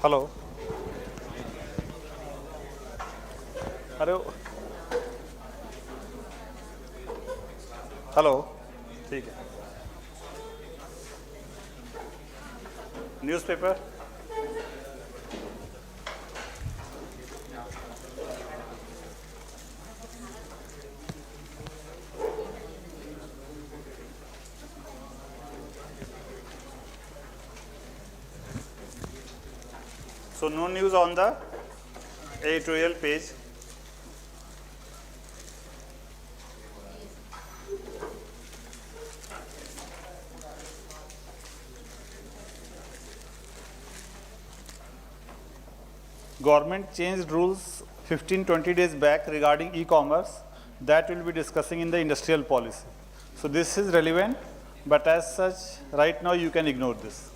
Hello, अरे hello, ठीक है। Newspaper, so no news on the editorial page. Government changed rules 15-20 days back regarding e-commerce that we'll be discussing in the industrial policy. So this is relevant, but as such right now you can ignore this.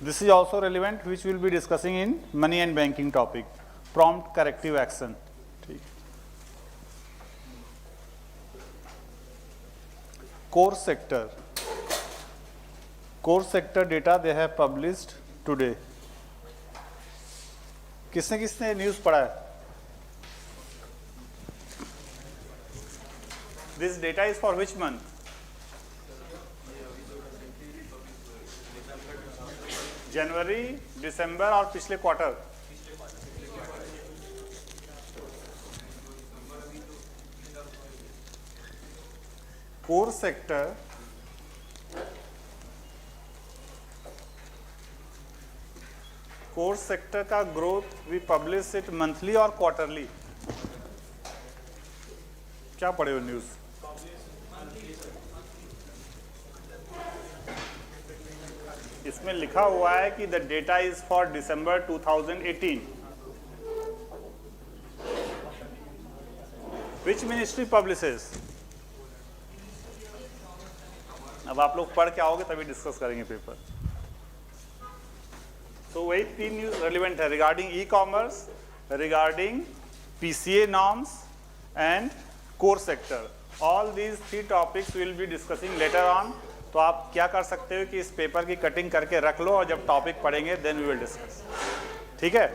This is also relevant, which we'll be discussing in money and banking topic, prompt corrective action. Core sector data they have published today. किसने किसने news पढ़ा है? This data is for which month? जनवरी, दिसंबर और पिछले quarter. Core sector का growth we publish it monthly और quarterly. क्या पढ़े हो न्यूज़? इसमें लिखा हुआ है कि the data is for December 2018. Which ministry publishes? अब आप लोग पढ़ के आओगे तभी डिस्कस करेंगे पेपर. तो वही 3 न्यूज रेलिवेंट है regarding e commerce, regarding PCA norms and core sector. All these 3 topics will be discussing later on. तो आप क्या कर सकते हो कि इस पेपर की कटिंग करके रख लो और जब टॉपिक पढ़ेंगे देन वी विल डिस्कस. ठीक है?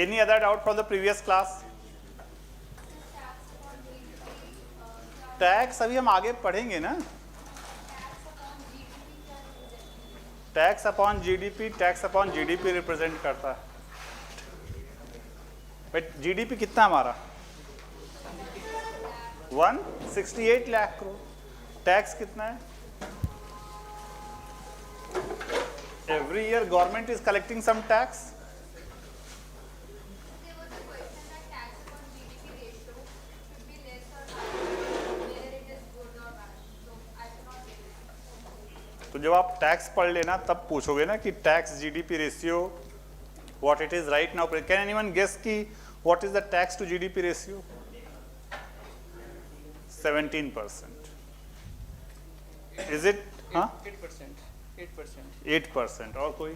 Any other doubt from the previous class? Tax अभी हम आगे पढ़ेंगे ना. टैक्स अपॉन जीडीपी रिप्रेजेंट करता है. बट जीडीपी कितना हमारा? 168 लाख करोड़. टैक्स कितना है? Every year government is collecting some tax. तो जब आप टैक्स पढ़ लेना तब पूछोगे ना कि tax GDP ratio what it is right now. Can anyone guess कि what is the tax to GDP ratio? 17%. Is it? 8%. और कोई?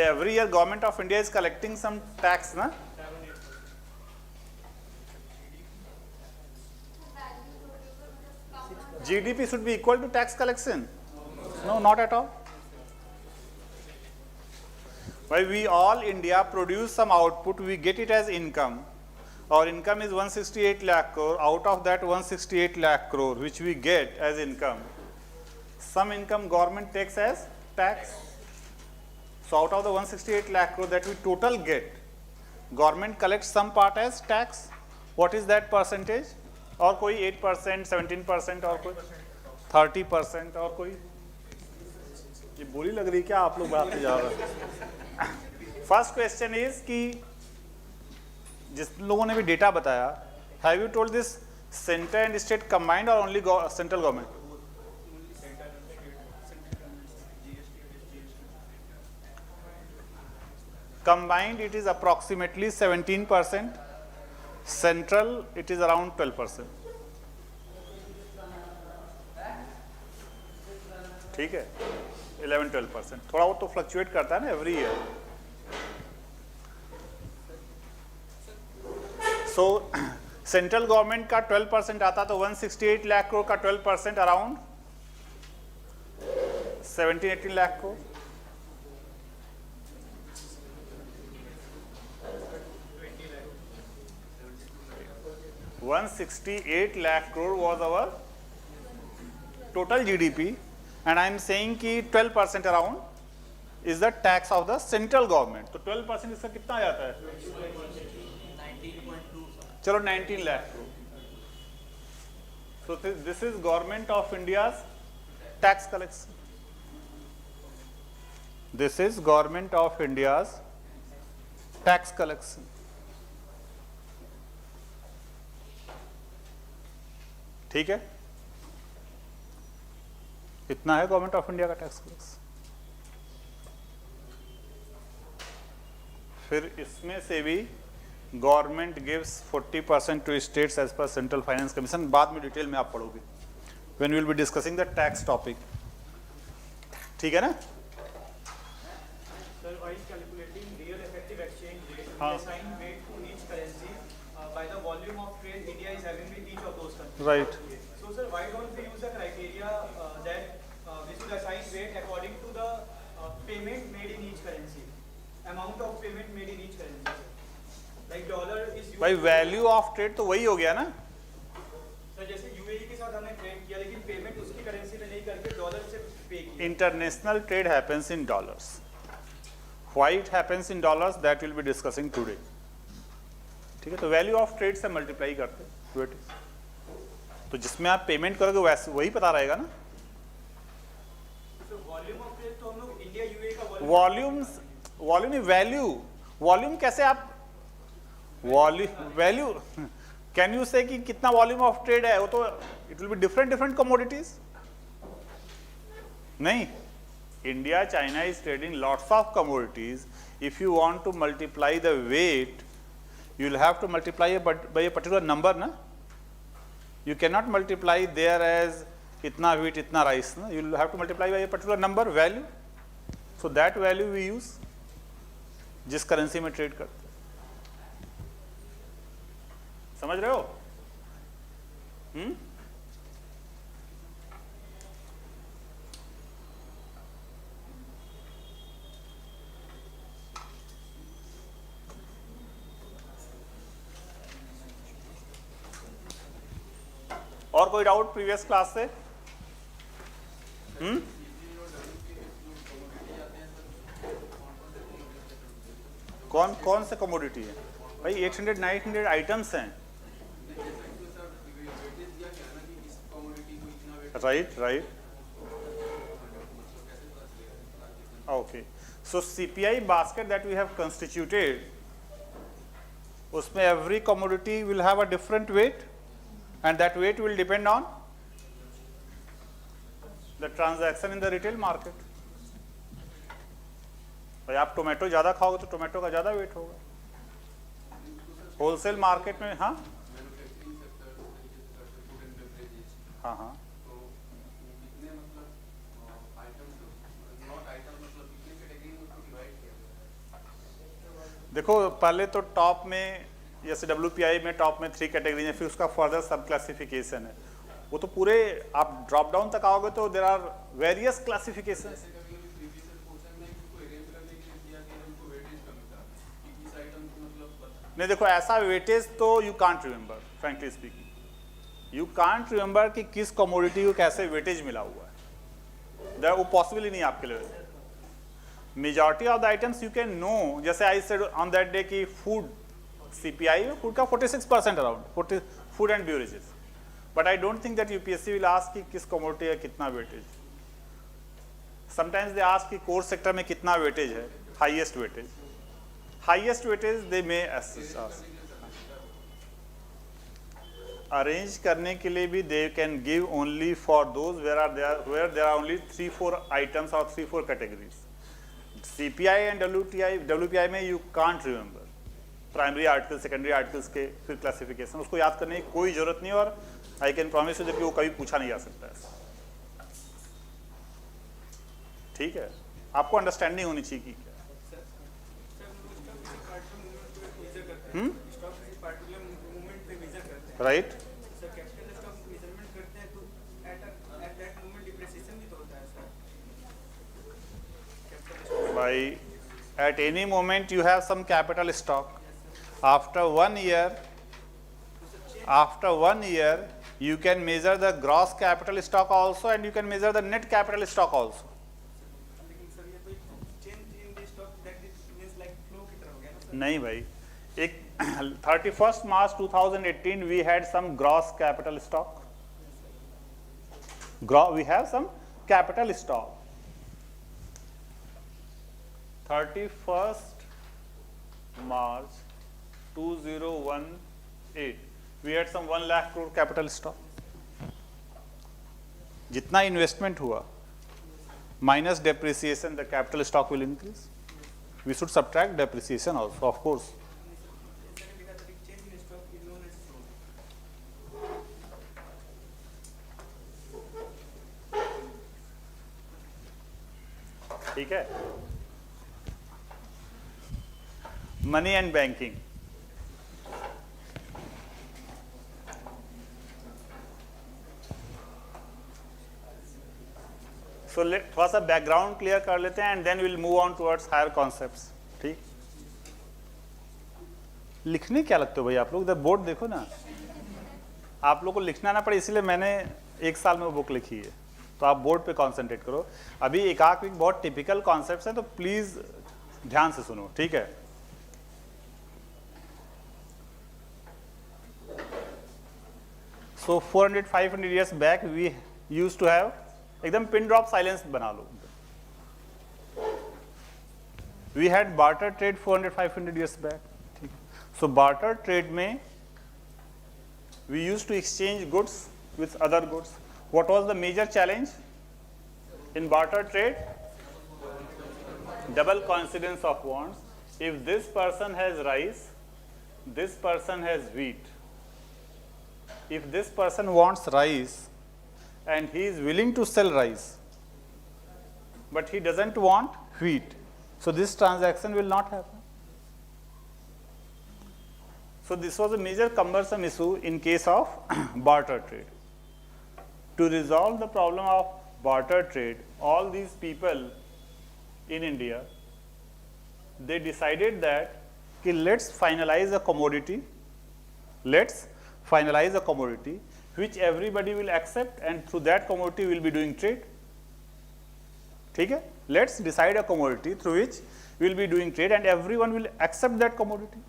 Every year government of India is collecting some tax, ना? GDP should be equal to tax collection. No, not at all. Why we all India produce some output, we get it as income. Our income is 168 lakh crore. Out of that 168 lakh crore which we get as income, some income government takes as tax. So out of the 168 lakh crore that we total get, government collects some part as tax. What is that percentage? और कोई 8%, 17% और कोई 30% और कोई? ये बोली लग रही क्या आप लोग बढ़ाते जा रहे हैं? फर्स्ट क्वेश्चन इज कि जिस लोगों ने भी डेटा बताया, have you told this centre and state combined और only central government? Combined it is approximately 17%, central it is around 12%. ठीक है, 11-12%. थोड़ा बहुत तो फ्लक्चुएट करता है ना एवरी ईयर. सो सेंट्रल गवर्नमेंट का 12% आता तो 168 लाख करोड़ का 12% around 17-18 lakh crore. 168 lakh crore was our total GDP, and I am saying कि 12% around is the tax of the central government. तो 12% इसका कितना आ जाता है? 19.2. चलो 19 lakh crore. So this is government of India's tax collection. This is government of India's tax collection. ठीक है, इतना है गवर्नमेंट ऑफ इंडिया का टैक्स कलेक्शन. फिर इसमें से भी government gives 40% to states as per central finance commission. बाद में डिटेल में आप पढ़ोगे when we will be discussing the tax topic. ठीक है ना? Sir, while calculating real effective exchange rate, we हाँ. assign weight to each currency by the volume of trade India is having with each of those countries. Right. So, sir, why don't we use the criteria that we should assign weight according to the payment made in each currency, amount of payment made in each currency? Like dollar is used. भाई value of trade तो वही हो गया ना. Sir जैसे UAE के साथ हमने ट्रेड किया लेकिन पेमेंट उसकी करेंसी में नहीं करके डॉलर से पे किया. International trade happens in dollars. Why it happens in dollars that will be discussing today. ठीक है, तो वैल्यू ऑफ ट्रेड से मल्टीप्लाई करते हैं. तो जिसमें आप पेमेंट करोगे वैसे वही पता रहेगा ना. वॉल्यूम ऑफ ट्रेड तो हम लोग इंडिया यूएई का वॉल्यूम वैल्यू. वॉल्यूम कैसे आप वैल्यू कैन यू से कि कितना वॉल्यूम ऑफ ट्रेड है? वो तो it will be different commodities. नहीं, India China is trading lots of commodities. If you want to multiply the weight you will have to multiply by a particular number na. You cannot multiply there as itna wheat itna rice na. You will have to multiply by a particular number value. So that value we use जिस currency में trade करते हैं. समझ रहे हो? और कोई doubt previous class से? कौन कौन से कमोडिटी है भाई? 800-900 आइटम्स हैं. Right. Okay, so CPI basket that we have constituted, उसमें every commodity will have a different weight. And that weight will depend on the transaction in the retail market. भाई आप टोमेटो ज़्यादा खाओगे तो tomato का ज़्यादा wait होगा. Wholesale market में हाँ हाँ देखो, पहले तो टॉप में जैसे WPI में टॉप में 3 कैटेगरी है, फिर उसका फर्दर सब क्लासिफिकेशन है. वो तो पूरे आप ड्रॉप डाउन तक आओगे तो देर आर वेरियस क्लासिफिकेशन. नहीं देखो, ऐसा वेटेज तो you can't remember, frankly speaking. You can't remember कि किस कमोडिटी को कैसे वेटेज मिला हुआ है. वो पॉसिबल ही नहीं आपके लिए. Majority of the items you can know. जैसे I said on that day कि फूड CPI में फूड का 46% around food and beverages. But I don't think that UPSC will ask कि किस कमोडिटी है कितना वेटेज. समटाइम्स दे आस्क कि core sector में कितना वेटेज है, highest weightage they may ask. Arrange करने के लिए भी they can give only for those where there are only 3-4 items और 3-4 कैटेगरीज. CPI एंड WPI में you can't remember primary article, secondary articles के फिर क्लासिफिकेशन. उसको याद करने की कोई जरूरत नहीं, और आई कैन प्रॉमिस यू कि वो कभी पूछा नहीं जा सकता है. ठीक है, आपको अंडरस्टैंडिंग होनी चाहिए कि क्या. Right. By at any moment you have some capital stock. After 1 year, you can measure the gross capital stock also, and you can measure the net capital stock also. नहीं भाई, एक 31st March 2018 we had some gross capital stock. We have some capital stock. 31st March 2018 we had some 1 lakh crore capital stock. जितना investment हुआ minus depreciation, the capital stock will increase. We should subtract depreciation also, of course. ठीक है. Money and banking. So थोड़ा सा background clear कर लेते हैं, and then will move on towards higher concepts. ठीक. लिखने क्या लगते हो भाई आप लोग? इधर बोर्ड देखो ना, आप लोग को लिखना ना पड़े, इसलिए मैंने 1 साल में वो बुक लिखी है. तो आप बोर्ड पे कॉन्सेंट्रेट करो. अभी एक बहुत टिपिकल कॉन्सेप्ट्स हैं, तो प्लीज ध्यान से सुनो. ठीक है. So 400-500 years back we used to have, एकदम पिन ड्रॉप साइलेंस बना लो. We had barter trade 400-500 years back. ठीक. So barter trade में we used to exchange goods with other goods. What was the major challenge in barter trade? Double coincidence of wants. If this person has rice, this person has wheat. If this person wants rice and he is willing to sell rice, but he doesn't want wheat, so this transaction will not happen. So this was a major cumbersome issue in case of barter trade. To resolve the problem of barter trade, all these people in India, they decided that let's finalize a commodity, which everybody will accept, and through that commodity we will be doing trade. ठीक है? Let's decide a commodity through which we will be doing trade, and everyone will accept that commodity.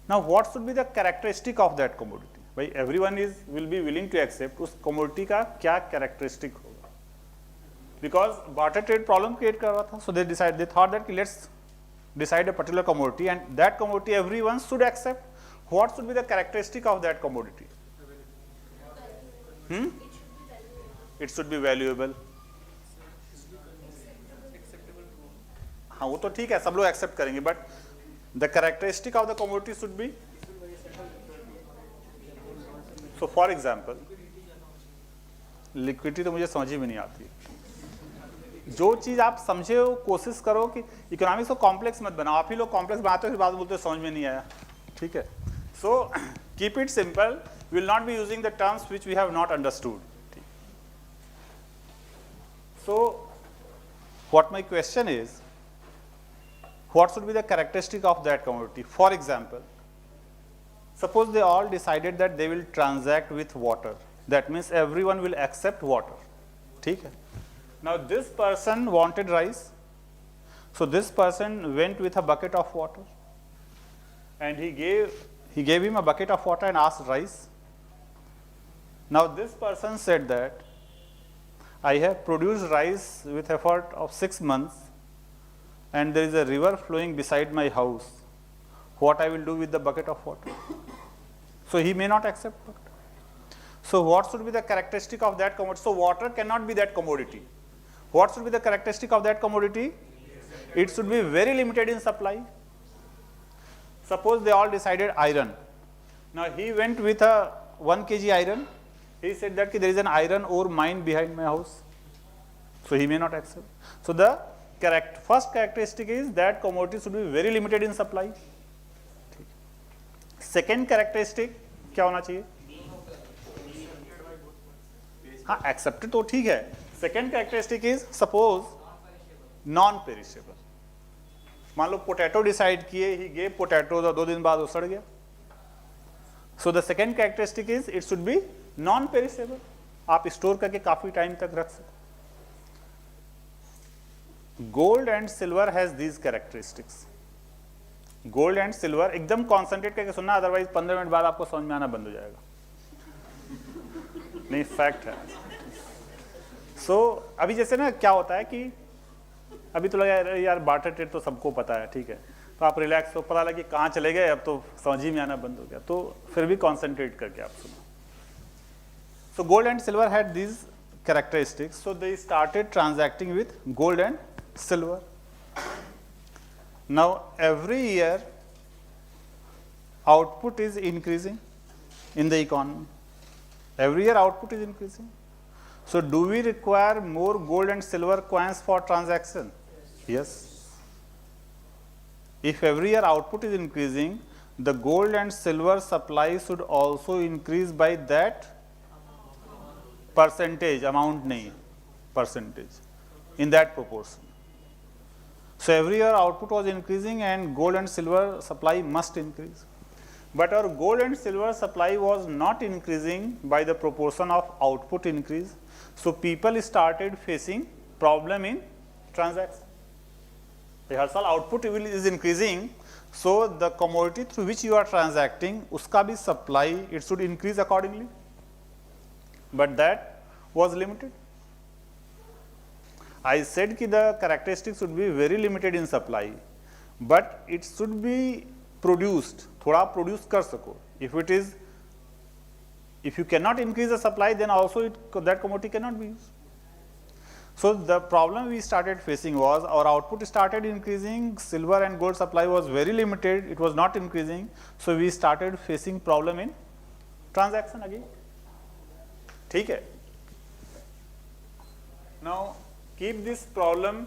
Now what should be the characteristic of that commodity? भाई everyone will be willing to accept, उस commodity का क्या characteristic होगा? Because barter trade problem create कर रहा था, so they thought that let's decide a particular commodity, and that commodity everyone should accept. What should be the characteristic of that commodity? It should be valuable. हाँ वो तो ठीक है, सब लोग accept करेंगे, but the characteristic of the commodity should be. So for example, liquidity तो मुझे समझ ही में नहीं आती. जो चीज आप समझे हो कोशिश करो कि इकोनॉमिक्स को कॉम्प्लेक्स मत बनाओ. आप ही लोग कॉम्प्लेक्स बनाते हो फिर बाद में बोलते हो समझ में नहीं आया. ठीक है. So keep it simple. We will not be using the terms which we have not understood. So what my question is, what should be the characteristic of that commodity? For example, suppose they all decided that they will transact with water. That means everyone will accept water. ठीक है. Now this person wanted rice, so this person went with a bucket of water, and he gave him a bucket of water and asked rice. Now this person said that I have produced rice with effort of 6 months, and there is a river flowing beside my house. What I will do with the bucket of water? So he may not accept water. So what should be the characteristic of that commodity? So water cannot be that commodity. What should be the characteristic of that commodity? It should be very limited in supply. Suppose they all decided iron. Now he went with a 1 kg iron. He said that there is an iron ore mine behind my house. So he may not accept. So the first characteristic is that commodity should be very limited in supply. Second characteristic क्या होना चाहिए? हाँ accepted तो ठीक है. Second characteristic is, suppose non perishable. मान लो potato decide किए, he gave potato, 2 दिन बाद वो सड़ गया। So the second characteristic is it should be non perishable, आप स्टोर करके काफी टाइम तक रख सको। Gold and silver has these characteristics. Gold and silver एकदम कॉन्सेंट्रेट करके सुनना, अदरवाइज 15 मिनट बाद आपको समझ में आना बंद हो जाएगा। नहीं, फैक्ट है। अभी जैसे ना क्या होता है कि अभी तो लगा यार बार्टर ट्रेड तो सबको पता है, ठीक है, तो आप रिलैक्स हो, पता लगे कहाँ चले गए, अब तो समझ ही में आना बंद हो गया, तो फिर भी कॉन्सेंट्रेट करके आप सुनो। So gold and silver had these characteristics, so they started transacting with gold and silver. Now every year output is increasing in the economy. Every year output is increasing. So do we require more gold and silver coins for transaction? Yes. If every year output is increasing, the gold and silver supply should also increase by that percentage, amount nahi, percentage, in that proportion. So every year output was increasing and gold and silver supply must increase. But our gold and silver supply was not increasing by the proportion of output increase. So people started facing problem in transaction. हर साल output is increasing, so the commodity through which you are transacting, उसका भी supply it should increase accordingly. But that was limited. I said कि the characteristics should be very limited in supply, but it should be produced, थोड़ा produce कर सको. If you cannot increase the supply, then also that commodity cannot be used. So the problem we started facing was our output started increasing, silver and gold supply was very limited, it was not increasing, so we started facing problem in transaction again. ठीक है? Now keep this problem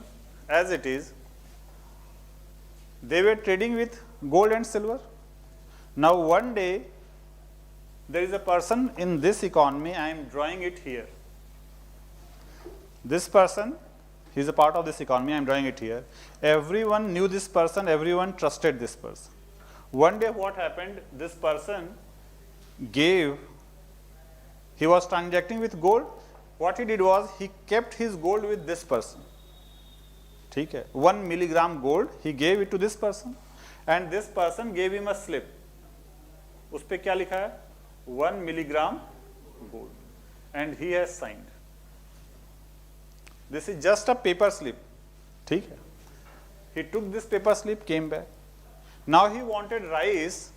as it is. They were trading with gold and silver. Now one day there is a person in this economy, I am drawing it here. This person, he is a part of this economy, I am drawing it here. Everyone knew this person, everyone trusted this person. One day what happened, this person gave, he was transacting with gold. What he did was, he kept his gold with this person. ठीक है, 1 milligram gold, he gave it to this person, and this person gave him a slip. उस पे क्या लिखा है? 1 milligram gold, and he has signed. This is just a paper slip. ठीक है? He took this paper slip, came back. Now he wanted rice.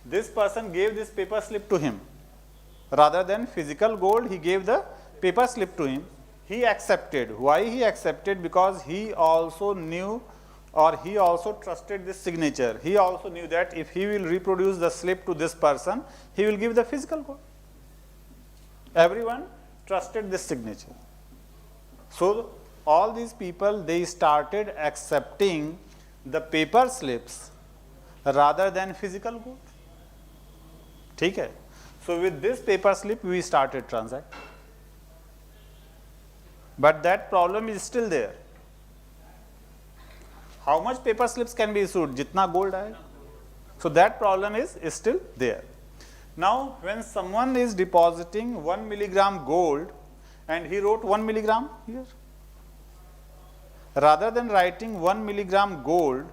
This person gave this paper slip to him. Rather than physical gold, he gave the paper slip to him. He accepted. Why he accepted? Because he also knew, or he also trusted this signature. He also knew that if he will reproduce the slip to this person, he will give the physical gold. Everyone trusted this signature. So all these people, they started accepting the paper slips rather than physical gold. ठीक है? So with this paper slip, we started transacting. But that problem is still there. How much paper slips can be issued? Jitna gold hai. So that problem is still there. Now, when someone is depositing 1 milligram gold and he wrote 1 milligram here, rather than writing 1 milligram gold,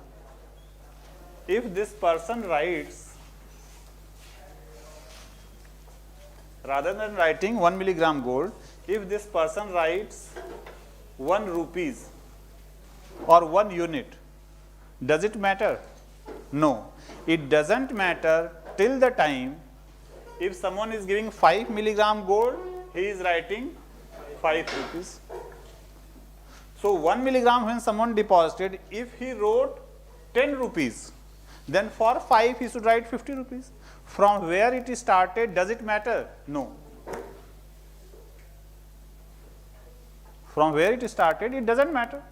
if this person writes, rather than writing 1 milligram gold, if this person writes 1 rupees or 1 unit, does it matter? No, it doesn't matter till the time if someone is giving 5 milligram gold, he is writing 5 rupees. So 1 milligram when someone deposited, if he wrote 10 rupees, then for 5 he should write 50 rupees. From where it started, does it matter? No. From where it started, it doesn't matter.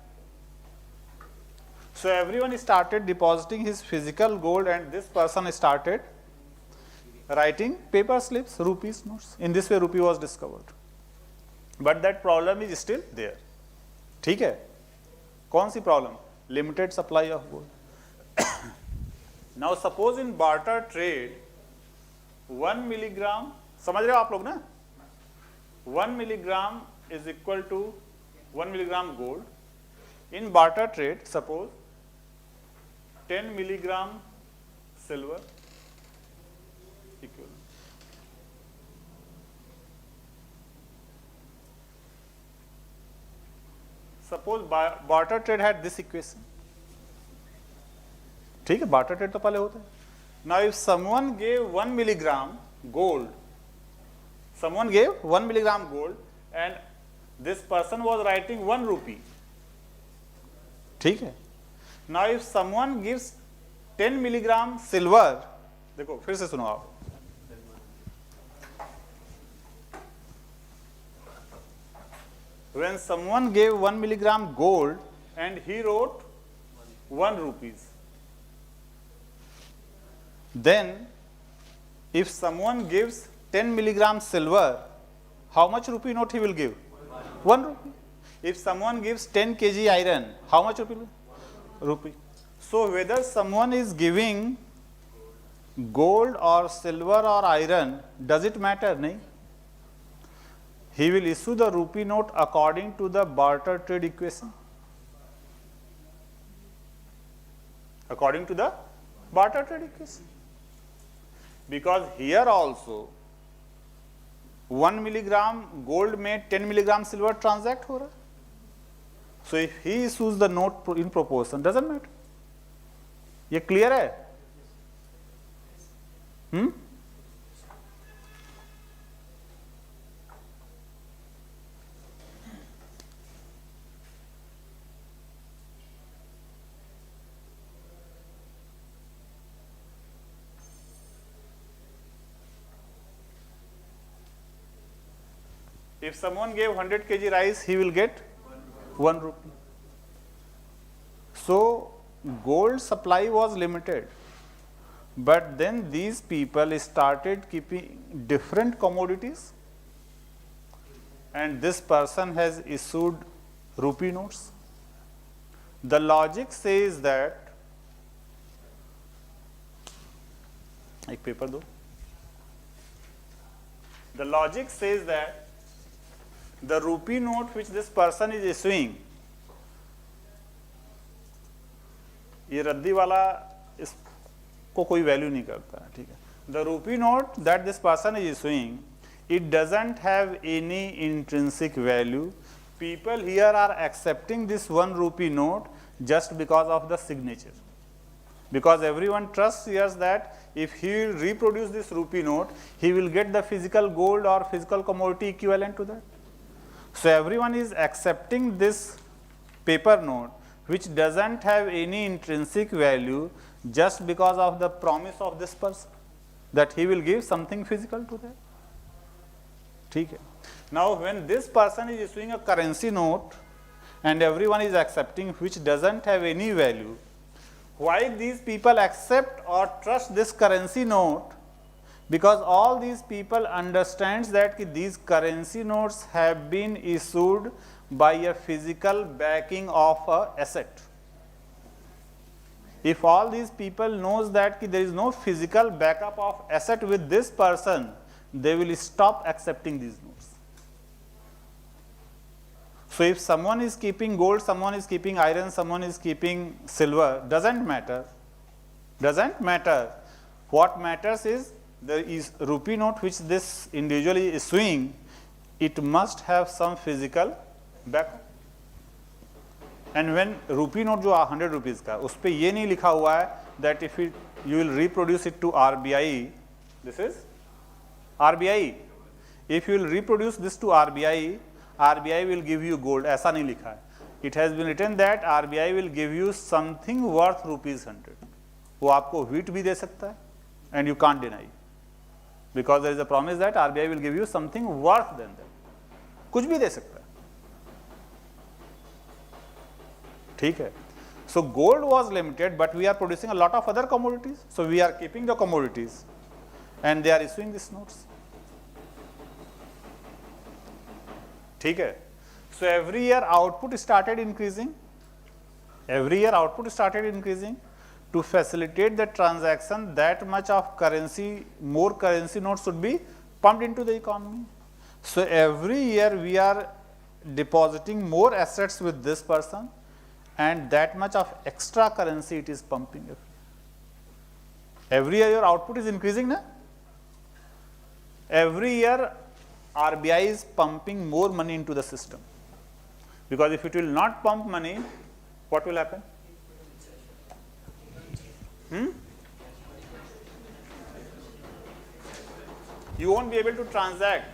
So everyone started depositing his physical gold, and this person started writing paper slips, rupees notes. In this way, rupee was discovered. But that problem is still there. ठीक है? कौन सी problem? Limited supply of gold. Now suppose in barter trade 1 milligram, समझ रहे हो आप लोग ना, 1 milligram is equal to 1 milligram gold. In barter trade, suppose 10 milligram silver equivalent. Suppose barter trade had this equation. ठीक है, barter trade तो पहले होता है. Now if someone gave 1 milligram gold, someone gave 1 milligram gold and this person was writing 1 rupee. ठीक है. Now if someone gives 10 milligram silver, देखो फिर से सुनो आप. When someone gave 1 milligram gold and he wrote 1 rupees, then if someone gives 10 milligram silver, how much rupee note he will give? 1 rupee. If someone gives 10 kg iron, how much rupee? So whether someone is giving gold or silver or iron, does it matter? No. He will issue the rupee note according to the barter trade equation. According to the barter trade equation. Because here also 1 milligram gold में 10 milligram silver transact हो रहा है. So if he issues the note in proportion, doesn't matter. ये clear है? If someone gave 100 kg rice, he will get 1 rupee. So gold supply was limited, but then these people started keeping different commodities, and this person has issued rupee notes. The logic says that, एक paper दो. The logic says that the rupee note which this person is issuing, ये रद्दी वाला इसको कोई value नहीं करता है, ठीक है. The rupee note that this person is issuing, it doesn't have any intrinsic value. People here are accepting this 1 rupee note just because of the signature. Because everyone trusts here that if he will reproduce this rupee note, he will get the physical gold or physical commodity equivalent to that. So everyone is accepting this paper note which doesn't have any intrinsic value just because of the promise of this person that he will give something physical to that. ठीक है. Now when this person is issuing a currency note and everyone is accepting which doesn't have any value, why these people accept or trust this currency note? Because all these people understands that these currency notes have been issued by a physical backing of a asset. If all these people knows that there is no physical backup of asset with this person, they will stop accepting these notes. So if someone is keeping gold, someone is keeping iron, someone is keeping silver, doesn't matter. Doesn't matter. What matters is there is rupee note which this individual is issuing, it must have some physical backup. And when rupee note जो 100 rupees का, उस पे ये नहीं लिखा हुआ है that if you will reproduce it to RBI, this is RBI. If you will reproduce this to RBI, RBI will give you gold. ऐसा नहीं लिखा है. It has been written that RBI will give you something worth rupees 100. वो आपको wheat भी दे सकता है, and you can't deny. Because there is a promise that RBI will give you something worth than that. कुछ भी दे सकता है. ठीक है. So gold was limited, but we are producing a lot of other commodities. So we are keeping the commodities, and they are issuing these notes. ठीक है. So every year output started increasing, Every year output started increasing. To facilitate the transaction, that much of currency, more currency notes should be pumped into the economy. So every year we are depositing more assets with this person, and that much of extra currency it is pumping. Every year your output is increasing, na? Every year RBI is pumping more money into the system. Because if it will not pump money, what will happen? You won't be able to transact.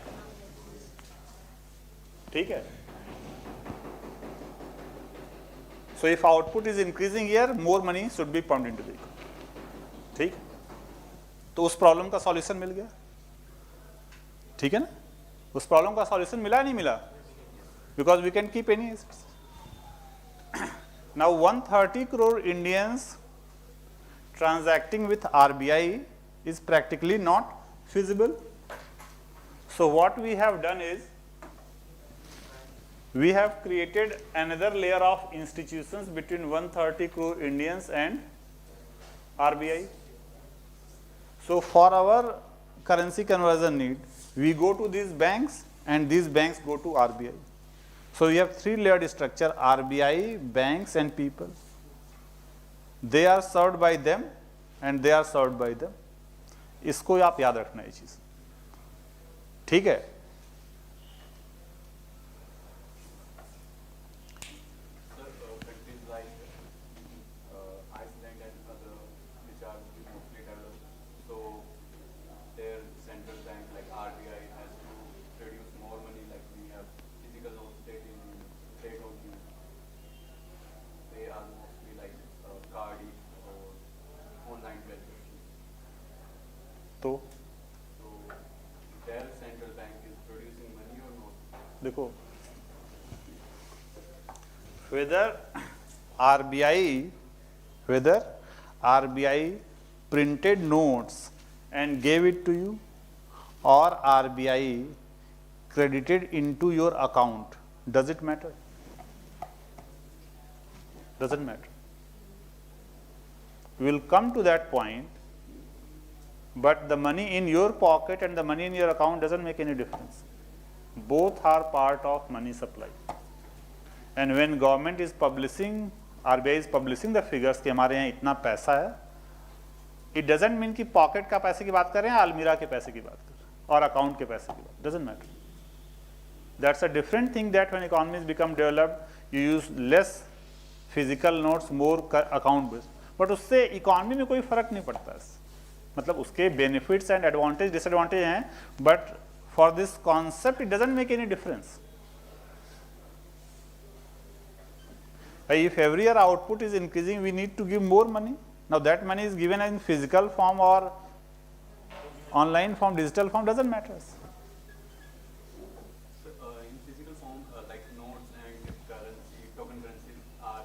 ठीक है? So if output is increasing here, more money should be pumped into the economy. ठीक? तो उस problem का solution मिल गया. ठीक है ना? उस प्रॉब्लम का सॉल्यूशन मिला नहीं मिला? Because we can keep any assets. Now 130 crore Indians transacting with RBI is practically not feasible. So what we have done is, we have created another layer of institutions between 130 crore Indians and RBI. So for our currency conversion need, we go to these banks and these banks go to RBI. So we have three layered structure: RBI, banks and people. They are served by them and they are served by them. इसको आप याद रखना ये चीज. ठीक है? तो देखो, whether RBI printed notes and gave it to you, or RBI credited into your account, does it matter? Doesn't matter. We will come to that point. But the money in your pocket and the money in your account doesn't make any difference. Both are part of money supply. And when government is publishing, RBI is publishing the figures कि हमारे यहाँ इतना पैसा है, it doesn't mean कि pocket का पैसे की बात कर रहे हैं, अलमीरा के पैसे की बात कर रहे हैं, और account के पैसे की बात, doesn't matter. That's a different thing that when economies become developed, you use less physical notes, more account based. But उससे economy में कोई फर्क नहीं पड़ता है. मतलब उसके बेनिफिट्स एंड एडवांटेज डिसएडवांटेज हैं, but for this concept it doesn't make any difference. If every year output is increasing, we need to give more money. Now that money is given in physical form or online form, digital form, doesn't matter. So, in physical form, like notes and currency, token currency are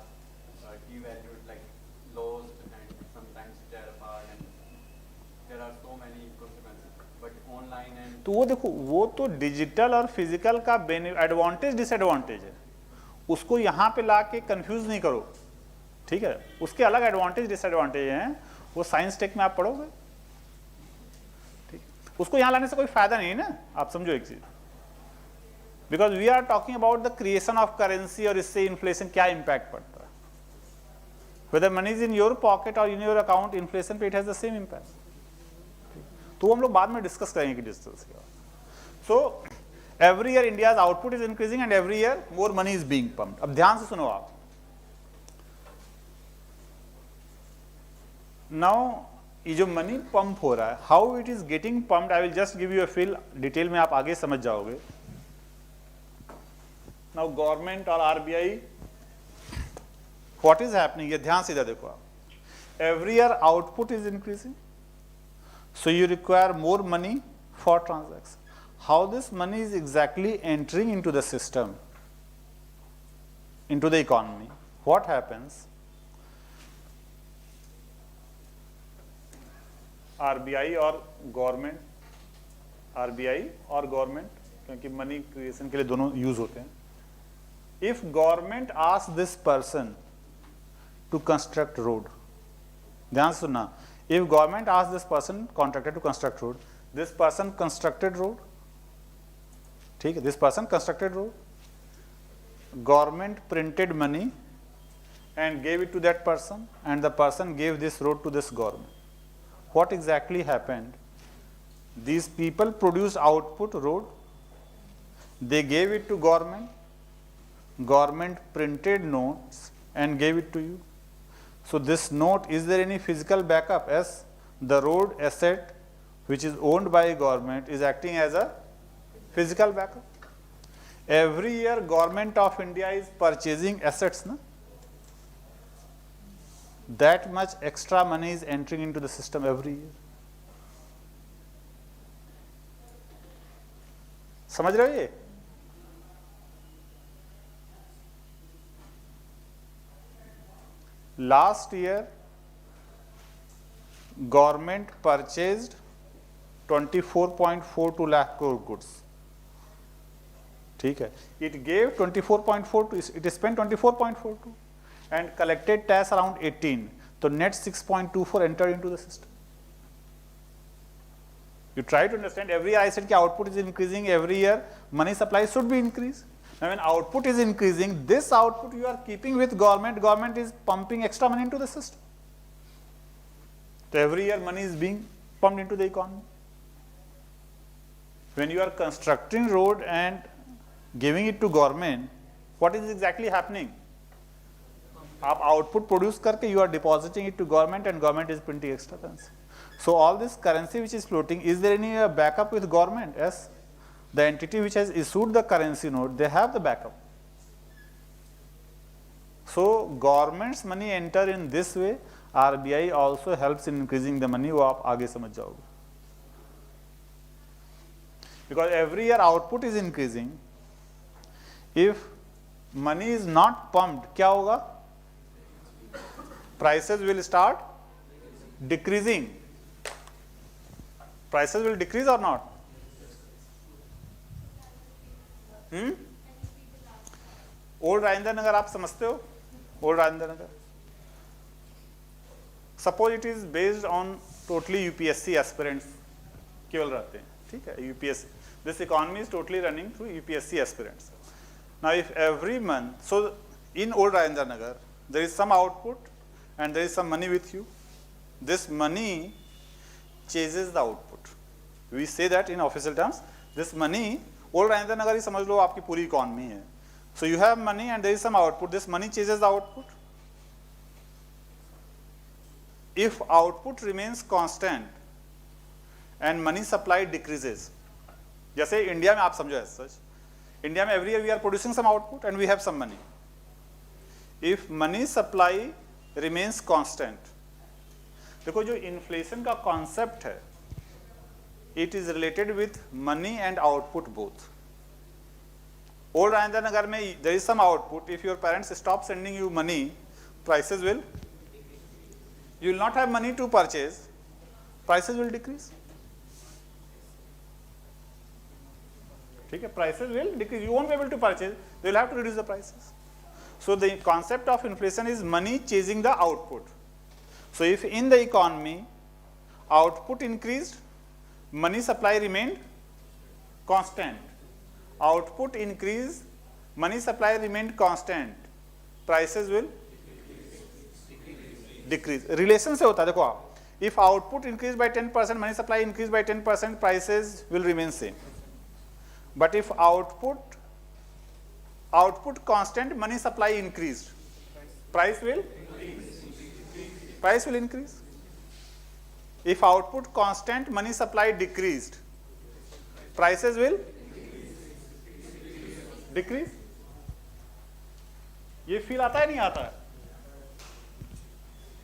devalued, like lost and sometimes tear apart, and there are so many consequences. But online and तो वो देखो, वो तो digital और physical का advantage disadvantage है, उसको यहाँ पे ला के कंफ्यूज नहीं करो. ठीक है, उसके अलग एडवांटेज डिसएडवांटेज हैं, वो साइंस टेक में आप पढ़ोगे. ठीक, उसको यहाँ लाने से कोई फायदा नहीं है ना. आप समझो एक चीज, because we are talking about the creation of currency, और इससे इन्फ्लेशन क्या इंपैक्ट पड़ता है. Whether money is in your pocket और इन योर अकाउंट, इन्फ्लेशन पे it has the same impact. तो हम लोग बाद में डिस्कस करेंगे कि डिस्कस क्या. सो every year India's output is increasing and every year more money is being pumped. अब ध्यान से सुनो आप. नाउ ये जो मनी पंप हो रहा है, how it is getting pumped, I will just give you a feel. Detail में आप आगे समझ जाओगे. नाउ गवर्नमेंट और आरबीआई, व्हाट इज हैपनिंग, ये ध्यान से इधर देखो आप. Every year output is increasing, so you require more money for transaction. How this money is exactly entering into the system, into the economy? What happens? RBI और government, RBI और government, क्योंकि money creation के लिए दोनों use होते हैं. If government asks this person to construct road. ध्यान से सुनना, if government asked this person contractor to construct road, this person constructed road, ठीक है, this person constructed road, government printed money and gave it to that person, and the person gave this road to this government. What exactly happened? These people produced output road, they gave it to government, government printed notes and gave it to you. So this note, is there any physical backup? As the road asset which is owned by government is acting as a physical backup. Every year government of India is purchasing assets, na? That much extra money is entering into the system every year. समझ रहे हो ये? Last year government purchased 24.42 lakh crore goods. ठीक है, it gave 24.42, it spent 24.42 and collected tax around 18. So net 6.24 entered into the system. You try to understand, every year I said that output is increasing, every year money supply should be increased. Now when output is increasing, this output you are keeping with government, government is pumping extra money into the system. So every year money is being pumped into the economy. When you are constructing road and giving it to government, what is exactly happening? आप output produce करके you are depositing it to government and government is printing extra currency. So all this currency which is floating, is there any backup with government? Yes. The entity which has issued the currency note, they have the backup. So government's money enter in this way, RBI also helps in increasing the money, वो आप आगे समझ जाओगे. Because every year output is increasing. If money is not pumped, क्या होगा? Prices will start decreasing. Prices will decrease or not? Old Rajendra Nagar आप समझते हो? Old Rajendra Nagar, suppose it is based on totally UPSC aspirants केवल रहते हैं, ठीक है, UPSC, this economy is totally running through UPSC aspirants. Now if every month, so in old Rajendra Nagar there is some output and there is some money with you. This money chases the output. We say that in official terms. This money, old Rajendra Nagar ही समझ लो आपकी पूरी economy है. So you have money and there is some output. This money chases the output. If output remains constant and money supply decreases, जैसे India में आप समझो as such, India में every year we are producing some output and we have some money. If money supply remains constant, देखो जो inflation का concept है, it is related with money and output both. Old Rajendra Nagar में there is some output. If your parents stop sending you money, prices will, you will not have money to purchase, prices will decrease. ठीक है, prices will decrease. You won't be able to purchase. They will have to reduce the prices. So the concept of inflation is money chasing the output. So if in the economy output increased, money supply remained constant. Output increased, money supply remained constant. Prices will decrease. Relation से होता है, देखो आप. If output increased by 10%, money supply increased by 10%, prices will remain same. But if output constant, money supply increased, price will increase. If output constant, money supply decreased, prices will decrease. ये feel आता है नहीं आता है?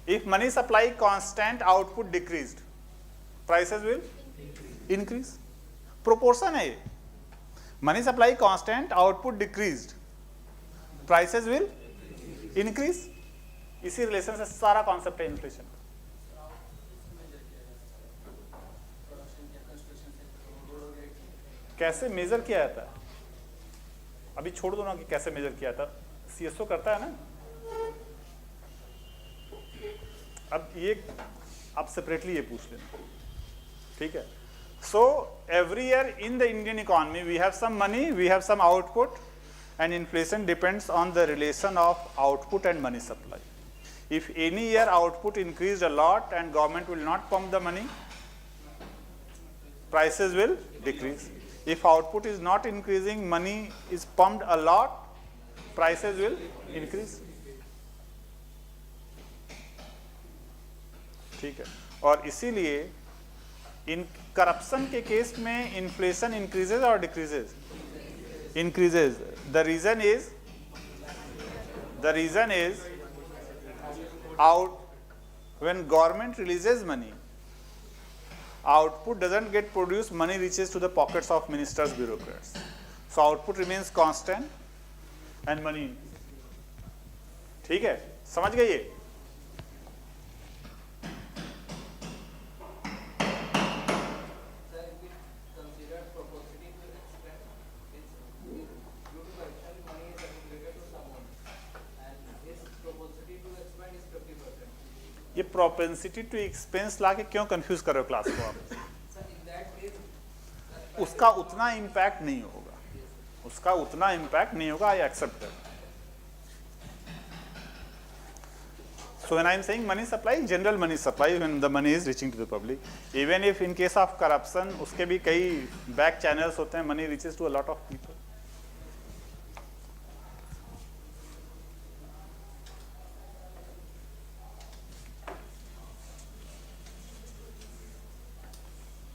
If money supply constant, output decreased, prices will increase. Proportion है ये. Money supply constant, output decreased, prices will increase. इसी relation से सारा कॉन्सेप्ट है इन्फ्लेशन. कैसे मेजर किया जाता है, अभी छोड़ दो ना कि कैसे मेजर किया जाता है. सीएसओ करता है ना, अब ये आप सेपरेटली ये पूछ लेना, ठीक है। So every year in the Indian economy we have some money, we have some output, and inflation depends on the relation of output and money supply. If any year output increased a lot and government will not pump the money, prices will decrease. If output is not increasing, money is pumped a lot, prices will increase. ठीक है, और इसीलिए in corruption के case में inflation increases और decreases? Increases. The reason is out when government releases money, output doesn't get produced, money reaches to the pockets of ministers, bureaucrats. So output remains constant and money. ठीक है, समझ गए ये? ये propensity to expense लाके क्यों confuse कर रहे हो क्लास को आप? उसका उतना इम्पैक्ट नहीं होगा, उसका उतना इम्पैक्ट नहीं होगा, I accept that. So when I am saying money supply, general money supply, when the money is reaching to the public, even if in case of corruption, उसके भी कई back channels होते हैं, money reaches to a lot of people.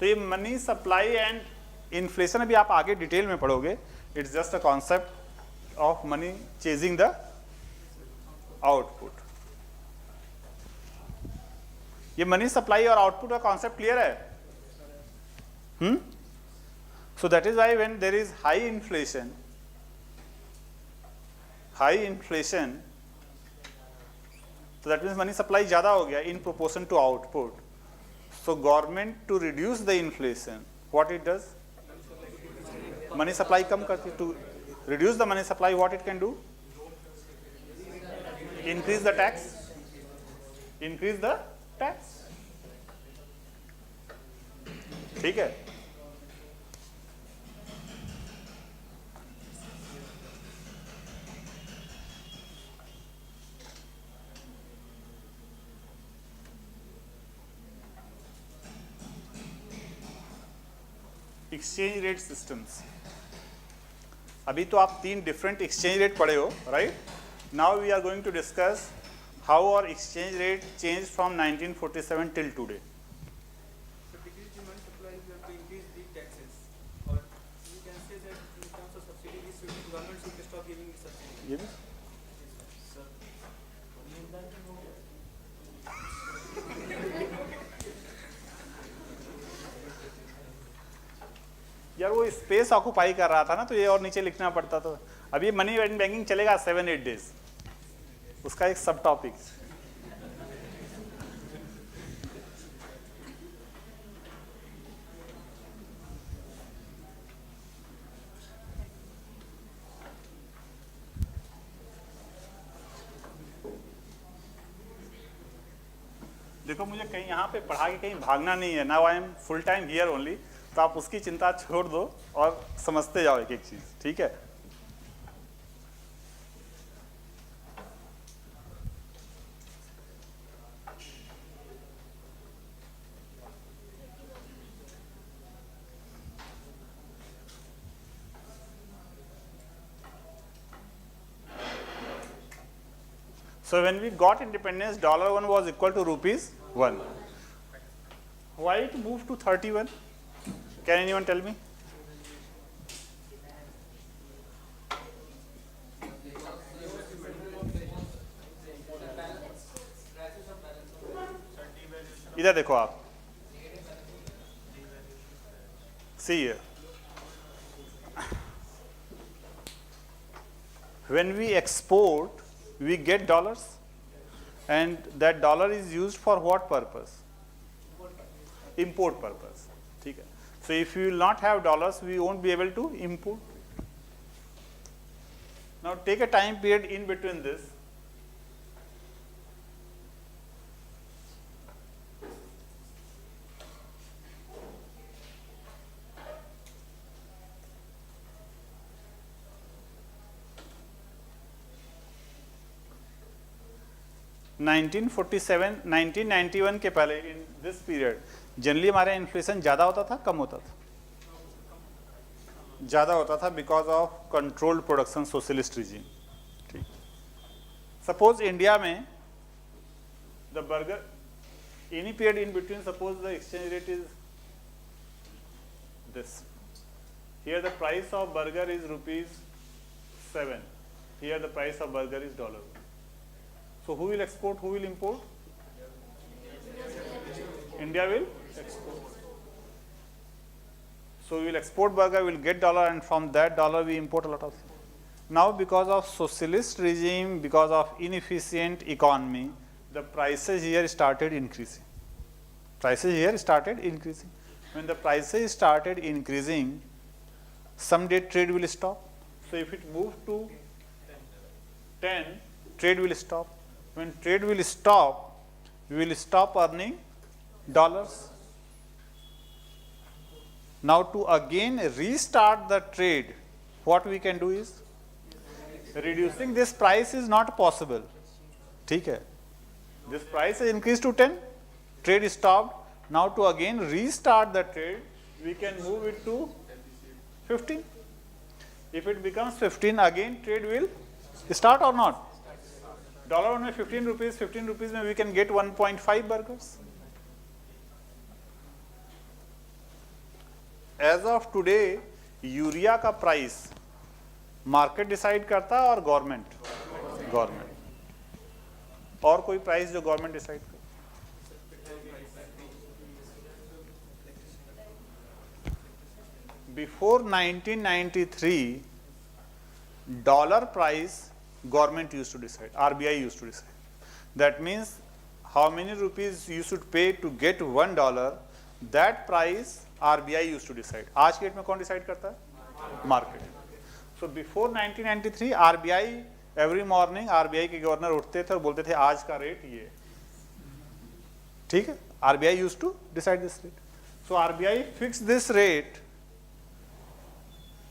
तो ये money supply and inflation अभी आप आगे डिटेल में पढ़ोगे, it's just a concept of money chasing the output. ये मनी सप्लाई और आउटपुट का कॉन्सेप्ट क्लियर है? So that is why when there is high inflation तो दैट मीन्स मनी सप्लाई ज्यादा हो गया in proportion to output. So government to reduce the inflation, what it does? Money supply कम करती, to reduce the money supply, what it can do? Increase the tax. Increase the tax. ठीक है? Exchange rate systems, अभी तो आप 3 different exchange rate पढ़े हो, right? Now we are going to discuss how our exchange rate change from 1947 till today. So decrease demand supply, we have to increase the taxes, or we can say that in terms of subsidy, government should stop giving subsidy. ये भी यार वो space occupy कर रहा था ना, तो ये और नीचे लिखना पड़ता। तो अब ये मनी बैंकिंग चलेगा 7-8 डेज, उसका एक सब टॉपिक। देखो मुझे कहीं यहाँ पे पढ़ा के कहीं भागना नहीं है, now I am full time here only, तो आप उसकी चिंता छोड़ दो और समझते जाओ एक एक चीज, ठीक है? So when we got independence, $1 was equal to ₹1. Why it moved to 31? Can anyone tell me? इधर देखो आप, see here. When we export, we get dollars, and that dollar is used for what purpose? Import purpose. ठीक है? So if we will not have dollars, we won't be able to import. Now take a time period in between this. 1947 1991 के पहले in this period generally हमारे inflation ज़्यादा होता था कम होता था? ज़्यादा होता था because of controlled production socialist regime. ठीक. सपोज इंडिया में the burger any period in between, suppose the exchange rate is this. Here the price of burger is ₹7. Here the price of burger is $1. So who will export, who will import? India will export. So we will export burger, we will get $, and from that $, we import a lot of things. Now because of socialist regime, because of inefficient economy, the prices here started increasing. Prices here started increasing. When the prices started increasing, someday trade will stop. So if it moved to 10, trade will stop. When trade will stop, we will stop earning dollars. Now to again restart the trade, what we can do is, reducing this price is not possible. ठीक है? This price is increased to 10, trade stopped. Now to again restart the trade, we can move it to 15. If it becomes 15, again trade will start or not? $1 में 15 rupees, 15 rupees में we can get 1.5 burgers. As of today, urea का price market decide करता है और government? Government. और कोई price जो government decide करता? Before 1993, dollar price government used to decide, RBI used to decide. That means how many rupees you should pay to get $1, that price RBI used to decide. आज के date में कौन decide करता है? Market. So before 1993, RBI every morning RBI के governor उठते थे और बोलते थे आज का रेट ये. ठीक है? RBI used to decide this rate. So RBI fixed this rate.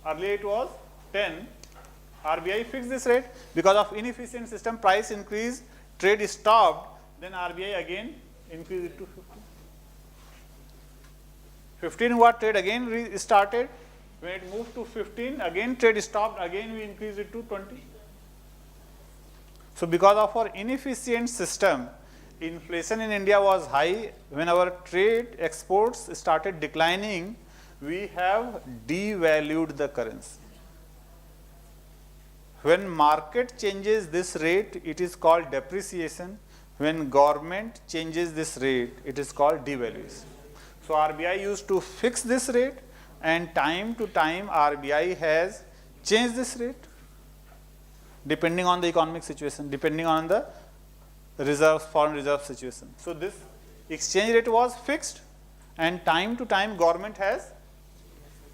Earlier it was 10. RBI fixed this rate because of inefficient system, price increase, trade stopped, then RBI again increased it to 15. 15 what trade again restarted. When it moved to 15, again trade stopped, again we increased it to 20. So because of our inefficient system, inflation in India was high. When our trade exports started declining, we have devalued the currency. When market changes this rate, it is called depreciation. When government changes this rate, it is called devaluation. So RBI used to fix this rate, and time to time RBI has changed this rate depending on the economic situation, depending on the reserves, foreign reserve situation. So this exchange rate was fixed, and time to time government has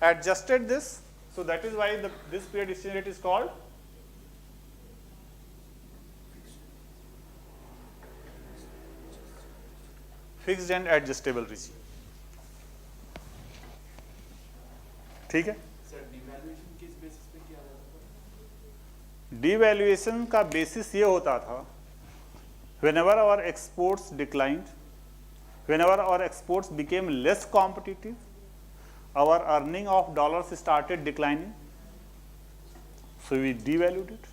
adjusted this. So that is why this period exchange rate is called fixed and adjustable regime. ठीक है? Devaluation का basis ये होता था, whenever our exports declined, whenever our exports became less competitive, our earning of dollars started declining, so we devalued it.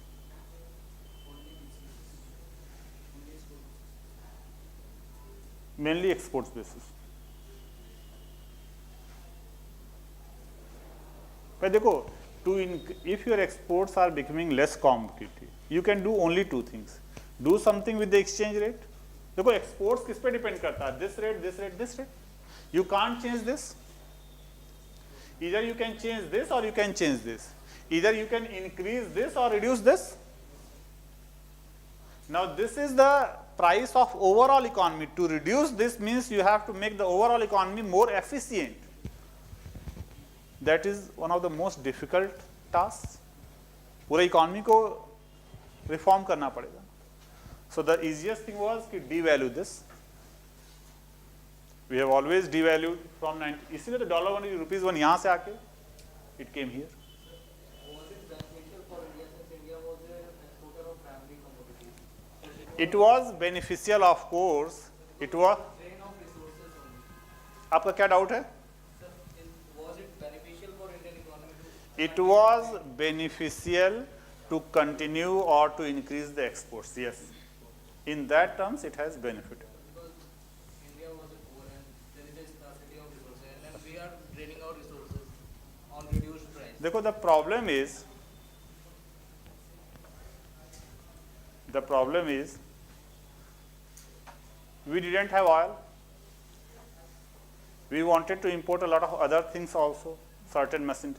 Mainly exports basis. But देखो, if your exports are becoming less competitive, you can do only two things. Do something with the exchange rate. देखो exports किस पे depend करता है? This rate, this rate, this rate. You can't change this. Either you can change this or you can change this. Either you can increase this or reduce this. Now this is the price of overall economy. To reduce this means you have to make the overall economy more efficient. That is one of the most difficult tasks. पूरे economy को reform करना पड़ेगा. So the easiest thing was कि devalue this. We have always devalued from 90. इसीलिए तो $1 ₹1 यहाँ से आके it came here. Was it beneficial for India since India was an exporter of primary commodities? It was beneficial, of course. It was. Drain of resources only. आपका क्या doubt है? Sir, was it beneficial for Indian economy to? It was beneficial to continue or to increase the exports. Yes, in that terms, it has benefited. Because India was a poor and there is a scarcity of resources and then we are draining our resources on reduced price. देखो, the problem is we didn't have oil. We wanted to import a lot of other things also, certain machines.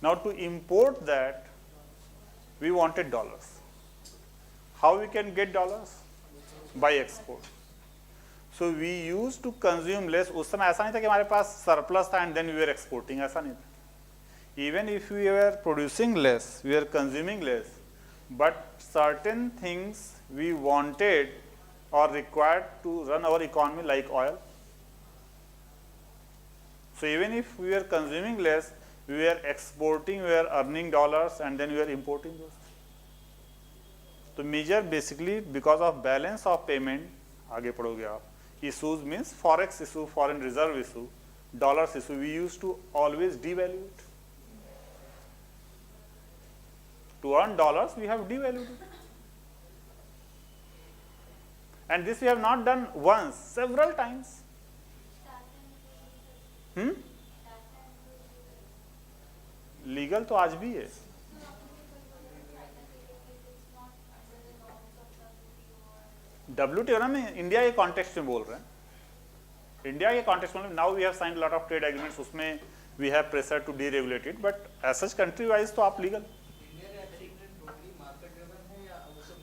Now to import that, we wanted dollars. How we can get dollars? By export. So we used to consume less. उस समय ऐसा नहीं था कि हमारे पास surplus था and then we were exporting, ऐसा नहीं था. Even if we were producing less, we were consuming less, but certain things we wanted or required to run our economy, like oil. So even if we were consuming less, we were exporting, we were earning dollars, and then we were importing those. तो major basically because of balance of payment, आगे पढ़ोगे आप, issues means forex issue, foreign reserve issue, dollars issue, we use to always devalue it. To earn dollars, we have devalued it. And this we have not done once, several times. Legal तो आज भी है. WTO ना, मैं India के context में बोल रहे हैं. इंडिया के कॉन्टेक्स्ट में now we have signed lot of trade agreements, उसमें we have pressure to deregulate it, but as such country wise तो आप लीगल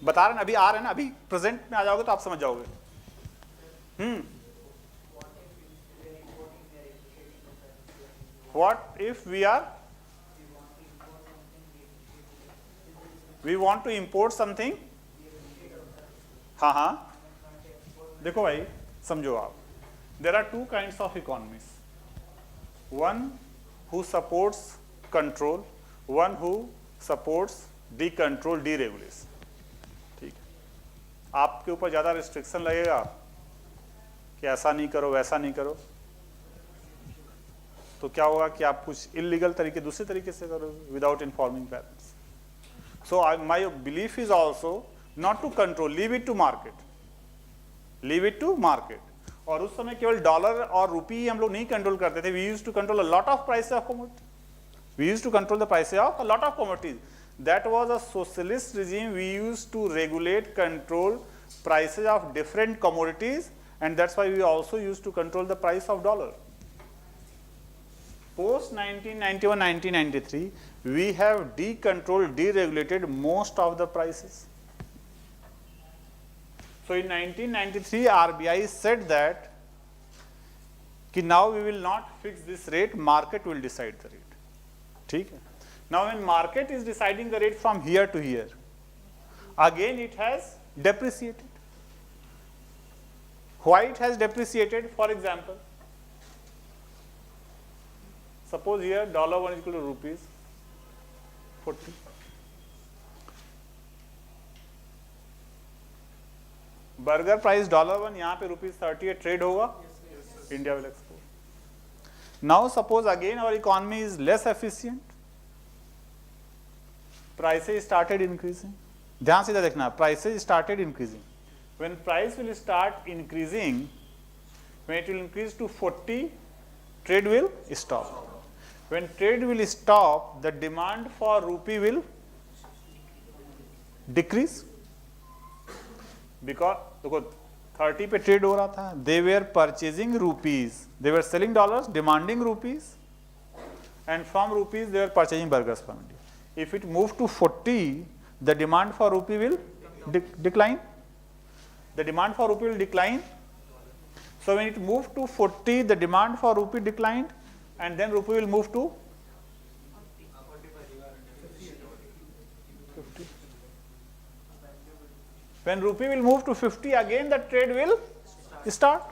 बता रहे हैं. अभी आ रहे हैं ना, अभी प्रेजेंट में आ जाओगे तो आप समझ जाओगे. What if we want to import something? हाँ, देखो भाई, समझो आप. There are two kinds of economies. One who supports control, one who supports decontrol, deregulation. ठीक है. आपके ऊपर ज़्यादा रिस्ट्रिक्शन लगेगा कि ऐसा नहीं करो, वैसा नहीं करो, तो क्या होगा कि आप कुछ इलीगल तरीके, दूसरे तरीके से करो without informing parents. So my belief is also not to control, leave it to market, leave it to market. और उस समय केवल डॉलर और रुपी हम लोग नहीं कंट्रोल करते थे. We use to control a lot of prices of commodity. We use to control the prices of a lot of commodities. That was a socialist regime. We use to regulate, control prices of different commodities, and that's why we also used to control the price of dollar. Post 1991, 1993, we have decontrolled, deregulated most of the prices. So in 1993, RBI said that कि now we will not fix this rate, market will decide the rate. ठीक है. Now when market is deciding the rate from here to here, again it has depreciated. Why it has depreciated? For example, suppose here $1 is equal to rupees 40. Burger price $1, यहाँ पे ₹30 है, trade होगा, India will export. Now suppose again our economy is less efficient, prices started increasing. ध्यान से देखना, prices started increasing. When price will start increasing, when it will increase to 40, trade will stop. When trade will stop, the demand for rupee will decrease. Because देखो 30 पे trade हो रहा था, they were purchasing rupees, they were selling dollars, demanding rupees, and from rupees they were purchasing burgers from India. If it moved to 40, the demand for rupee will decline. The demand for rupee will decline. So when it moved to 40, the demand for rupee declined, and then rupee will move to 50. When rupee will move to 50, again the trade will start.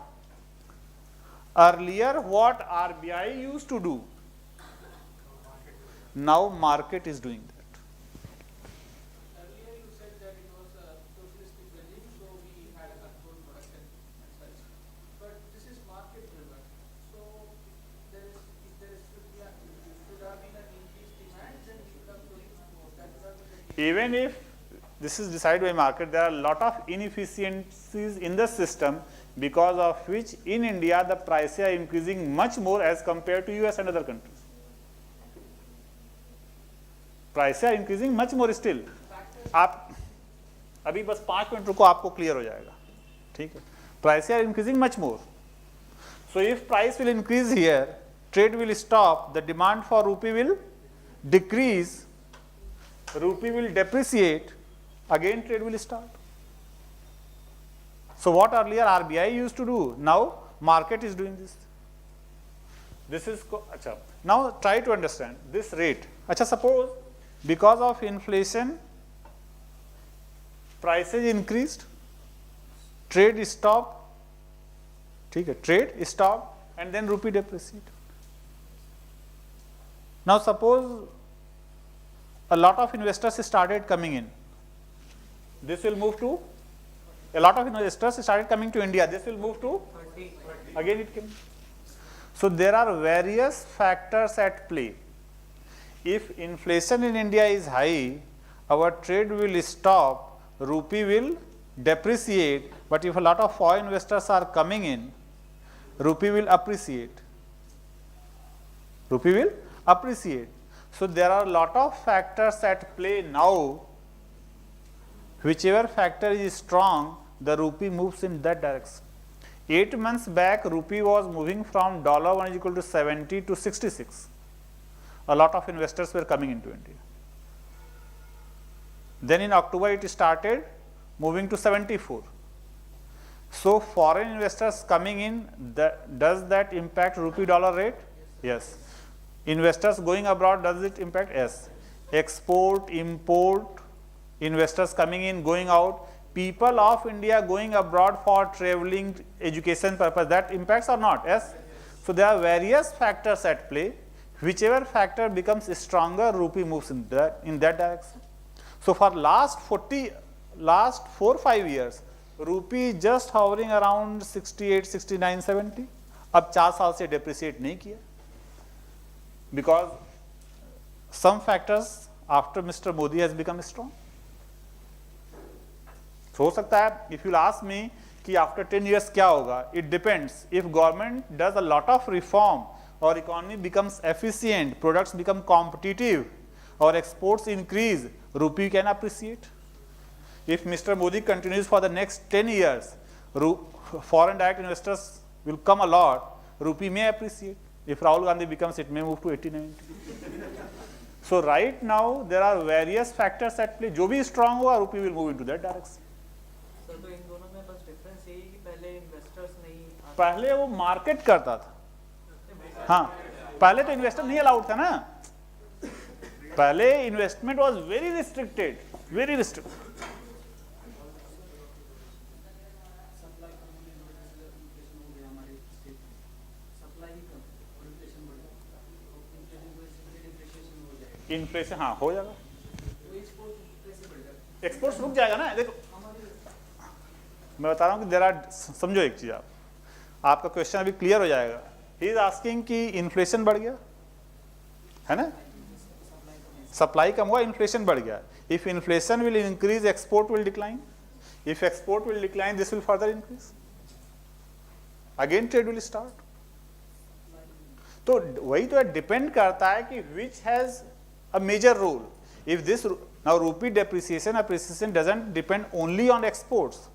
Earlier, what RBI used to do, now market is doing that. Earlier you said that it was a socialistic even if this is decided by market, there are a lot of inefficiencies in the system, because of which in India the prices are increasing much more as compared to US and other countries. Prices are increasing much more still. आप अभी बस 5 minute रुको, आपको clear हो जाएगा, ठीक है. Prices are increasing much more. So if price will increase here, trade will stop, the demand for rupee will decrease, rupee will depreciate, again trade will start. So what earlier RBI used to do, now market is doing this. This is, acha. Now try to understand this rate. Acha, suppose because of inflation, prices increased, trade stopped, ठीक है, trade stopped, and then rupee depreciated. Now suppose a lot of investors started coming in. This will move to, a lot of investors started coming to India. This will move to, again it came. So there are various factors at play. If inflation in India is high, our trade will stop, rupee will depreciate, but if a lot of foreign investors are coming in, rupee will appreciate. Rupee will appreciate. So there are a lot of factors at play now. Whichever factor is strong, the rupee moves in that direction. 8 months back, rupee was moving from $1 is equal to 70 to 66. A lot of investors were coming into India. Then in October, it started moving to 74. So foreign investors coming in, does that impact rupee dollar rate? Yes. Investors going abroad, does it impact? Yes. Export, import, investors coming in, going out, people of India going abroad for traveling, education purpose, that impacts or not? Yes. So there are various factors at play. Whichever factor becomes stronger, rupee moves in that direction. So for last 4-5 years, rupee is just hovering around 68, 69, 70. अब 4 साल से depreciate नहीं किया. Because some factors after Mr. Modi has become strong. So हो सकता है, if you ask me कि after 10 years क्या होगा, it depends. If government does a lot of reform, or economy becomes efficient, products become competitive, or exports increase, rupee can appreciate. If Mr. Modi continues for the next 10 years, foreign direct investors will come a lot, rupee may appreciate. If Rahul Gandhi becomes, it may move to 80, 90. So right now, there are various factors at play. जो भी strong हुआ, rupee will move into that direction. Sir तो इन दोनों में बस difference यही कि पहले इन्वेस्टर्स नहीं, पहले वो मार्केट करता था. हाँ, पहले तो इन्वेस्टर नहीं अलाउड था ना. पहले investment was very restricted, very restricted. Inflation हाँ हो जाएगा, एक्सपोर्ट्स रुक जाएगा ना. देखो मैं बता रहा हूँ कि देर आर, समझो एक चीज, आपका क्वेश्चन अभी क्लियर हो जाएगा. ही इज आस्किंग कि इन्फ्लेशन बढ़ गया है ना, सप्लाई कम हुआ, इन्फ्लेशन बढ़ गया. If inflation will increase, export will decline. If export will decline, this will further increase, again trade will start. तो वही तो डिपेंड करता है कि which has a major role. If this, now rupee depreciation, appreciation doesn't depend only on exports.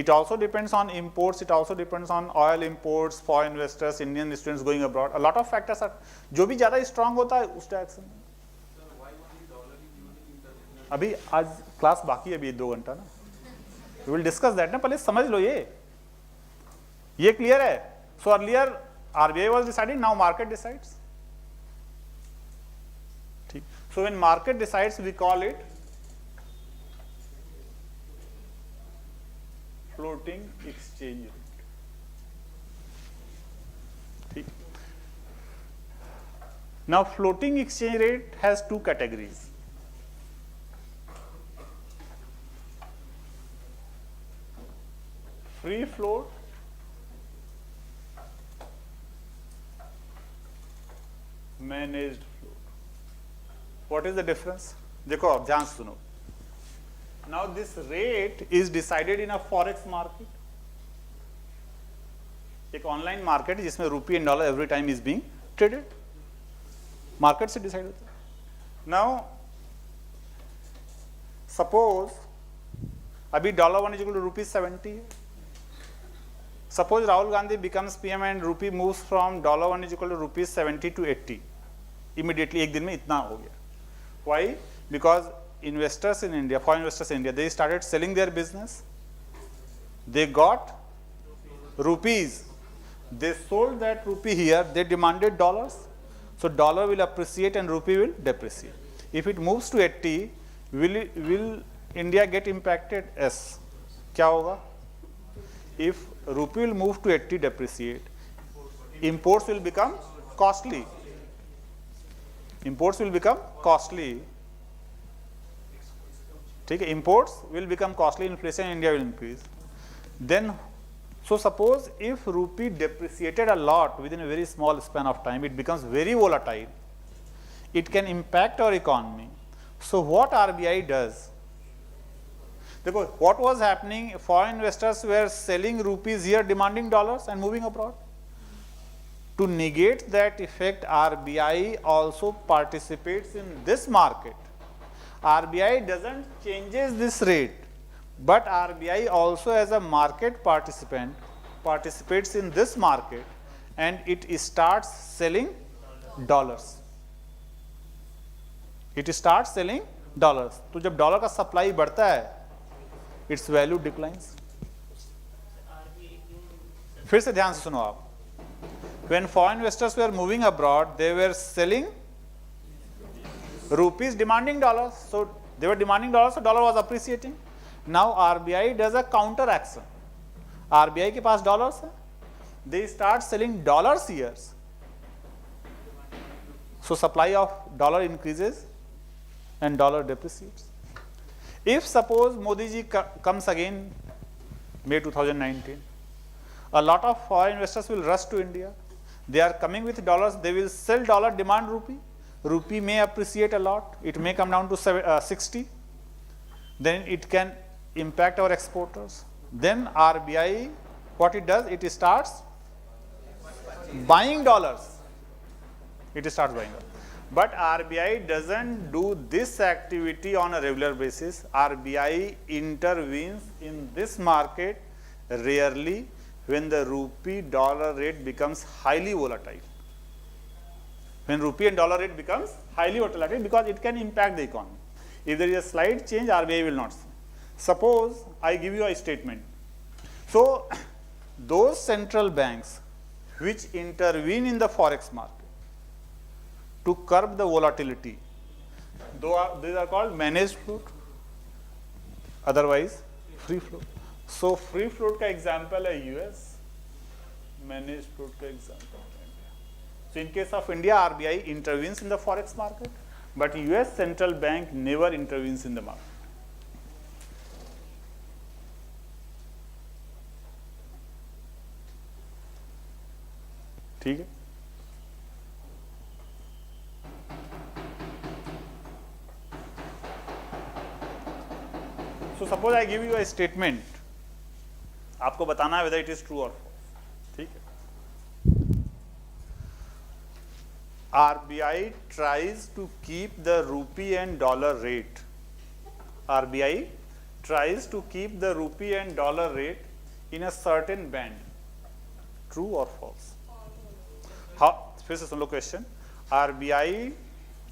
It also depends on imports, it also depends on oil imports, foreign investors, Indian students going abroad. A lot of factors are, जो भी ज़्यादा strong होता है उस direction में. अभी आज class बाकी है, अभी 2 घंटा ना. We will discuss that ना, पहले समझ लो ये क्लियर है. So earlier RBI was deciding, now market decides. So when market decides, we call it floating exchange rate. Now floating exchange rate has 2 categories. Free float, managed float. What is the difference? देखो आप ध्यान से सुनो. Now this rate is decided in a forex market. एक online market है जिसमें rupee and dollar every time is being traded, market से decide होता है. नाउ सपोज अभी $1 इज इक्वल टू ₹70 है. Suppose Rahul Gandhi becomes PM and rupee moves from $1 is equal to ₹70 to 80 immediately, एक दिन में इतना हो गया. Why? Because investors in India, foreign investors in India, they started selling their business. They got rupees. They sold that rupee here. They demanded dollars. So dollar will appreciate and rupee will depreciate. If it moves to 80, will India get impacted? Yes. क्या होगा? If rupee will move to 80, depreciate, imports will become costly. Imports will become costly. ठीक है, imports will become costly, inflation in India will increase. Then, so suppose if rupee depreciated a lot within a very small span of time, it becomes very volatile. It can impact our economy. So what RBI does? देखो, what was happening? Foreign investors were selling rupees here, demanding dollars and moving abroad. To negate that effect, RBI also participates in this market. RBI doesn't changes this rate, but RBI also as a market participant participates in this market and it starts selling dollars. It starts selling dollars. तो जब dollar का supply बढ़ता है, its value declines. फिर से ध्यान से सुनो आप. When foreign investors were moving abroad, they were selling rupees, demanding dollars. So they were demanding dollars, so dollar was appreciating. Now RBI does a counter action. RBI के पास dollars है, they start selling dollars here. So supply of dollar increases and dollar depreciates. If suppose Modi ji comes again May 2019, a lot of foreign investors will rush to India. They are coming with dollars, they will sell dollar, demand rupee. Rupee may appreciate a lot, it may come down to 60, then it can impact our exporters. Then RBI, what it does, it starts buying dollars. It starts buying dollars. But RBI doesn't do this activity on a regular basis. RBI intervenes in this market rarely when the rupee dollar rate becomes highly volatile. When rupee and dollar rate becomes highly volatile, because it can impact the economy. If there is a slight change, RBI will not see. Suppose I give you a statement. So those central banks which intervene in the forex market to curb the volatility, these are called managed float, otherwise free float. So free float का example है US, managed float का example. So in case of India, RBI intervenes in the forex market, but US central bank never intervenes in the market. ठीक है? So suppose I give you a statement, आपको बताना है whether it is true or false. ठीक है? RBI tries to keep the rupee and dollar rate. RBI tries to keep the rupee and dollar rate in a certain band. True or false? How? फिर से सुन लो question. RBI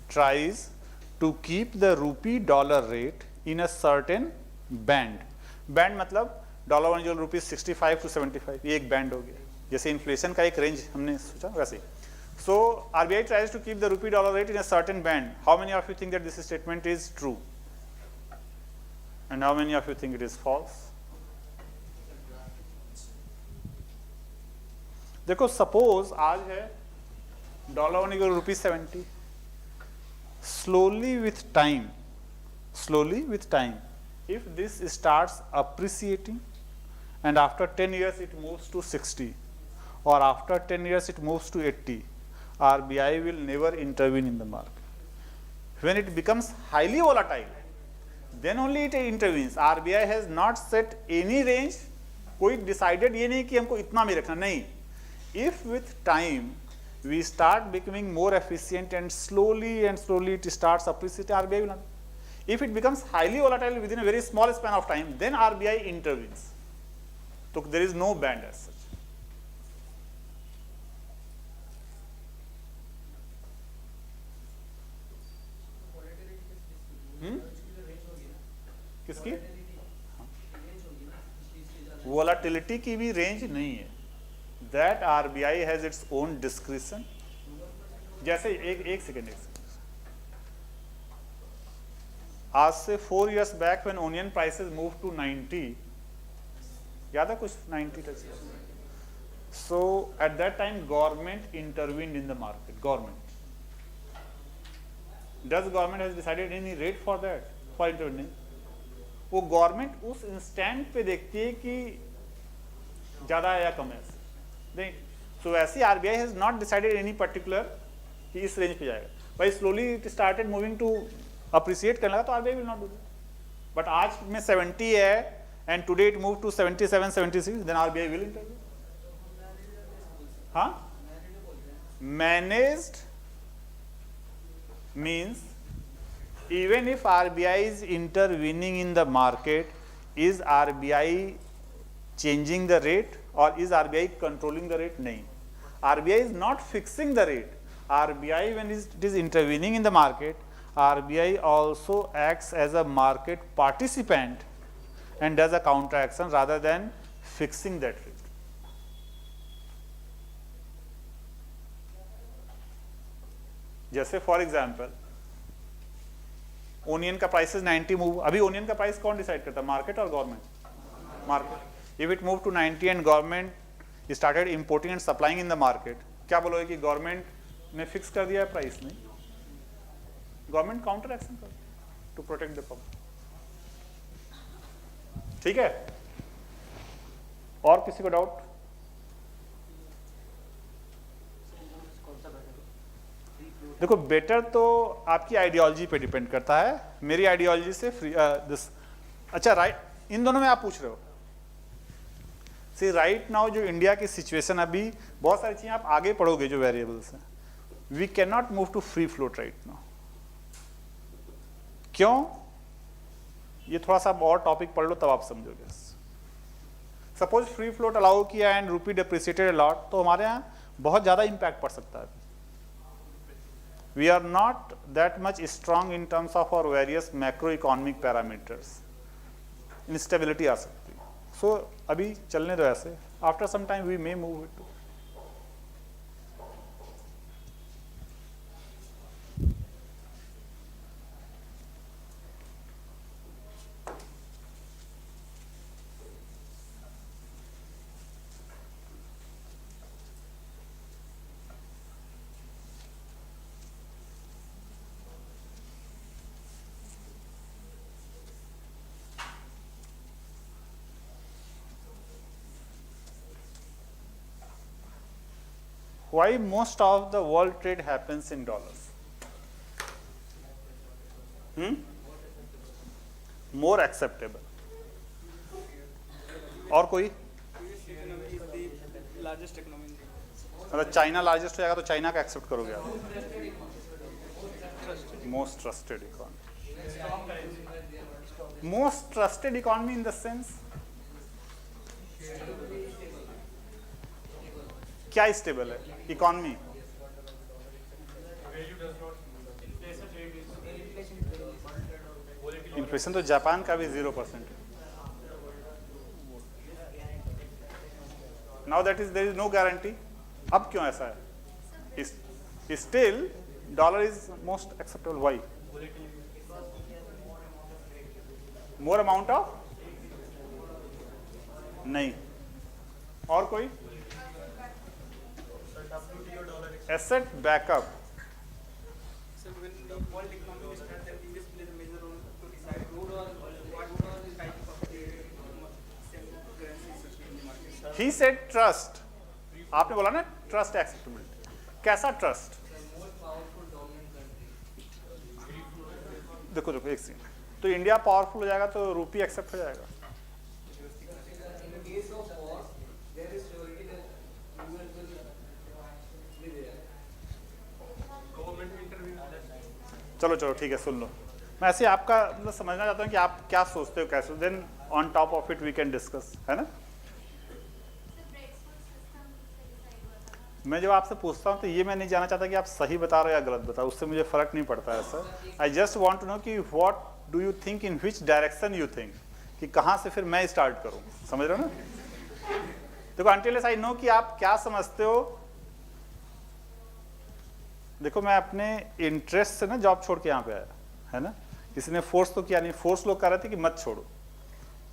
tries to keep the rupee dollar rate in a certain band. Band मतलब $1 जो rupees 65 to 75, ये एक band हो गया. जैसे inflation का एक रेंज हमने सोचा वैसे. So RBI tries to keep the rupee dollar rate in a certain band. How many of you think that this statement is true? And how many of you think it is false? देखो suppose आज है $1 equal to ₹70. Slowly with time, if this starts appreciating and after 10 years it moves to 60 or after 10 years it moves to 80, RBI will never intervene in the market. When it becomes highly volatile, then only it intervenes. RBI has not set any range. कोई decided ये नहीं कि हमको इतना में रखना, नहीं. If with time we start becoming more efficient and slowly it starts appreciating, RBI will not. If it becomes highly volatile within a very small span of time, then RBI intervenes. So there is no band as such. किसकी? Volatility की भी range नहीं है. That RBI has its own discretion. जैसे एक second आज से 4 years back when onion prices move to 90, याद है कुछ 90 touch. So at that time government intervened in the market. Government does government has decided any rate for that for intervening? वो government उस instant पे देखती है कि ज्यादा है या कम है. नहीं, सो वैसे RBI has not decided any particular कि इस रेंज पे जाएगा. भाई slowly it started moving to appreciate करने लगा तो RBI will not do that. But आज में 70 है and today it move to 77 76, then RBI will interview. हाँ, managed means even if RBI is intervening in the market, is RBI changing the rate or is RBI controlling the rate? नहीं. RBI is not fixing the rate. RBI, when it is intervening in the market, RBI also acts as a market participant and does a counter action rather than fixing that rate. जैसे for example onion का prices 90 move. अभी onion का price कौन decide करता है, market और गवर्नमेंट? Market. If it move to 90 and government started importing and supplying in the market, क्या बोलोगे कि गवर्नमेंट ने फिक्स कर दिया है प्राइस? नहीं, गवर्नमेंट काउंटर एक्शन कर टू प्रोटेक्ट द पब्लिक. ठीक है, और किसी को डाउट? देखो, बेटर तो आपकी आइडियोलॉजी पे डिपेंड करता है. मेरी आइडियोलॉजी से फ्री दिस. अच्छा, राइट, इन दोनों में आप पूछ रहे हो. सी राइट नाउ जो इंडिया की सिचुएशन, अभी बहुत सारी चीजें आप आगे पढ़ोगे जो वेरिएबल्स हैं. We can not move to free float right now. क्यों? ये थोड़ा सा और टॉपिक पढ़ लो तब आप समझोगे. सपोज फ्री फ्लोट अलाउ किया एंड रूपी डिप्रिसिएटेड अ लॉट, तो हमारे यहाँ बहुत ज्यादा इंपैक्ट पड़ सकता है. We are not that much strong in terms of our various macroeconomic parameters. Instability आ सकती है. So अभी चलने दो ऐसे. After some time we may move it to. Why most of the world trade happens in dollars? More acceptable. और कोई? मतलब China largest हो जाएगा तो चाइना का एक्सेप्ट करोगे आप? Most trusted economy. Most trusted economy in the sense क्या स्टेबल है इकोनॉमी? इन्फ्लेशन तो जापान का भी 0%. Now that is there is no guarantee. अब क्यों ऐसा है? Still dollar is most acceptable. Why? More amount of नहीं. और कोई? Asset backup. So when the world economy starts, then this plays a major role to decide what type of currency should be in the market. He said trust. आपने बोला ना trust acceptability. कैसा trust? देखो एक second. तो India powerful हो जाएगा तो रूपी एक्सेप्ट हो जाएगा। In case of war, there is surety that US will be there. Government interview. चलो चलो ठीक है, सुन लो। मैं ऐसे आपका मतलब समझना चाहता हूँ कि आप क्या सोचते हो, कैसे, then on top of it we can discuss, है ना। मैं जब आपसे पूछता हूँ तो ये मैं नहीं जानना चाहता कि आप सही बता रहे हो या गलत बता रहे हो, उससे मुझे फर्क नहीं पड़ता है sir. I just want to know कि what do you think, in which direction you think, कि कहाँ से फिर मैं स्टार्ट करूँ, समझ रहे हो ना। देखो अनटिल आई नो कि आप क्या समझते हो। देखो मैं अपने इंटरेस्ट से ना जॉब छोड़ के यहाँ पे आया, है ना। किसी ने फोर्स तो किया नहीं, फोर्स लोग कह रहे थे कि मत छोड़ो,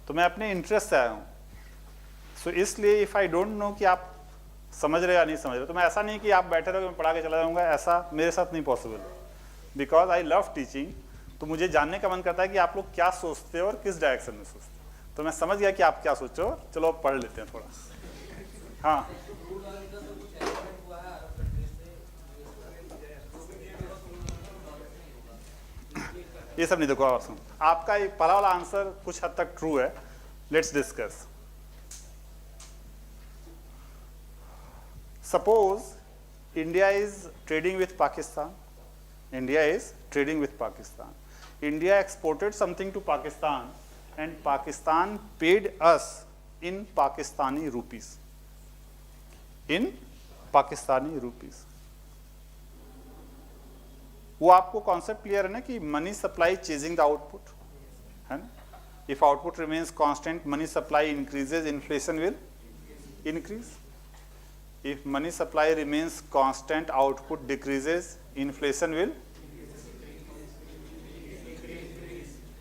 तो मैं अपने इंटरेस्ट से आया हूँ। सो इसलिए इफ़ आई डोंट नो कि आप समझ रहे या नहीं समझ रहे, तो मैं ऐसा नहीं कि आप बैठे रहोगे मैं पढ़ा के चला जाऊँगा, ऐसा मेरे साथ नहीं possible. Because I love teaching, तो मुझे जानने का मन करता है कि आप लोग क्या सोचते हो और किस डायरेक्शन में सोचते हो। तो मैं समझ गया कि आप क्या सोचो, चलो अब पढ़ लेते हैं थोड़ा। हाँ ये सब नहीं, देखो और सुन, आपका ये पहला वाला आंसर कुछ हद तक ट्रू है। Let's discuss. Suppose India is trading with Pakistan, India is trading with Pakistan, India exported something to Pakistan and Pakistan paid us in Pakistani rupees, in Pakistani rupees. वो आपको कॉन्सेप्ट क्लियर है ना कि money supply chasing the output, है ना। If output remains constant, money supply increases, inflation will increase. If money supply remains constant, output decreases, inflation will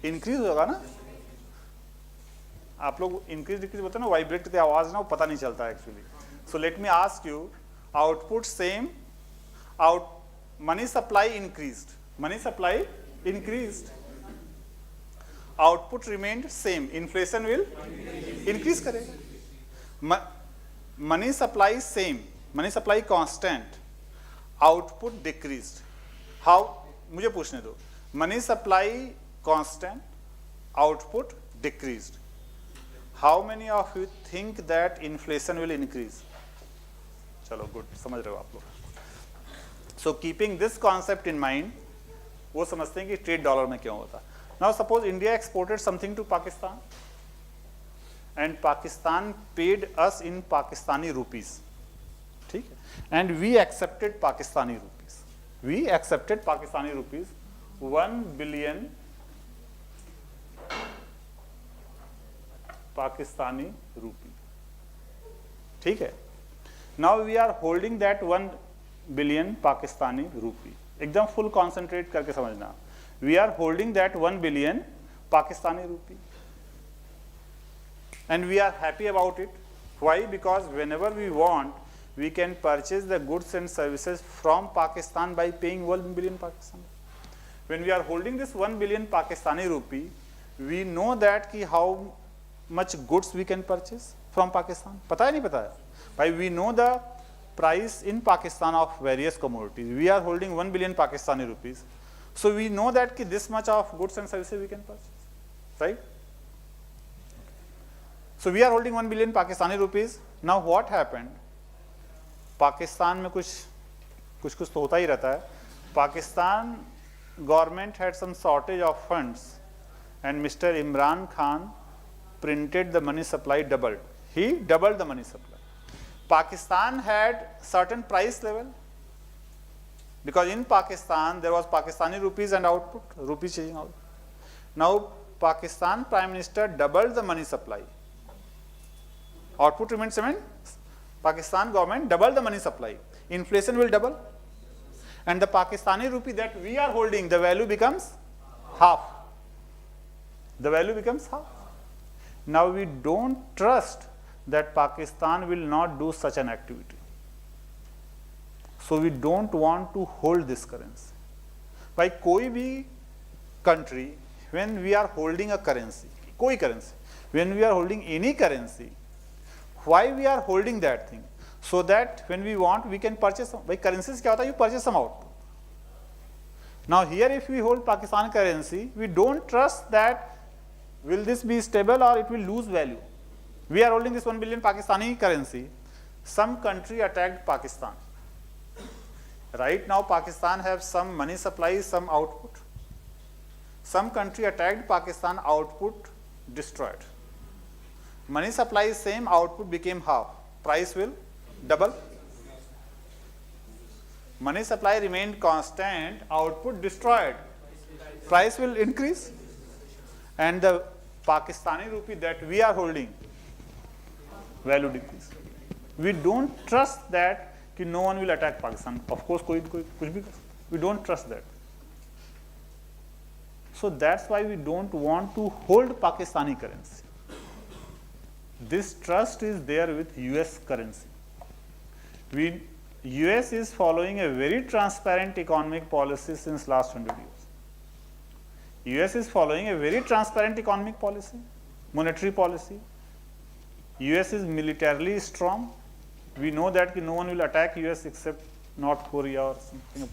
increase होगा ना। आप लोग इंक्रीज डिक्रीज बोलते हैं ना, वाइब्रेट करते आवाज ना, वो पता नहीं चलता actually. So let me ask you, output same, out money supply increased, money supply increased, output remained same, inflation will increase करेगा। money supply same, money supply constant, output decreased, how, मुझे पूछने दो, money supply constant, output decreased, how many of you think that inflation will increase? चलो good, समझ रहे हो आप लोग। So keeping this concept in mind, वो समझते हैं कि ट्रेड डॉलर में क्यों होता। Now suppose India exported something to Pakistan and Pakistan paid us in Pakistani rupees, ठीक है, and we accepted Pakistani rupees, we accepted Pakistani rupees 1 billion Pakistani rupee, ठीक है। Now we are holding that 1 billion Pakistani rupee, एकदम फुल कॉन्सेंट्रेट करके समझना। We are holding that 1 billion Pakistani rupee and we are happy about it. Why? Because whenever we want we can purchase the goods and services from Pakistan by paying 1 billion Pakistan. When we are holding this 1 billion Pakistani rupee, we know that कि how much goods we can purchase from Pakistan. पता है नहीं पता है भाई? We know the price in Pakistan of various commodities. We are holding 1 billion Pakistani rupees, so we know that ki this much of goods and services we can purchase, right? So we are holding 1 billion Pakistani rupees. Now what happened? Pakistan में कुछ तो होता ही रहता है। Pakistan government had some shortage of funds, and Mr. Imran Khan printed the money supply doubled. He doubled the money supply. Pakistan had certain price level, because in Pakistan there was Pakistani rupees and output, rupees changing out. Now Pakistan Prime Minister doubled the money supply. Output remains same. Pakistan government doubled the money supply. Inflation will double, and the Pakistani rupee that we are holding, the value becomes half. The value becomes half. Now we don't trust that Pakistan will not do such an activity. So we don't want to hold this currency. By कोई भी country, when we are holding a currency, कोई currency, when we are holding any currency, why we are holding that thing? So that when we want, we can purchase some. By currencies क्या होता है? You purchase some output. Now here if we hold Pakistan currency, we don't trust that will this be stable or it will lose value. We are holding this 1 billion Pakistani currency. Some country attacked Pakistan. Right now Pakistan have some money supply, some output. Some country attacked Pakistan, output destroyed. Money supply is same, output became half. Price will double. Money supply remained constant, output destroyed. Price will increase. And the Pakistani rupee that we are holding, value decrease. We don't trust that कि no one will attack Pakistan. Of course, we don't trust that. So that's why we don't want to hold Pakistani currency. This trust is there with US currency. US is following a very transparent economic policy since last 100 years. US is following a very transparent economic policy, monetary policy. US is militarily strong. We know that no one will attack US except North Korea or something.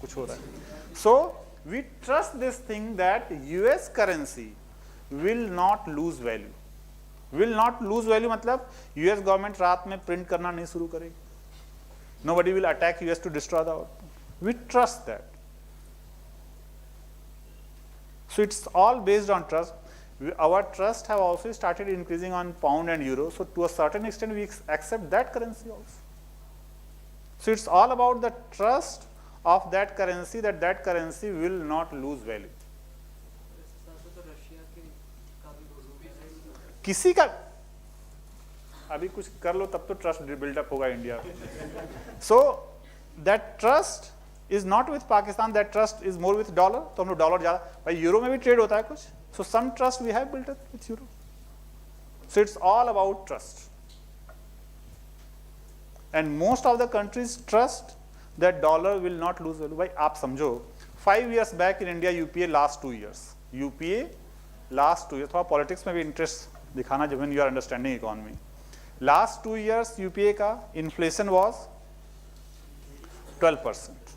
So we trust this thing that US currency will not lose value. Will not lose value मतलब US government रात में print करना नहीं शुरू करेगी. Nobody will attack US to destroy the output. We trust that. So it's all based on trust. Our trust have also started increasing on pound and euro. So to a certain extent we accept that currency also. So it's all about the trust of that currency, that currency will not lose value. किसी का अभी कुछ कर लो तब तो trust buildup होगा India. So that trust is not with Pakistan, that trust is more with dollar. तो हम लोग डॉलर ज्यादा, भाई यूरो में भी ट्रेड होता है कुछ. So some trust we have built up with euro. So it's all about trust. And most of the countries trust that dollar will not lose value. भाई आप समझो 5 years back in India UPA last 2 years, UPA last 2 years. थोड़ा politics में भी interest दिखाना जब you are understanding economy. Last 2 years UPA का inflation was 12%.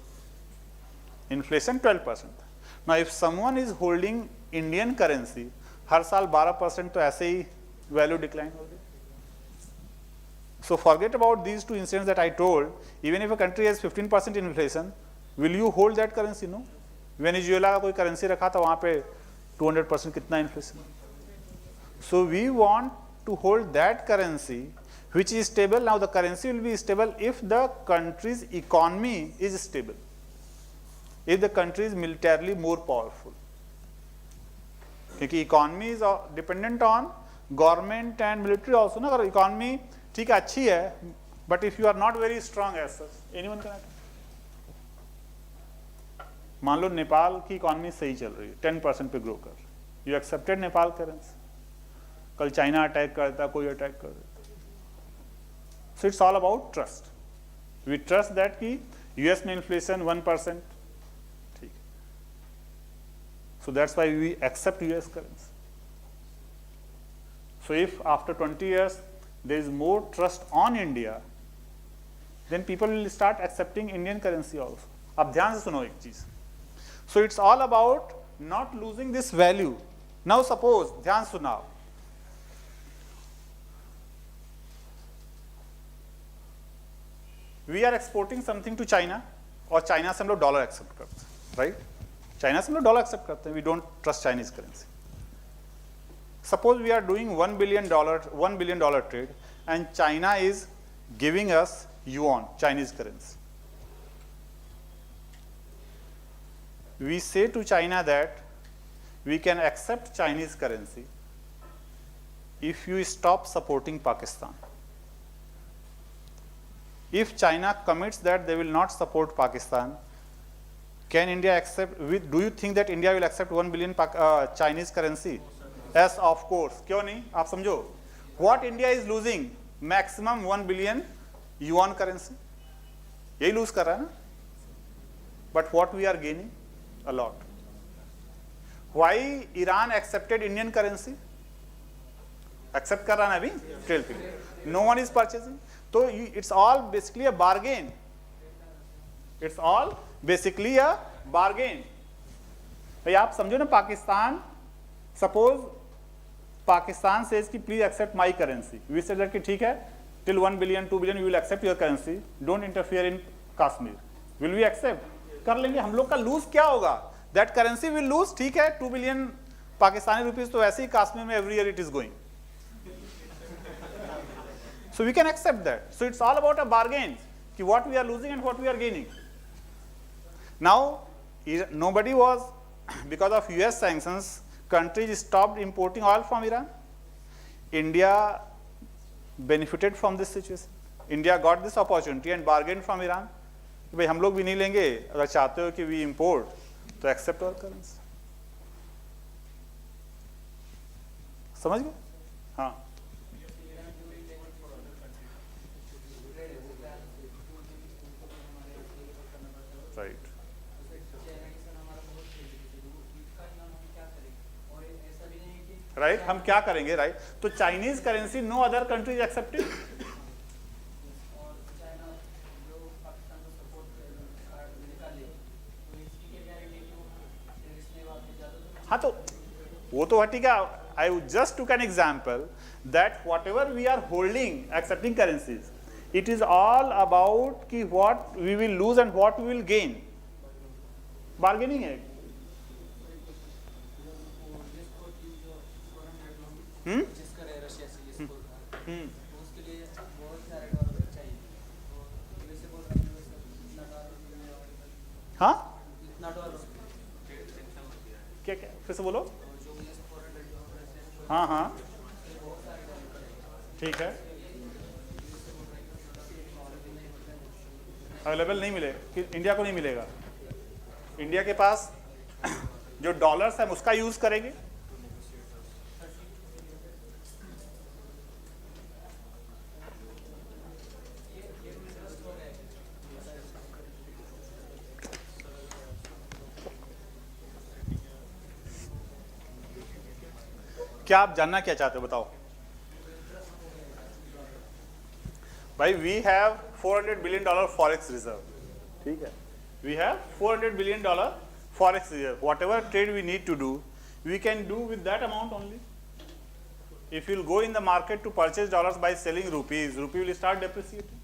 Inflation 12%. Now if someone is holding Indian currency, हर साल 12% तो ऐसे ही वैल्यू डिक्लाइन हो गई. So forget about these two incidents that I told. Even if a country has 15% inflation, will you hold that currency? No. Venezuela का कोई currency रखा था, वहां पे 200% कितना inflation. So we want to hold that currency which is stable. Now the currency will be stable if the country's economy is stable, if the country is militarily more powerful. क्योंकि economy is dependent on government and military also. ना अगर economy ठीक है अच्छी है, but if you are not very strong as such, anyone can attack. मान लो नेपाल की economy सही चल रही है, 10% पे ग्रो कर, यू एक्सेप्टेड नेपाल करेंसी. कल चाइना अटैक करता, कोई अटैक कर देता. So it's all about trust. We trust that कि यूएस में इन्फ्लेशन 1%, ठीक है, so that's why we accept US currency. So if after 20 years there is more trust on India, then people will start accepting Indian currency also. अब ध्यान से सुनो एक चीज. So it's all about not losing this value. Now suppose, ध्यान सुनाओ, we are exporting something to China, और China से हम लोग डॉलर एक्सेप्ट करते हैं, राइट? चाइना से हम लोग डॉलर एक्सेप्ट करते हैं. We don't trust Chinese currency. Suppose we are doing $1 billion trade and China is giving us yuan, Chinese currency. We say to China that we can accept Chinese currency if you stop supporting Pakistan. If China commits that they will not support Pakistan, can India accept? Do you think that India will accept 1 billion Chinese currency? Yes, of course. क्यों नहीं? आप समझो. What India is losing? Maximum 1 billion yuan currency. यही lose कर रहा है ना? But what we are gaining? A lot. Why Iran accepted Indian currency? Accept कर रहा है ना अभी? Trade period. No one is purchasing. तो it's all basically a bargain. It's all basically a bargain. भाई आप समझो ना, पाकिस्तान, सपोज पाकिस्तान सेज कि please accept my currency, we say that कि ठीक है, till 1 billion 2 billion we will accept your currency, don't interfere in Kashmir, will we accept? कर लेंगे। हम लोग का लूज क्या होगा? दैट करेंसी विल लूज, ठीक है, 2 बिलियन पाकिस्तानी रुपीज तो ऐसे ही कश्मीर में every year it is going, so we can accept that. So it's all about a bargain, ki what we are losing and what we are gaining. Now nobody was, because of US sanctions, countries stopped importing oil from Iran. India benefited from this situation. India got this opportunity and bargained from Iran कि भाई हम लोग भी नहीं लेंगे, अगर चाहते हो कि we import तो accept our currency. समझ गए? हाँ, राइट। राइट, हम क्या करेंगे? राइट, तो Chinese currency no other countries accepted. हाँ, तो वो तो ठीक है। I just took an example that whatever we are holding accepting currencies, it is all about कि what we will lose and what we will gain. Bargaining है। हाँ, क्या क्या फिर से बोलो। हाँ हाँ, ठीक है, अवेलेबल नहीं मिले कि इंडिया को नहीं मिलेगा। इंडिया के पास जो डॉलर्स है उसका यूज करेंगे। क्या आप जानना क्या चाहते हो बताओ भाई? We have $400 billion forex reserve, ठीक है, we have $400 billion forex reserve. Whatever trade we need to do, we can do with that amount only. If you go in the market to purchase dollars by selling rupees, rupee will start depreciating.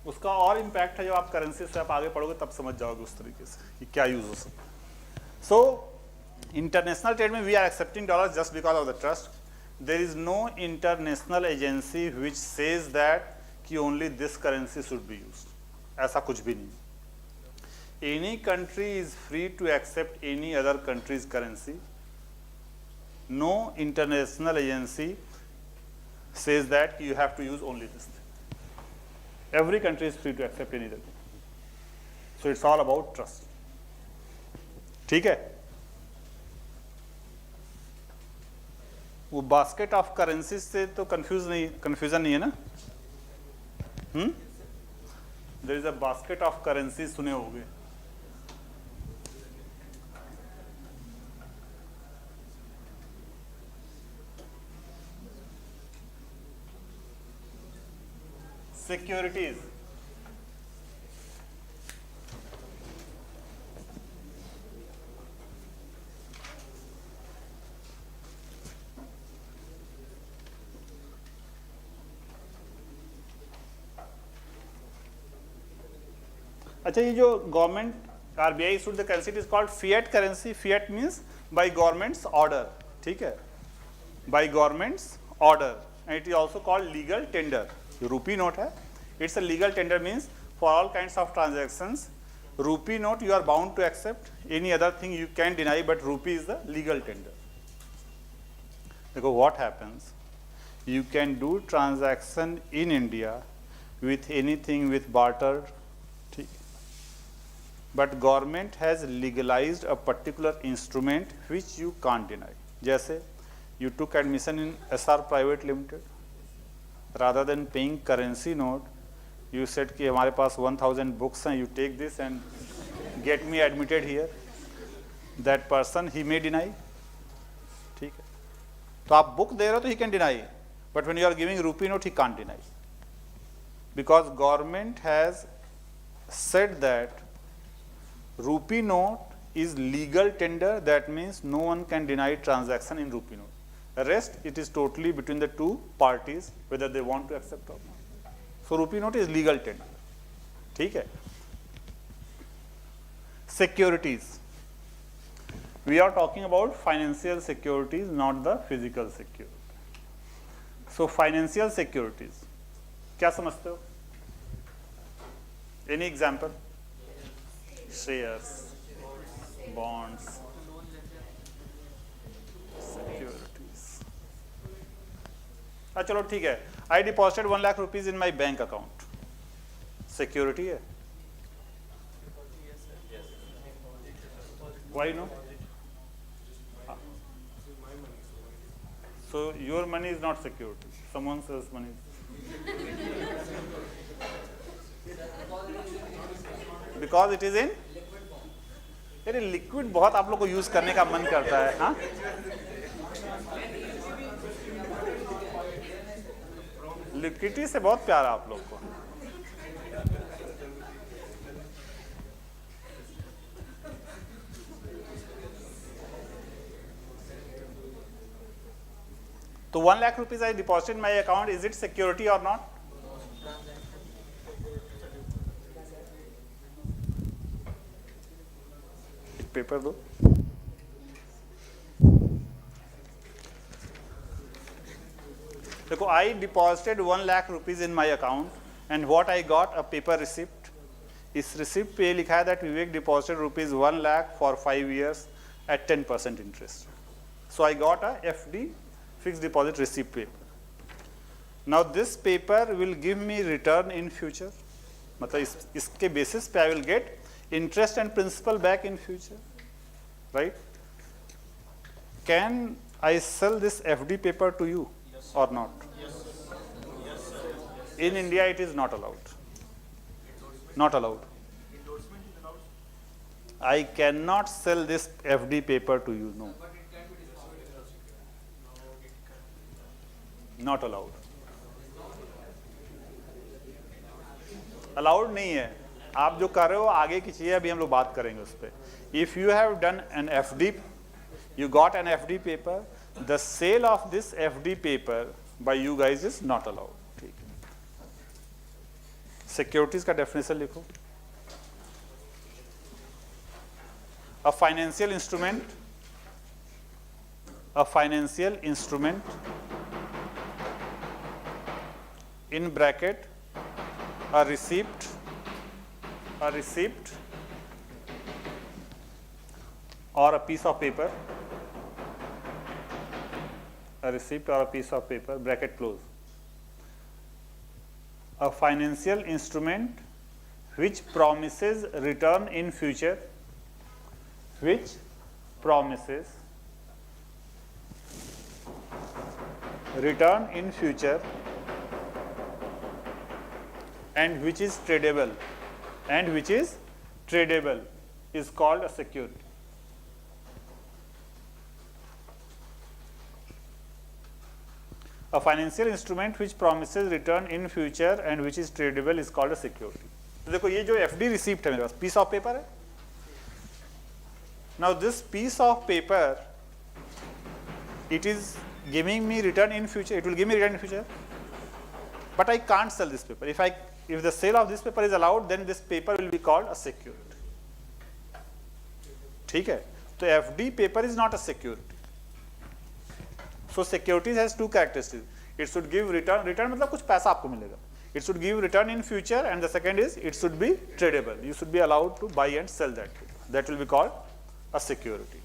उसका और impact है, जब आप currency से आप आगे पढ़ोगे तब समझ जाओगे उस तरीके से कि क्या यूज हो सकता है। सो इंटरनेशनल ट्रेड में we are accepting dollars just because of the trust. There is no international agency which says that कि only this currency should be used. ऐसा कुछ भी नहीं। Any country is free to accept any other country's currency. No international agency says that you have to use only this thing. Every country is free to accept any other thing. So it's all about trust. ठीक है? वो basket of currency से तो confusion नहीं है ना? There is a basket of currency, सुने होंगे। सिक्योरिटीज, अच्छा, ये जो government RBI issued the currency, it is called fiat currency. Fiat means by government's order, ठीक है, by government's order, and it is also called legal tender. Rupee note है, it's a legal tender means for all kinds of transactions. Rupee note you are bound to accept, any other thing you can deny, but रूपी is the legal tender. देखो what happens, you can do transaction in India with anything with barter, ठीक, but government has legalized a particular instrument which you can't deny. जैसे you took admission in SR Private Limited, rather than paying currency note, you said कि हमारे पास 1000 books हैं, you take this and get me admitted here. That person he may deny, ठीक है, तो आप book दे रहे हो तो he can deny, but when you are giving rupee note he can't deny, because government has said that rupee note is legal tender, that means no one can deny transaction in rupee note. The rest, it is totally between the two parties whether they want to accept or not. So rupee note is legal tender. ठीक है. Securities. We are talking about financial securities, not the physical security. So financial securities. क्या समझते हो? Any example? Shares, bonds, securities. चलो ठीक है. I deposited 1 lakh rupees in my bank account. Security है? Why no? So your money is not security. Someone else's money is. Because it is in यार liquid बहुत आप लोग को use करने का मन करता है. हाँ, लिक्विडिटी से बहुत प्यार है आप लोग को. तो 1 lakh rupees I deposited in my account, is it security or not? Paper दो. देखो, I deposited 1 lakh rupees in my account and what I got, a paper receipt. इस receipt पे लिखा है that Vivek deposited rupees 1 lakh for 5 years at 10% interest. So I got a FD, fixed deposit receipt paper. Now this paper will give me return in future. मतलब इसके basis पे I will get interest and principal back in future, right? Can I sell this FD paper to you or not? Yes. Yes, sir. In India, it is not allowed. Not allowed. Endorsement is allowed. I cannot sell this FD paper to you. No. But it can be distributed. Not allowed. Allowed नहीं है. आप जो कर रहे हो आगे की चीज़ अभी हम लोग बात करेंगे उस पर. If you have done an FD, you got an FD paper, the sale of this FD paper by you guys is not allowed. ठीक है. Securities का definition लिखो. A financial instrument, in bracket, a receipt or a piece of paper, a receipt or a piece of paper, bracket close. A financial instrument which promises return in future, and which is tradable is called a security. A financial instrument which promises return in future and which is tradable is called a security. तो देखो ये जो FD receipt है मेरे पास, piece of paper है. Now this piece of paper, it is giving me return in future. It will give me return in future, but I can't sell this paper. If the sale of this paper is allowed, then this paper will be called a security. ठीक है. तो FD paper is not a security. So securities has two characteristics. It should give return. Return मतलब कुछ पैसा आपको मिलेगा. It should give return in future, and the second is it should be tradable. You should be allowed to buy and sell that. That will be called a security.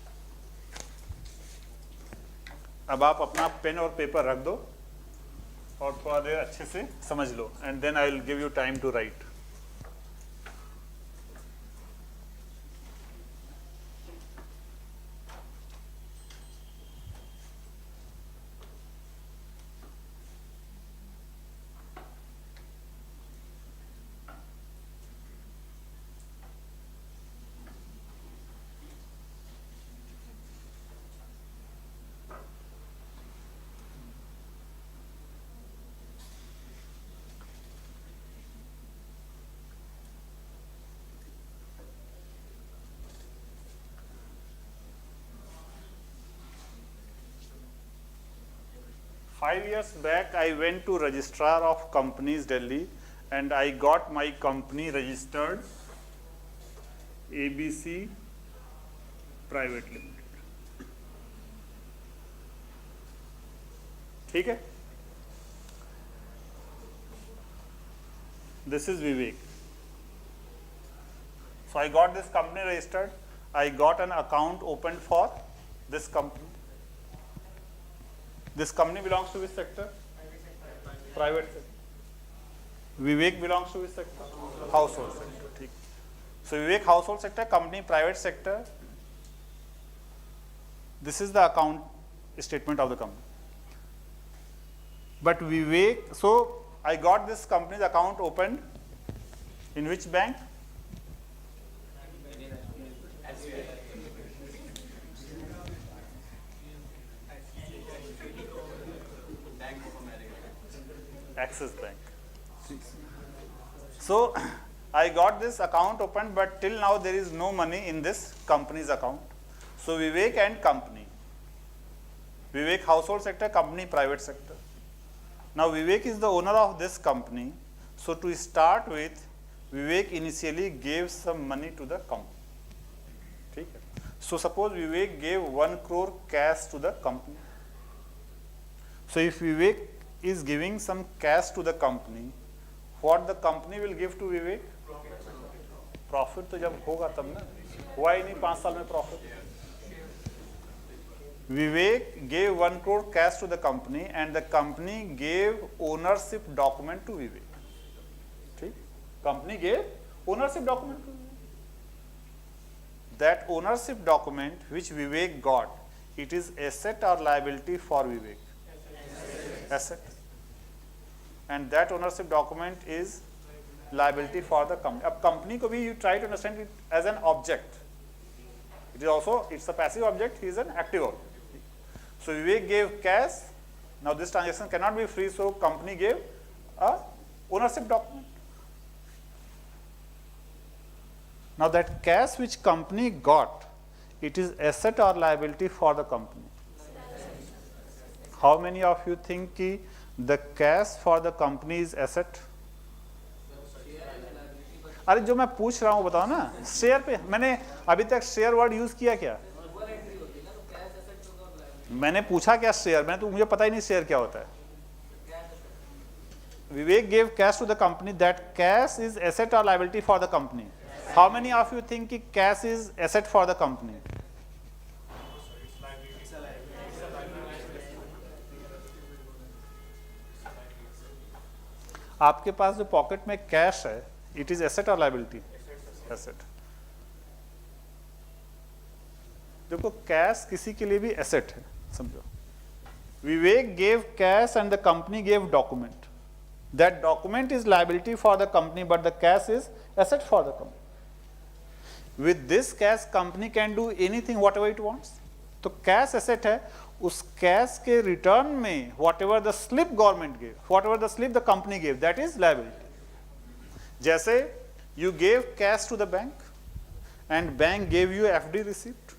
अब आप अपना pen और paper रख दो और थोड़ा देर अच्छे से समझ लो, and then I will give you time to write. 5 years back, I went to Registrar of Companies, Delhi, and I got my company registered ABC Private Limited. ठीक है? This is Vivek. So I got this company registered. I got an account opened for this company. This company belongs to which sector? Private sector. Vivek belongs to which sector? Household sector. ठीक. So Vivek household sector, company private sector. This is the account statement of the company. But Vivek, so I got this company's account opened in which bank? Axis Bank. So I got this account opened, but till now there is no money in this company's account. So Vivek and company. Vivek household sector, company private sector. Now Vivek is the owner of this company. So to start with, Vivek initially gave some money to the company. Okay? So suppose Vivek gave 1 crore cash to the company. So if Vivek is giving some cash to the company, what the company will give to Vivek? Profit तो जब होगा तब ना, हुआ ही नहीं 5 साल में profit. Vivek gave 1 crore cash to the company and the company gave ownership document to Vivek. ठीक? Company gave ownership document to Vivek. That ownership document which Vivek got, it is asset or liability for Vivek? Asset. And that ownership document is liability for the company. Ab company ko bhi you try to understand it as an object. It is also, it's a passive object, he is an active object. So Vivek gave cash. Now this transaction cannot be free, so company gave a ownership document. Now that cash which company got, it is asset or liability for the company? How many of you think ki the cash for the company is asset? अरे जो मैं पूछ रहा हूँ बताओ ना, share पे मैंने अभी तक शेयर वर्ड यूज किया क्या? मैंने पूछा क्या शेयर, मैंने तो मुझे पता ही नहीं शेयर क्या होता है. Vivek gave cash to the company. That cash is asset or liability for the company? How many of you think कि cash is asset for the company? आपके पास जो पॉकेट में कैश है, इट इज एसेट और liability? Asset. देखो cash किसी के लिए भी एसेट है, समझो. Vivek gave cash and the company gave document. That document is liability for the company but the cash is asset for the company. With this cash company can do anything whatever it wants. तो cash asset है, उस cash के return में whatever the slip government gave, whatever the slip the company gave, that is liability. जैसे you gave cash to the bank and bank gave you FD receipt.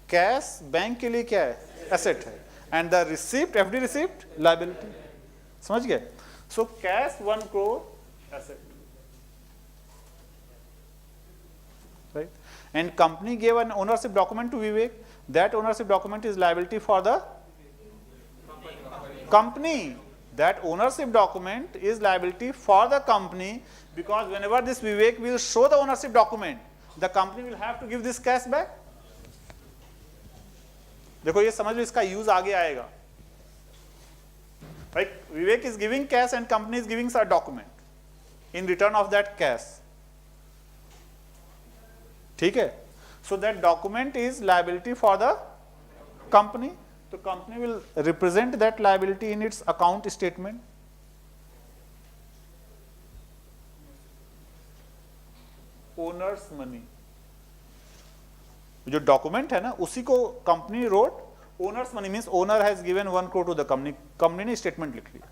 Cash bank के लिए क्या है? Asset है, and the receipt, FD receipt, liability. समझ गए? So cash 1 crore asset, right. And company gave an ownership document to Vivek. That ownership document is liability for the company. That ownership document is liability for the company because whenever this Vivek will show the ownership document, the company will have to give this cash back. देखो ये समझ लो, इसका use आगे आएगा. Like Vivek is giving cash and company is giving a document in return of that cash. ठीक है? So that document is liability for the company. The company will represent that liability in its account statement. Owner's money. जो document है ना, उसी को company wrote owners money. Means owner has given 1 crore to the company. Company ने statement लिख लिया.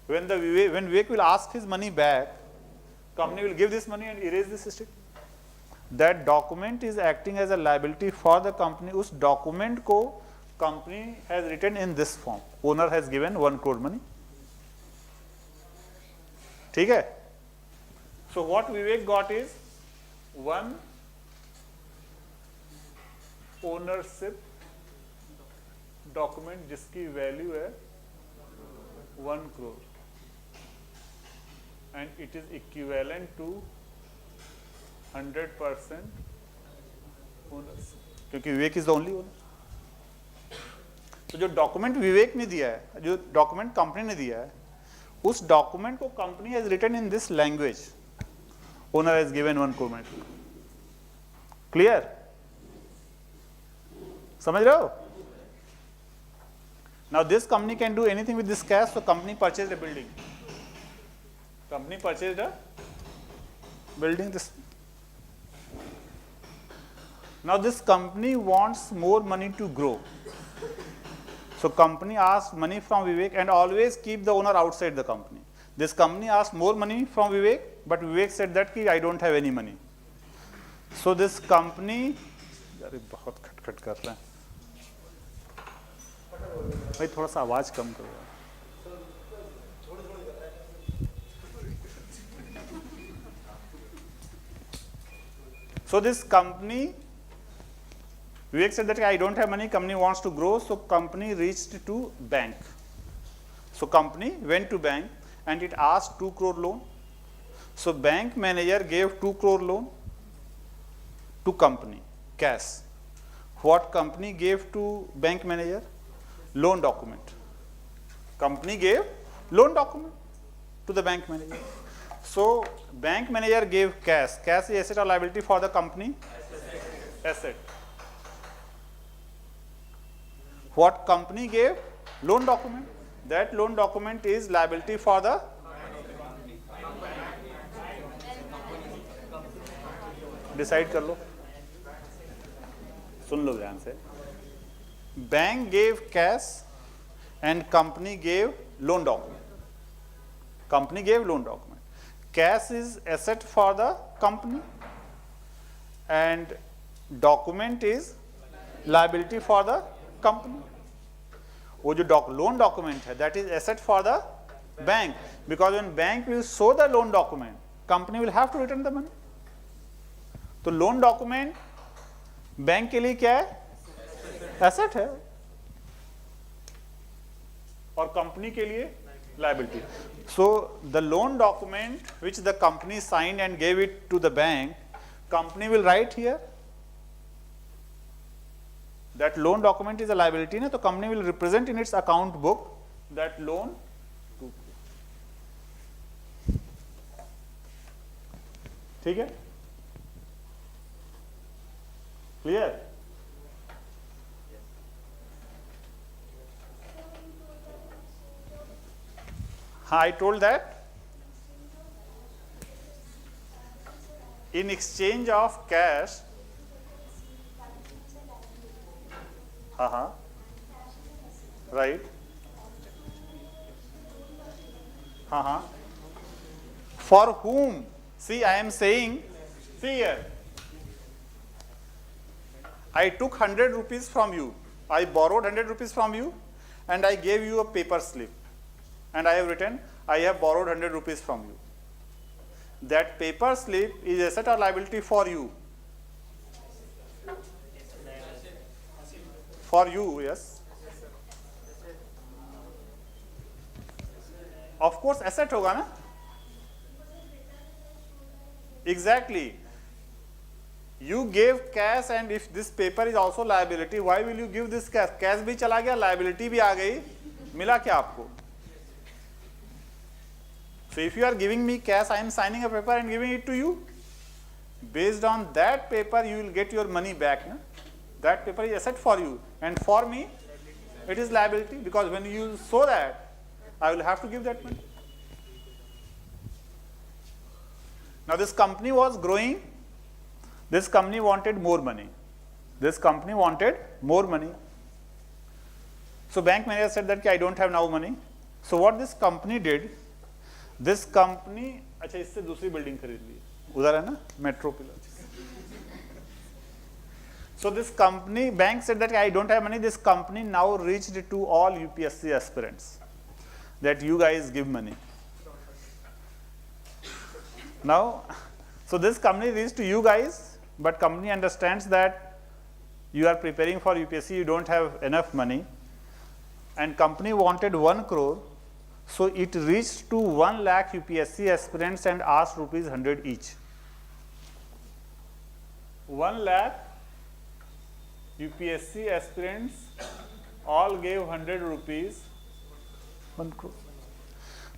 when Vivek will ask his money back, company will give this money and erase this statement. That document is acting as a liability for the company. उस document को company has written in this form, owner has given 1 crore money. ठीक है? So what Vivek got is 1 ownership document जिसकी value है 1 crore and it is equivalent to 100% ownership, क्योंकि विवेक is the only owner. तो जो document विवेक ने दिया है, जो डॉक्यूमेंट कंपनी ने दिया है, उस डॉक्यूमेंट को company has written in this language, owner has given 1 crore। Clear? समझ रहे हो? Now this company can do anything with this cash, so company purchase a building, company purchase a building this. Now this company wants more money to grow, so company asks money from Vivek and always keep the owner outside the company. This company asked more money from Vivek, but Vivek said that I don't have any money. So this company, यार बहुत खटखट कर रहे हैं भाई, थोड़ा सा आवाज कम करो। So this company, Vivek said that I don't have money, company wants to grow, so company reached to bank. So company went to bank and it asked 2 crore loan. So bank manager gave 2 crore loan to company, cash. What company gave to bank manager? Loan document. Company gave loan document to the bank manager. So bank manager gave cash. Cash is asset or liability for the company? Asset. What company gave? Loan document. That loan document is liability for the decide कर लो, सुन लो ध्यान से। Bank gave cash and company gave loan document. Company gave loan document. Cash is asset for the company and document is liability for the company. वो जो loan document है that is asset for the bank, because when bank will show the loan document company will have to return the money. तो loan document bank के लिए क्या है? Asset है, और कंपनी के लिए liability. So the loan document which the company signed and gave it to the bank, company will write here that loan document is a liability ना, तो company will represent in its account book that loan to, ठीक है? Clear? हाँ, I told that in exchange of cash, right, for whom, see I am saying, see here, I took 100 rupees from you, I borrowed 100 rupees from you and I gave you a paper slip and I have written I have borrowed 100 rupees from you. That paper slip is asset or liability for you? For you, yes. Of course, asset होगा ना? Exactly. You gave cash and if this paper is also liability, why will you give this cash? Cash भी चला गया, liability भी आ गई, मिला क्या आपको? So if you are giving me cash, I am signing a paper and giving it to you. Based on that paper, you will get your money back. Na? That paper is asset for you, and for me, it is liability, because when you show that, I will have to give that money. Now this company was growing. This company wanted more money. This company wanted more money. So bank manager said that I don't have now money. So what this company did, this company, अच्छा इससे दूसरी building खरीद ली, उधर है ना metro pillar. So this company, bank said that I don't have money. This company now reached to all UPSC aspirants that you guys give money. Now, so this company reached to you guys, but company understands that you are preparing for UPSC, you don't have enough money, and company wanted 1 crore. So it reached to 1 lakh UPSC aspirants and asked rupees 100 each. 1 lakh UPSC aspirants all gave 100 rupees. 1 crore.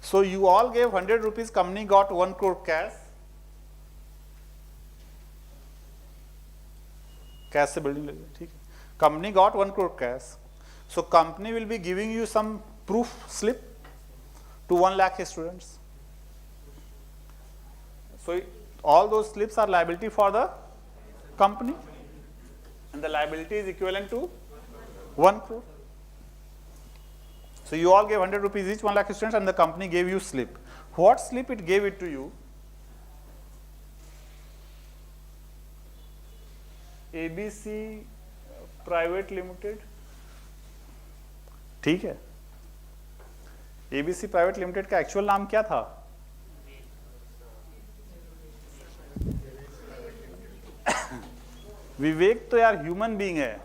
So you all gave 100 rupees, company got 1 crore cash. Cash se building lage, theek hai. Company got 1 crore cash. So company will be giving you some proof slip to 1 lakh students. So all those slips are liability for the company, and the liability is equivalent to 1 crore. So you all gave 100 rupees each, 1 lakh students, and the company gave you slip. What slip it gave it to you? ABC Private Limited. ठीक है, ABC Private Limited का actual नाम क्या था? विवेक तो यार human being है.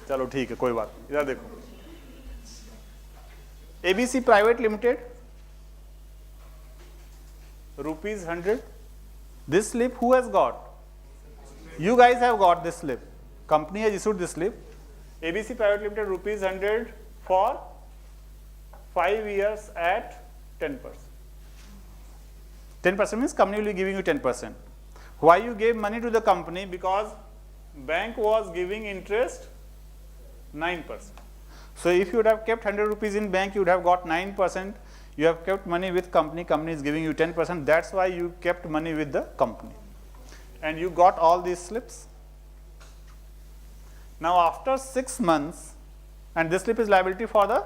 चलो ठीक है, कोई बात नहीं. इधर देखो, ABC Private Limited, rupees 100. This slip who has got? You guys have got this slip. Company has issued this slip. ABC Private Limited, rupees 100 for 5 years at 10%. 10% means company will be giving you 10%. Why you gave money to the company? Because bank was giving interest 9%. So if you would have kept 100 rupees in bank, you would have got 9%. You have kept money with company, company is giving you 10%. That's why you kept money with the company. And you got all these slips. Now after 6 months, and this slip is liability for the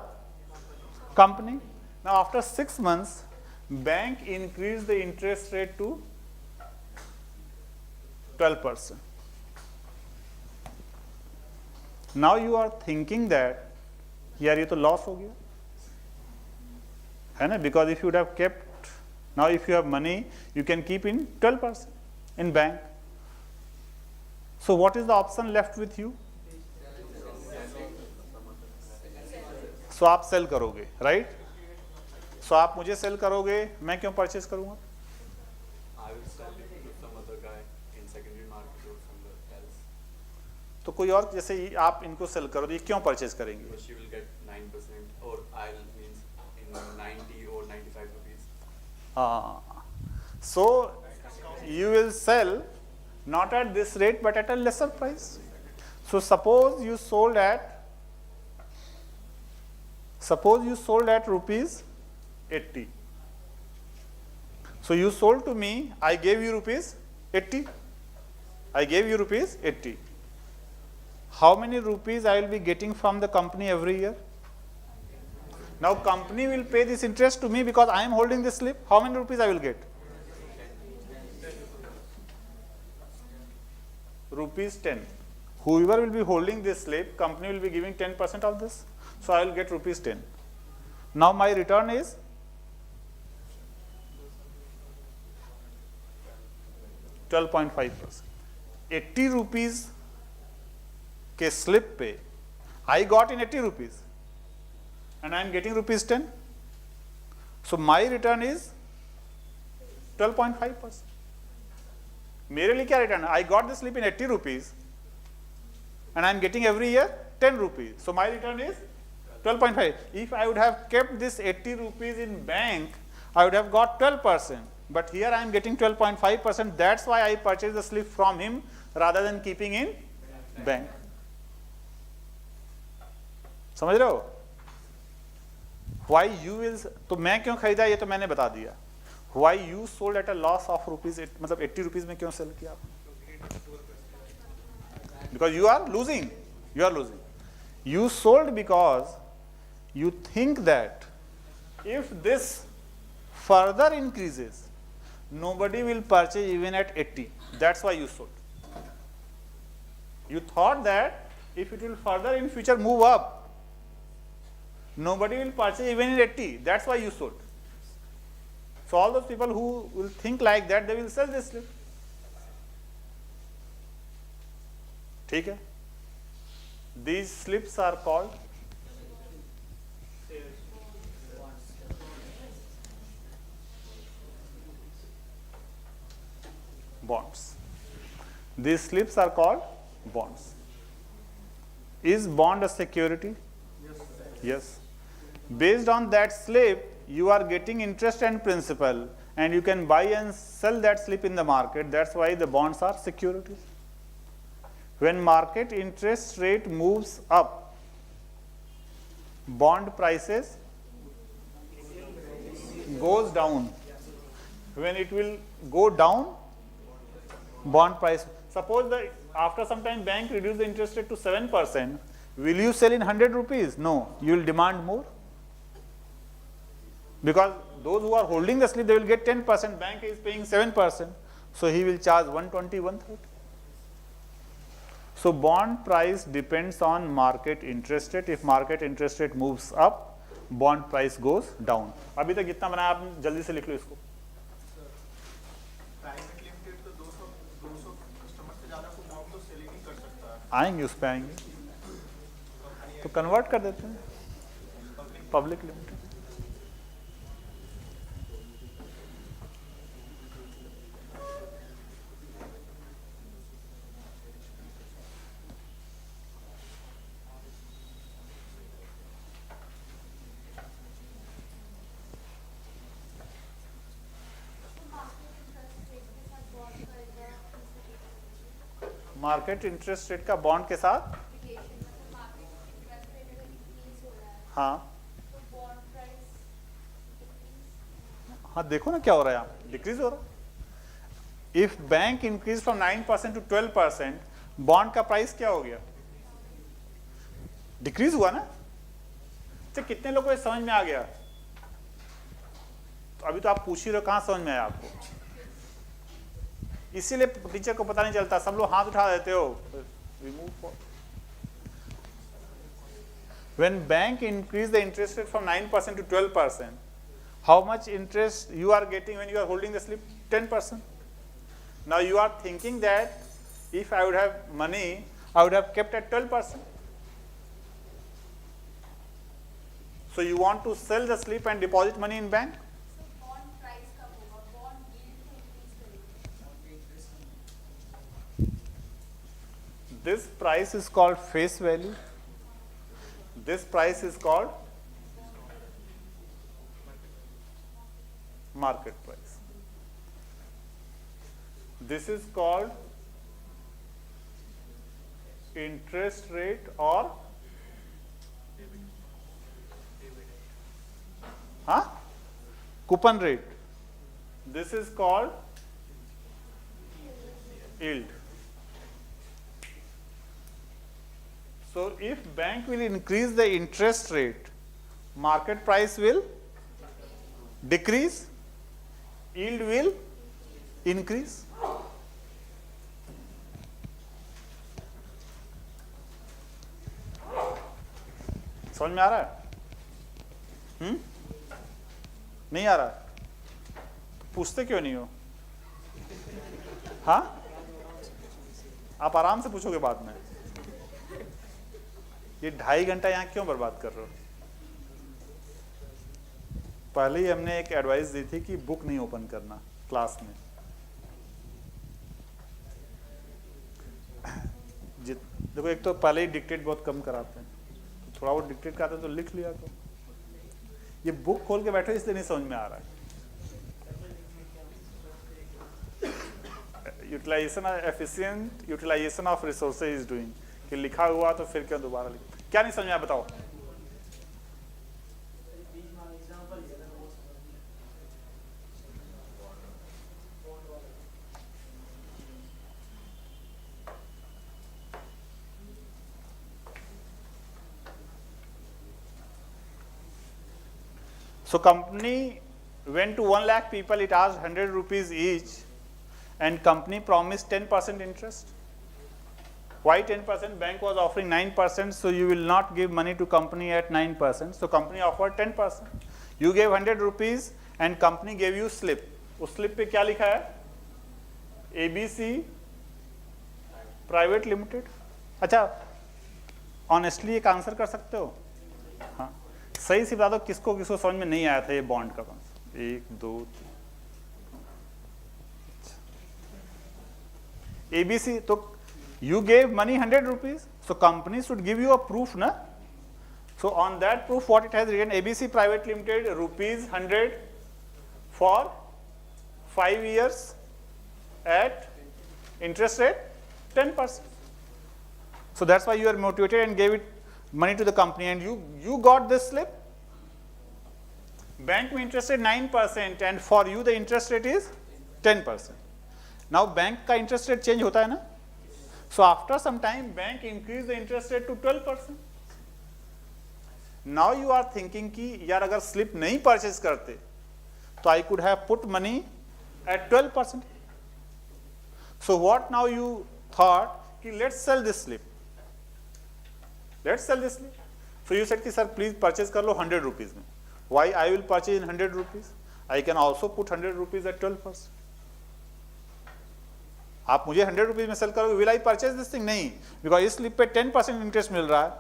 company. Now after 6 months, bank increased the interest rate to 12%. Now you are thinking that यार ये तो loss हो गया है ना, because if you would have kept, now if you have money, you can keep in 12% in bank. So what is the option left with you? So आप sell करोगे, right? So आप मुझे सेल करोगे, मैं क्यों परचेज करूंगा? I will sell it to some other guy in secondary market or somewhere else. तो कोई और, जैसे आप इनको सेल करो, ये क्यों परचेज करेंगे? But she will get 9% or I'll means in 90 or 95 rupees. So you will sell not at this rate but at a lesser price. So suppose you sold at rupees 80. So you sold to me, I gave you rupees 80. I gave you rupees 80. How many rupees I will be getting from the company every year? Now company will pay this interest to me because I am holding this slip. How many rupees I will get? Rupees 10. Whoever will be holding this slip, company will be giving 10% of this. So I will get rupees 10. Now my return is 12.5%. 80 rupees के slip पे I got in 80 rupees and I am getting rupees 10. So my return is 12.5%. मेरे लिए क्या return है? I got the slip in 80 rupees and I am getting every year 10 rupees. So my return is 12.5. If I would have kept this 80 rupees in bank, I would have got 12%. But here I am getting 12.5%. That's why I purchased the slip from him rather than keeping in bank. समझ रहे हो? Why you will, तो मैं क्यों खरीदा ये तो मैंने बता दिया. Why you sold at a loss of rupees, मतलब 80 rupees में क्यों सेल किया आप? Because you are losing. You are losing. You sold because you think that if this further increases, nobody will purchase even at 80. That's why you sold. You thought that if it will further in future move up, nobody will purchase even in 80. That's why you sold. So all those people who will think like that, they will sell this slip. ठीक है? These slips are called bonds. These slips are called bonds. Is bond a security? Yes. Based on that slip, you are getting interest and principal, and you can buy and sell that slip in the market. That's why the bonds are securities. When market interest rate moves up, bond prices goes down. When it will go down, bond price. Suppose that after some time bank reduce the interest rate to 7%, will you sell in 100 rupees? No, you will demand more. Because those who are holding the slip, they will get 10%, bank is paying 7%, so he will charge 120, 130. So bond price depends on market interest rate. If market interest rate moves up, bond price goes down. अभी तक कितना बनाया आपने, जल्दी से लिख लो इसको. Private limited तो 200 कस्टमर से ज़्यादा को बॉन्ड तो सेल ही नहीं कर सकता है. आएंगे उस पे आएंगे, तो कन्वर्ट कर देते हैं public limited. Market interest rate का बॉन्ड के साथ, हाँ हाँ देखो ना क्या हो रहा है यहाँ, डिक्रीज हो रहा है. If bank increase from 9% to 12%, bond का प्राइस क्या हो गया, डिक्रीज हुआ ना. तो कितने लोगों को ये समझ में आ गया? तो अभी तो आप पूछ ही रहे हो, कहाँ समझ में आया आपको? इसीलिए टीचर को पता नहीं चलता, सब लोग हाथ उठा देते हो. When bank increase the interest rate from 9% to 12%, how much interest you are getting when you are holding the slip? 10%. Now you are thinking that if I would have money, I would have kept at 12%. So you want to sell the slip and deposit money in bank? This price is called face value. This price is called market price. This is called interest rate or coupon rate. This is called yield. So if bank will increase the interest rate, market price will decrease, yield will increase. समझ में आ रहा है? नहीं आ रहा? तो पूछते क्यों नहीं हो? हाँ, आप आराम से पूछोगे बाद में. ये 2.5 घंटा यहाँ क्यों बर्बाद कर रहे हो? पहले ही हमने एक एडवाइस दी थी कि बुक नहीं ओपन करना क्लास में. देखो, एक तो पहले ही डिक्टेट बहुत कम कराते हैं, तो थोड़ा बहुत डिक्टेट कराते हैं तो लिख लिया. तो ये बुक खोल के बैठे इसलिए नहीं समझ में आ रहा है. Utilization, efficient utilization of resources is doing, कि लिखा हुआ तो फिर क्यों दोबारा लिख. क्या नहीं समझ में आया बताओ? So company went to 1 lakh people, it asked 100 rupees each, and company promised 10% interest. Why 10%? Bank was offering 9%, so you will not give money to company at 9%. So company offered 10%. You gave 100 rupees and company gave you slip. उस slip पे क्या लिखा है? ABC Private Limited. अच्छा, honestly एक answer कर सकते हो? हाँ, सही से बता दो किसको किसको समझ में नहीं आया था ये बॉन्ड का कॉन्सेप्ट. 1 2 3. ABC, तो you gave money 100 rupees, so company should give you a proof, na? So on that proof, what it has written, ABC Private Limited, rupees 100 for 5 years at interest rate 10%. So that's why you are motivated and gave it money to the company, and you got this slip. Bank में interest rate 9% and for you the interest rate is 10%. Now bank का interest rate change होता है ना? So after some time bank increase the interest rate to 12%. Now you are thinking कि यार अगर slip नहीं purchase करते तो I could have put money at 12%. So what now you thought कि let's sell this slip. Let's sell this slip. So you said कि sir please purchase कर लो 100 rupees में. Why I will purchase in 100 rupees? I can also put 100 rupees at 12%. आप मुझे 100 rupees में cell करोगे, will I purchase this thing? नहीं, because इस slip पे 10% इंटरेस्ट मिल रहा है.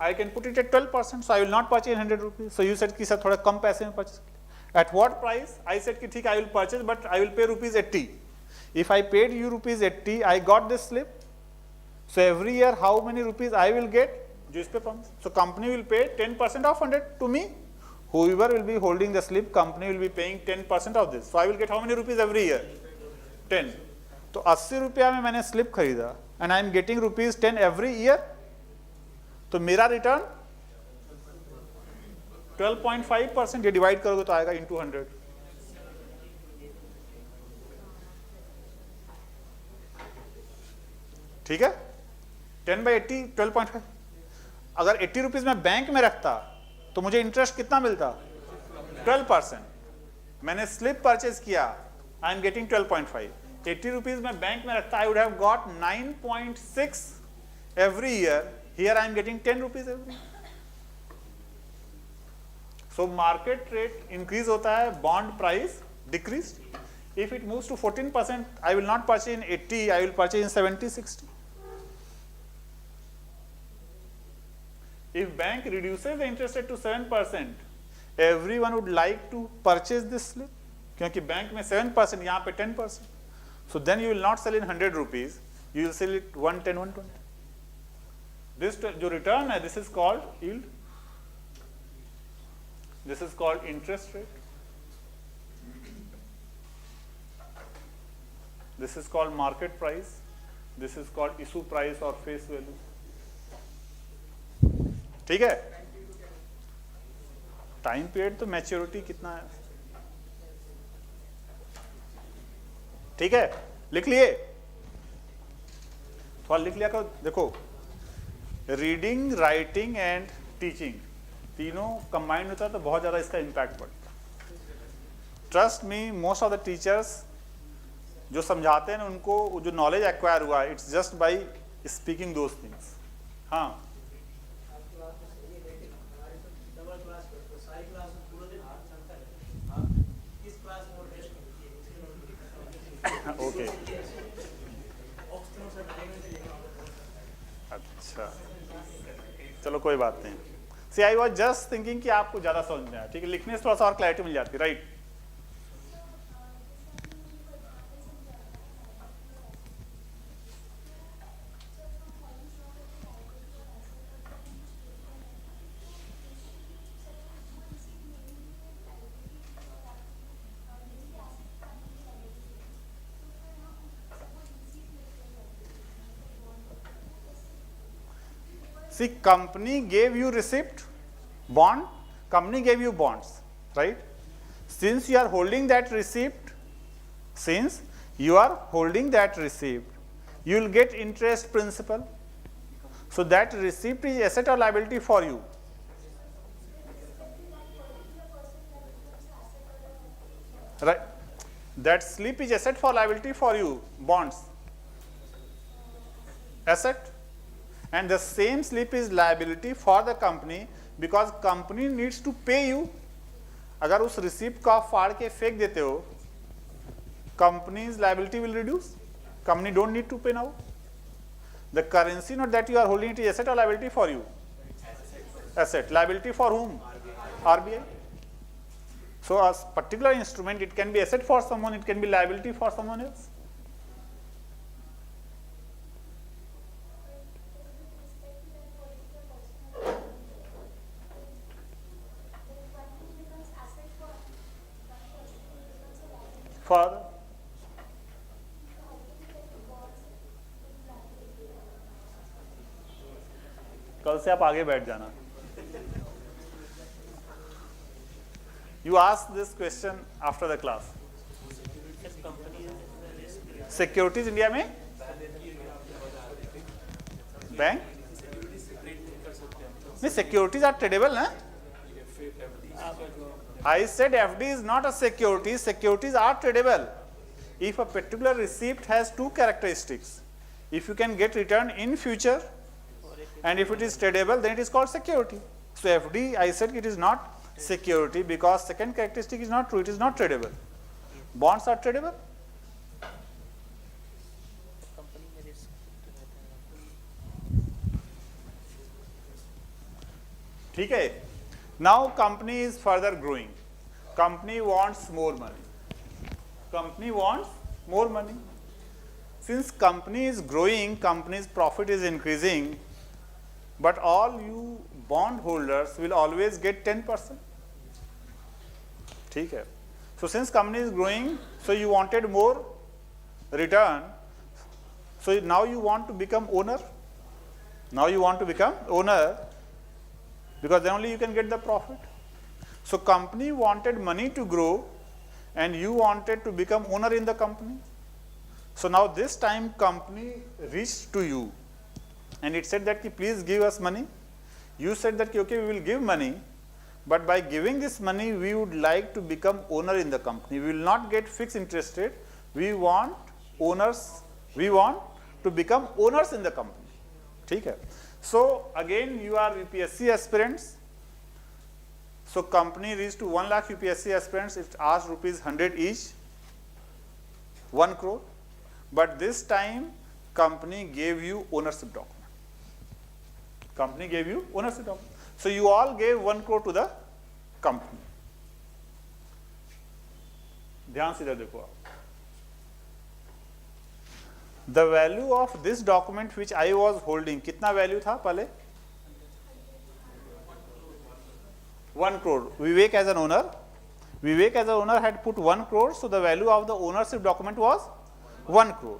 I can put it at 12%, so I will not purchase 100 rupees. So you said कि सर थोड़ा कम पैसे में purchase. At what price? I said कि ठीक आई will purchase but I will pay rupees 80. If I paid you rupees 80, I got this slip. So every year how many rupees I will get? जो इस पे pump. So company will pay 10% of 100 to me. Whoever will be holding the slip, company will be paying 10% of this. So I will get how many rupees every year? 10. तो 80 रुपया में मैंने slip खरीदा and I am getting rupees 10 every year. तो मेरा return 12.5%. ये divide करोगे तो आएगा इंटू 100. ठीक है, 10/80 12.5. अगर 80 रुपीज में बैंक में रखता तो मुझे इंटरेस्ट कितना मिलता? 12%. मैंने स्लिप परचेज किया, आई एम गेटिंग 12.5. 80 रुपीज में बैंक में रखता, I would have got 9.6 every year. Here I am getting 10 rupees every. So market rate increase होता है, bond price decrease. If it moves to 14%, I will not purchase in 80, I will purchase in 70-60. If bank reduces the interest rate to 7%, everyone would like to purchase this slip, क्योंकि bank में 7%, यहाँ पे 10%. So then you will not sell in 100 rupees, you will sell it 110, 120. This जो return है, this is called yield. This is called interest rate. This is called market price. This is called issue price or face value. ठीक है. Time period तो maturity कितना है? ठीक है, लिख लिए? थोड़ा लिख लिया करो. देखो, रीडिंग, राइटिंग एंड टीचिंग तीनों कंबाइंड होता है तो बहुत ज्यादा इसका इम्पैक्ट पड़ता है. Trust me, most of the teachers जो समझाते हैं ना, उनको जो नॉलेज एक्वायर हुआ है, it's just by speaking those things. हाँ, ओके. अच्छा, चलो कोई बात नहीं. सी आई वाज जस्ट थिंकिंग कि आपको ज्यादा समझ में आया. ठीक है, लिखने से थोड़ा सा और क्लैरिटी मिल जाती है. Right. See, company gave you receipt, bond, company gave you bonds, right? Since you are holding that receipt, you will get interest principal. So that receipt is asset or liability for you. Right? That slip is asset for liability for you, bonds. asset, and the same slip is liability for the company because company needs to pay you. अगर उस receipt को आप फाड़ के फेंक देते हो, company's liability will reduce. Company don't need to pay now. The currency note that you are holding, it is asset or liability for you? Asset. Liability for whom? RBI. So a particular instrument, it can be asset for someone, it can be liability for someone else. For कल से आप आगे बैठ जाना. You ask this question after the class. Securities India में bank नहीं, securities are tradable ना. I said FD is not a security. Securities are tradable. If a particular receipt has two characteristics, if you can get return in future, and if it is tradable, then it is called security. So FD, I said it is not security because second characteristic is not true. It is not tradable. Bonds are tradable. ठीक है. Now company is further growing. Company wants more money. Company wants more money. Since company is growing, company's profit is increasing, but all you bond holders will always get 10%. ठीक है. So since company is growing, so you wanted more return. So now you want to become owner. Now you want to become owner because then only you can get the profit. So company wanted money to grow and you wanted to become owner in the company. So now this time company reached to you and it said that please give us money. You said that okay, we will give money, but by giving this money we would like to become owner in the company. We will not get fixed interest rate. We want owners. We want to become owners in the company. ठीक है. So again you are UPSC aspirants. So company reached to 1 lakh UPSC aspirants. It asked rupees 100 each, 1 crore. But this time company gave you ownership document. Company gave you ownership document. So you all gave 1 crore to the company. ध्यान से इधर देखो आप. The value of this document which I was holding, कितना value था पहले? 1 crore. Vivek as an owner. Vivek as an owner had put 1 crore, so the value of the ownership document was 1 crore.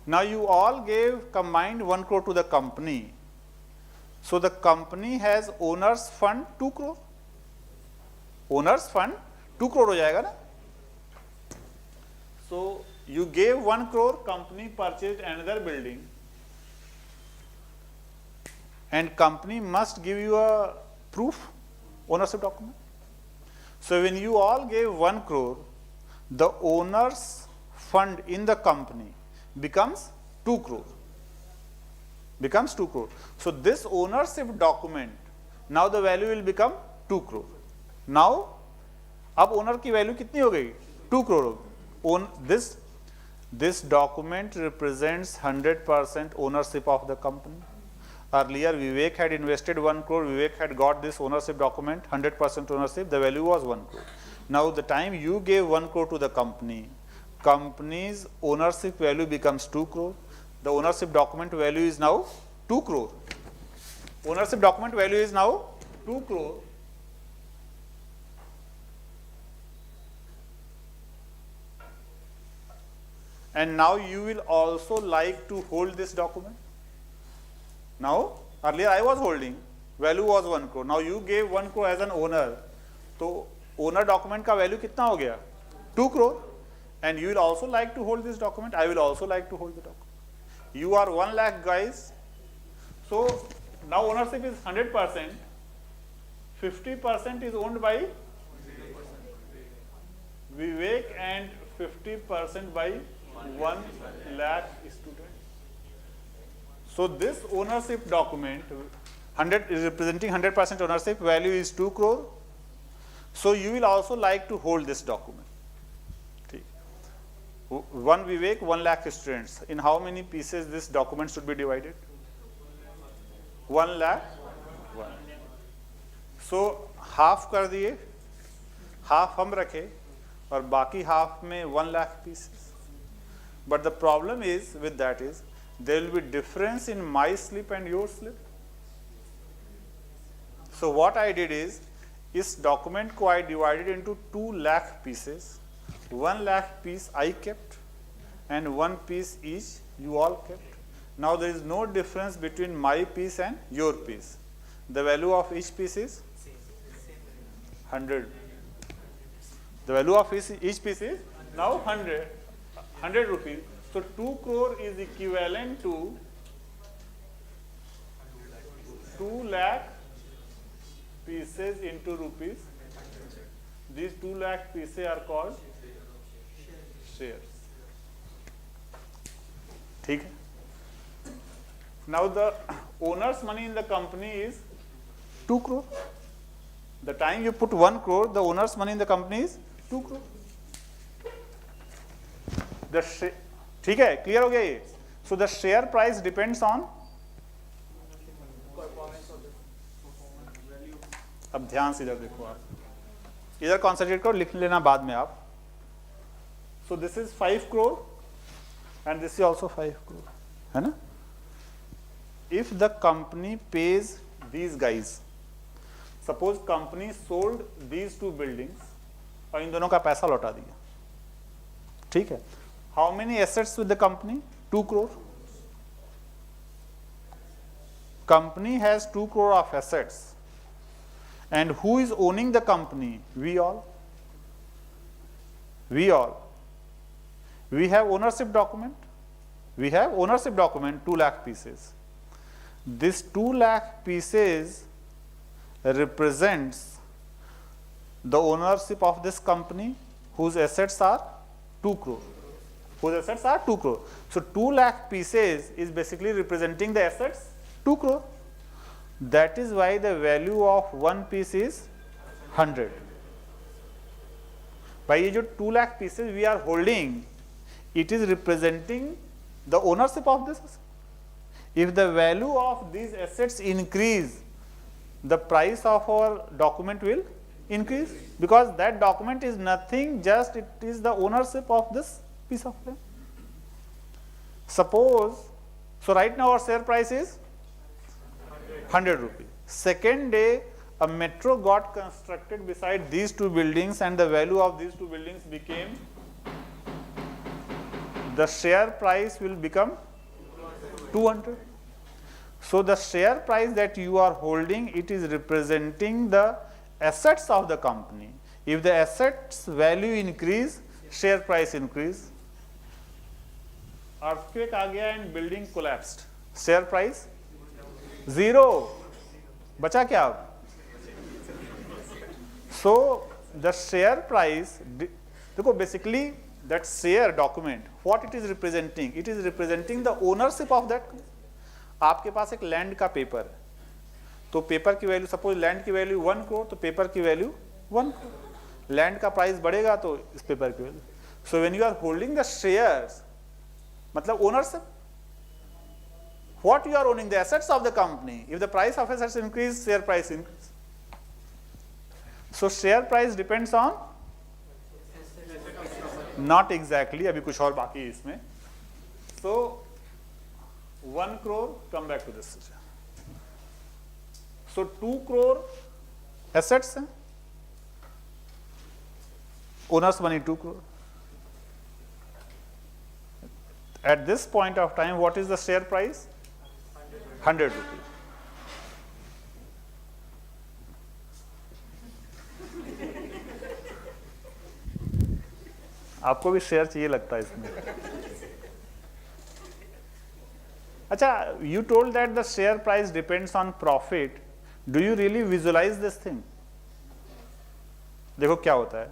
Now you all gave combined 1 crore to the company. So the company has owner's fund 2 crore. Owner's fund 2 crore हो जाएगा ना? So you gave 1 crore, company purchased another building, and company must give you a proof, ownership document. So when you all gave 1 crore, the owner's fund in the company becomes 2 crore. Becomes 2 crore. So this ownership document, now the value will become 2 crore. Now, अब owner की value कितनी हो गई? 2 crore हो गई. This document represents 100% ownership of the company. Earlier, Vivek had invested 1 crore, Vivek had got this ownership document, 100% ownership, the value was 1 crore. Now, the time you gave 1 crore to the company, company's ownership value becomes 2 crore. The ownership document value is now 2 crore. Ownership document value is now 2 crore. And now you will also like to hold this document. Now, earlier I was holding, value was 1 crore. Now you gave 1 crore as an owner. So, owner document का value कितना हो गया? 2 crore. And you will also like to hold this document. I will also like to hold the document. You are 1 lakh guys. So, now ownership is 100%. 50% is owned by Vivek and 50% by 1 lakh student. So this ownership document, 100 is representing 100% ownership, value is 2 crore. So you will also like to hold this document. One Vivek, 1 lakh students. In how many pieces this document should be divided? 1 lakh. 1. So half कर दिए, half हम रखे और बाकी half में 1 lakh pieces. But the problem is with that is there will be difference in my slip and your slip. So what I did is इस document को I divided into 2 lakh pieces. 1 lakh piece I kept and 1 piece each you all kept. Now there is no difference between my piece and your piece. The value of each piece is 100. The value of each piece is now 100 rupees. So 2 crore is equivalent to 2 lakh pieces into rupees. These 2 lakh pieces are called shares. ठीक है? Now the owner's money in the company is 2 crore. The time you put 1 crore, the owner's money in the company is 2 crore. The ठीक है, clear हो गया ये? So the share price depends on. अब ध्यान से इधर देखो आप, इधर कॉन्सेंट्रेट करो, लिख लेना बाद में आप. So this is 5 crore and this is also 5 crore, है ना? If the company pays these guys, suppose company sold these 2 buildings और इन दोनों का पैसा लौटा दिया, ठीक है? How many assets with the company? 2 crore. Company has 2 crore of assets. And who is owning the company? We all. We all. We have ownership document. We have ownership document, 2 lakh pieces. This 2 lakh pieces represents the ownership of this company whose assets are 2 crore. Whose assets are 2 crore. So 2 lakh pieces is basically representing the assets 2 crore. That is why the value of 1 piece is 100. By ये जो 2 lakh pieces we are holding, it is representing the ownership of this. If the value of these assets increase, the price of our document will increase, because that document is nothing, just it is the ownership of this piece of land. Suppose, so right now our share price is 100 rupees. Second day, a metro got constructed beside these 2 buildings and the value of these 2 buildings became, the share price will become 200. So the share price that you are holding, it is representing the assets of the company. If the assets value increase, share price increase. Earthquake आ गया and building collapsed. Share price 0. बचा क्या अब? So the share price, देखो basically that share document, what it is representing? It is representing the ownership of that. आपके पास एक land का paper है, तो पेपर की वैल्यू, सपोज लैंड की वैल्यू 1 करोड़, तो पेपर की वैल्यू 1 करोड़. लैंड का प्राइस बढ़ेगा तो इस पेपर की value. So when you are holding the shares, मतलब ownership, what you are owning, the assets of the company. If the price of assets increase, share price increase. So share price depends on, not exactly, अभी कुछ और बाकी है इसमें. So 1 crore, come back to this. So 2 crore assets हैं, owners money 2 crore. At this point of time, what is the share price? 100 rupees. आपको भी share चाहिए लगता है इसमें. अच्छा, you told that the share price depends on profit. Do you really visualize this thing? देखो क्या होता है.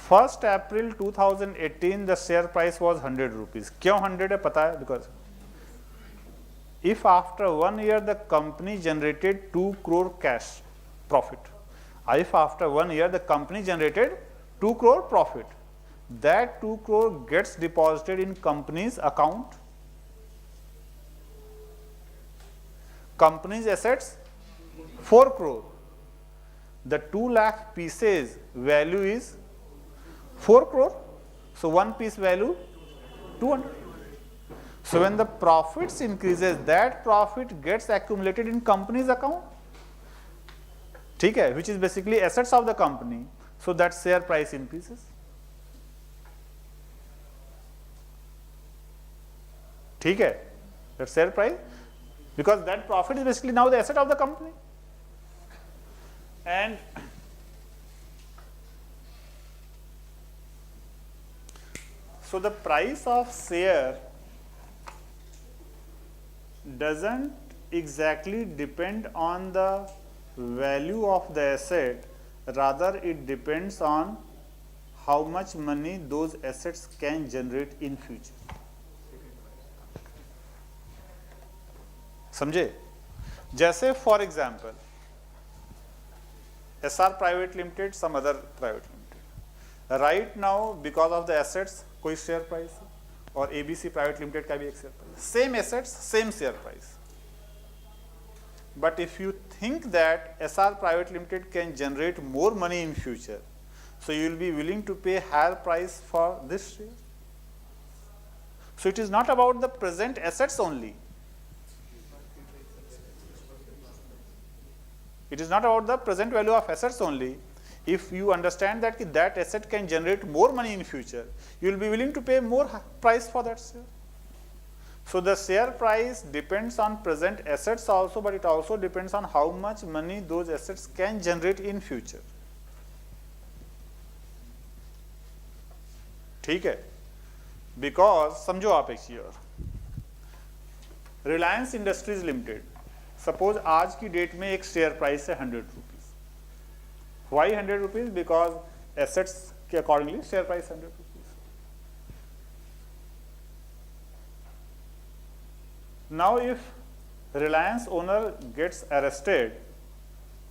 1st April 2018 the share price was 100 rupees. क्यों 100 है पता है? Because if after 1 year the company generated 2 crore cash profit, if after 1 year the company generated 2 crore profit, that 2 crore gets deposited in company's account. Company's assets 4 crore. The 2 lakh pieces value is 4 crore. So one piece value 200. So when the profits increases, that profit gets accumulated in company's account. ठीक है, which is basically assets of the company. So that share price increases. ठीक है, that share price, because that profit is basically now the asset of the company. And so the price of share doesn't exactly depend on the value of the asset, rather it depends on how much money those assets can generate in future. समझे? जैसे for example SR private limited, some other private limited, right now because of the assets कोई share price है, और ABC private limited का भी एक share price, same assets same share price. But if you think that SR Private Limited can generate more money in future, so you will be willing to pay higher price for this share. So it is not about the present assets only. It is not about the present value of assets only. If you understand that that asset can generate more money in future, you will be willing to pay more price for that share. So the share price depends on present assets also, but it also depends on how much money those assets can generate in future. ठीक है? Because समझो आप एक चीज और, Reliance industries limited, suppose आज की date में एक शेयर प्राइस है 100 rupees. Why 100 rupees? Because assets के accordingly share price 100 rupees. Now if Reliance owner gets arrested,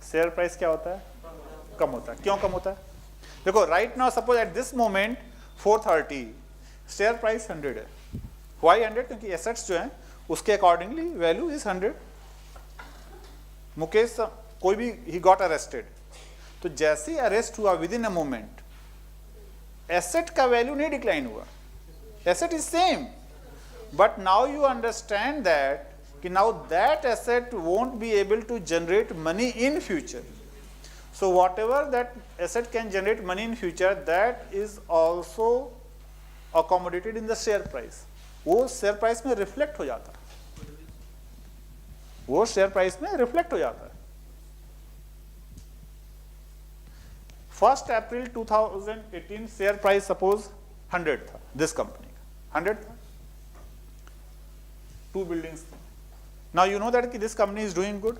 share price क्या होता है? कम होता है. क्यों कम होता है? देखो right now suppose at this moment 430, share price 100 है. Why 100? क्योंकि assets जो हैं उसके accordingly value is 100. मुकेश कोई भी he got arrested, तो जैसे ही arrest हुआ within a moment, asset का value नहीं decline हुआ, asset is same. But now you understand that now that asset won't be able to generate money in future. So whatever that asset can generate money in future, that is also accommodated in the share price. वो share price में reflect हो जाता है. वो share price में reflect हो जाता है. 1st April 2018 share price suppose 100 था, this company का 100 था. 2 buildings. Now you know that this company is doing good,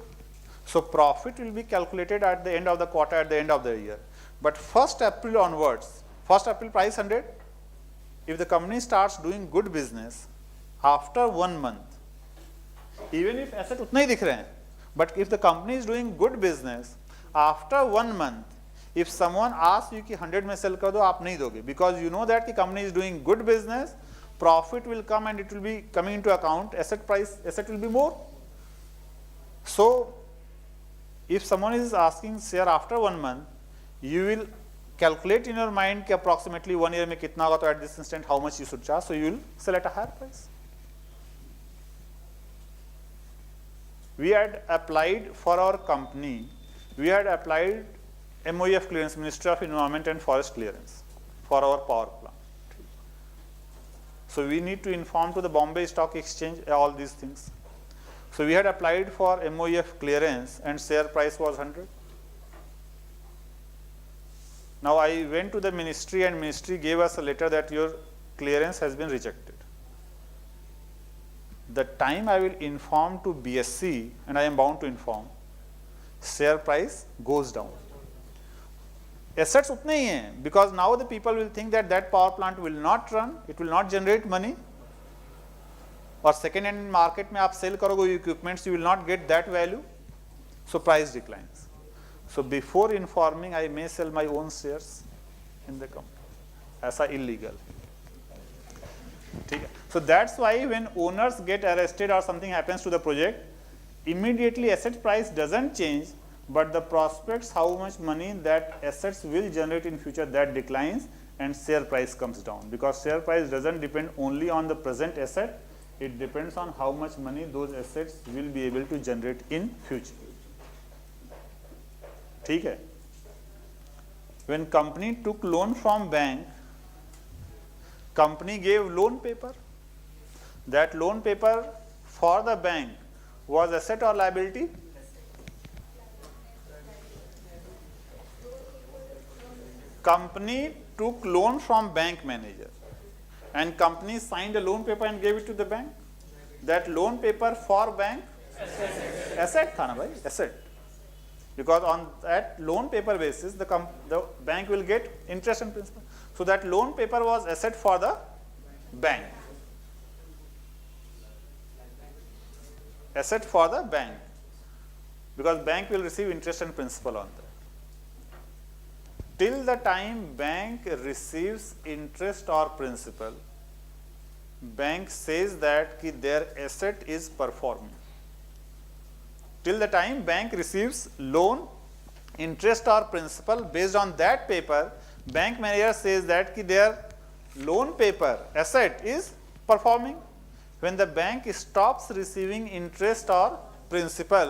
so profit will be calculated at the end of the quarter, at the end of the year. But 1st April onwards, 1st April price 100, if the company starts doing good business, after 1 month, even if asset उतना ही दिख रहे हैं, but if the company is doing good business, after 1 month, if someone asks you कि 100 में sell कर दो, आप नहीं दोगे, because you know that the company is doing good business, profit will come and it will be coming into account, asset will be more. So if someone is asking share after 1 month, you will calculate in your mind कि approximately 1 year में कितना होगा, तो at this instant how much you should charge, so you will sell at a higher price. We had applied for our company, we had applied MOEF clearance, Ministry of Environment and Forest clearance for our power plant. So we need to inform to the Bombay Stock Exchange all these things. So we had applied for MOEF clearance and share price was 100. Now I went to the ministry and ministry gave us a letter that your clearance has been rejected. The time I will inform to BSC, and I am bound to inform, share price goes down. Assets उतने ही हैं, because now the people will think that that power plant will not run, it will not generate money, और second hand market में आप sell करोगे equipments, you will not get that value, so price declines. So before informing I may sell my own shares in the company, ऐसा illegal. ठीक है. So that's why when owners get arrested और something happens to the project, immediately asset price doesn't change, but the prospects how much money that assets will generate in future, that declines and share price comes down, because share price doesn't depend only on the present asset, it depends on how much money those assets will be able to generate in future. ठीक है. When company took loan from bank, company gave loan paper. That loan paper for the bank was asset or liability? Company took loan from bank manager and company signed a loan paper and gave it to the bank. That loan paper for bank asset था ना भाई, asset, because on that loan paper basis the bank will get interest and principal. So that loan paper was asset for the bank. Asset for the bank, because bank will receive interest and principal on that. Till the time bank receives interest or principal, bank says that ki their asset is performing. Till the time bank receives loan, interest or principal, based on that paper, bank manager says that ki their loan paper asset is performing. When the bank stops receiving interest or principal,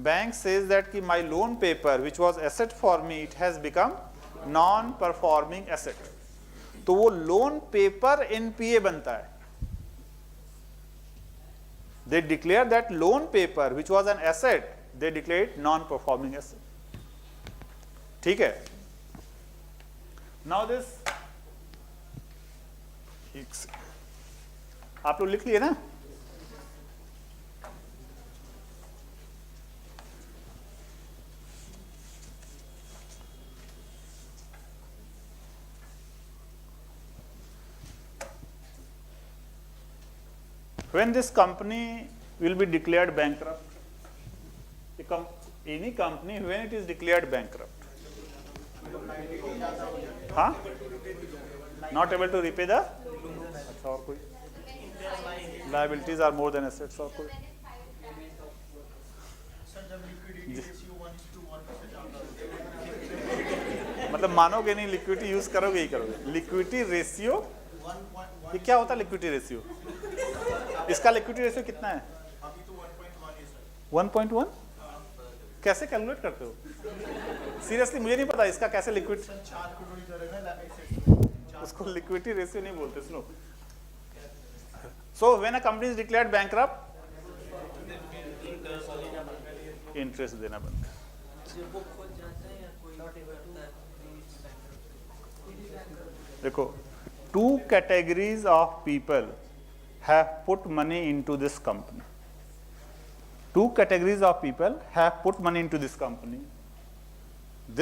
bank says that ki my loan paper which was asset for me, it has become non-performing asset. तो वो loan paper NPA बनता है. They declare that loan paper which was an asset, they declare it non-performing asset. ठीक है. Now this आप लोग लिख लिए ना. When this company will be declared bankrupt, any company when it is declared bankrupt, huh? Not able to repay the और कोई liabilities are more than assets और कोई. मतलब मानोगे नहीं, लिक्विडिटी यूज करोगे ही करोगे. लिक्विडिटी रेशियो, ये क्या होता है लिक्विडिटी रेशियो? इसका लिक्विडिटी रेशियो कितना है? 1.1. कैसे कैलकुलेट करते हो? सीरियसली मुझे नहीं पता इसका कैसे लिक्विड, उसको लिक्विडिटी रेशियो नहीं बोलते. सुनो, so when a company is declared bankrupt, interest देना बंद. देखो, 2 categories of people have put money into this company. 2 categories of people have put money into this company.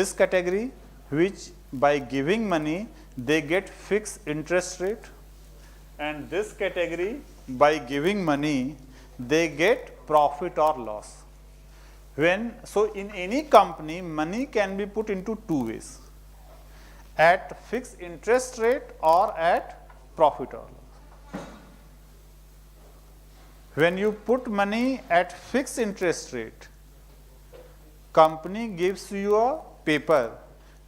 This category, which by giving money they get fixed interest rate, and this category by giving money they get profit or loss. So in any company, money can be put into 2 ways: at fixed interest rate or at profit or loss. When you put money at fixed interest rate, company gives you a paper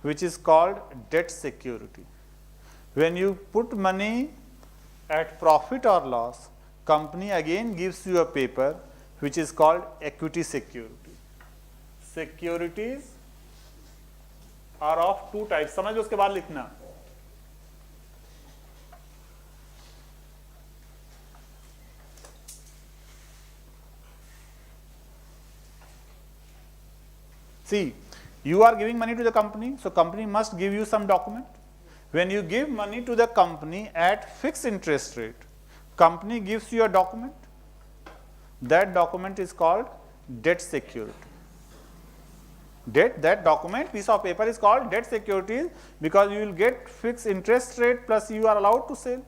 which is called debt security. When you put money at profit or loss, company again gives you a paper which is called equity security. Securities are of 2 types. समझ लो, उसके बाद लिखना. See, you are giving money to the company, so company must give you some document. When you give money to the company at fixed interest rate, company gives you a document. That document is called debt security. That document, piece of paper, is called debt security because you will get fixed interest rate plus you are allowed to sell.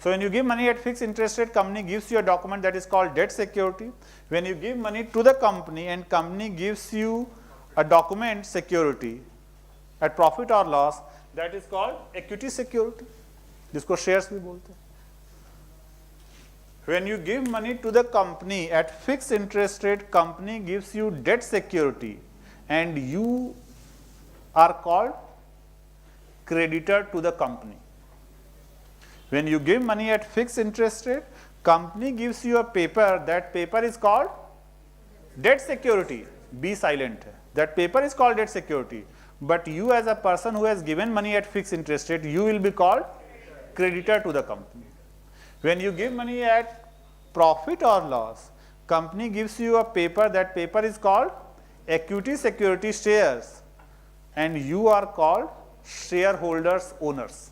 So when you give money at fixed interest rate, company gives you a document that is called debt security. When you give money to the company and company gives you a document security at profit or loss, that is called equity security. जिसको shares भी बोलते हैं. When you give money to the company at fixed interest rate, company gives you debt security and you are called creditor to the company. When you give money at fixed interest rate, company gives you a paper, that paper is called debt security. Be silent. That paper is called debt security. But you as a person who has given money at fixed interest rate, you will be called creditor to the company. When you give money at profit or loss, company gives you a paper, that paper is called equity security shares and you are called shareholders, owners.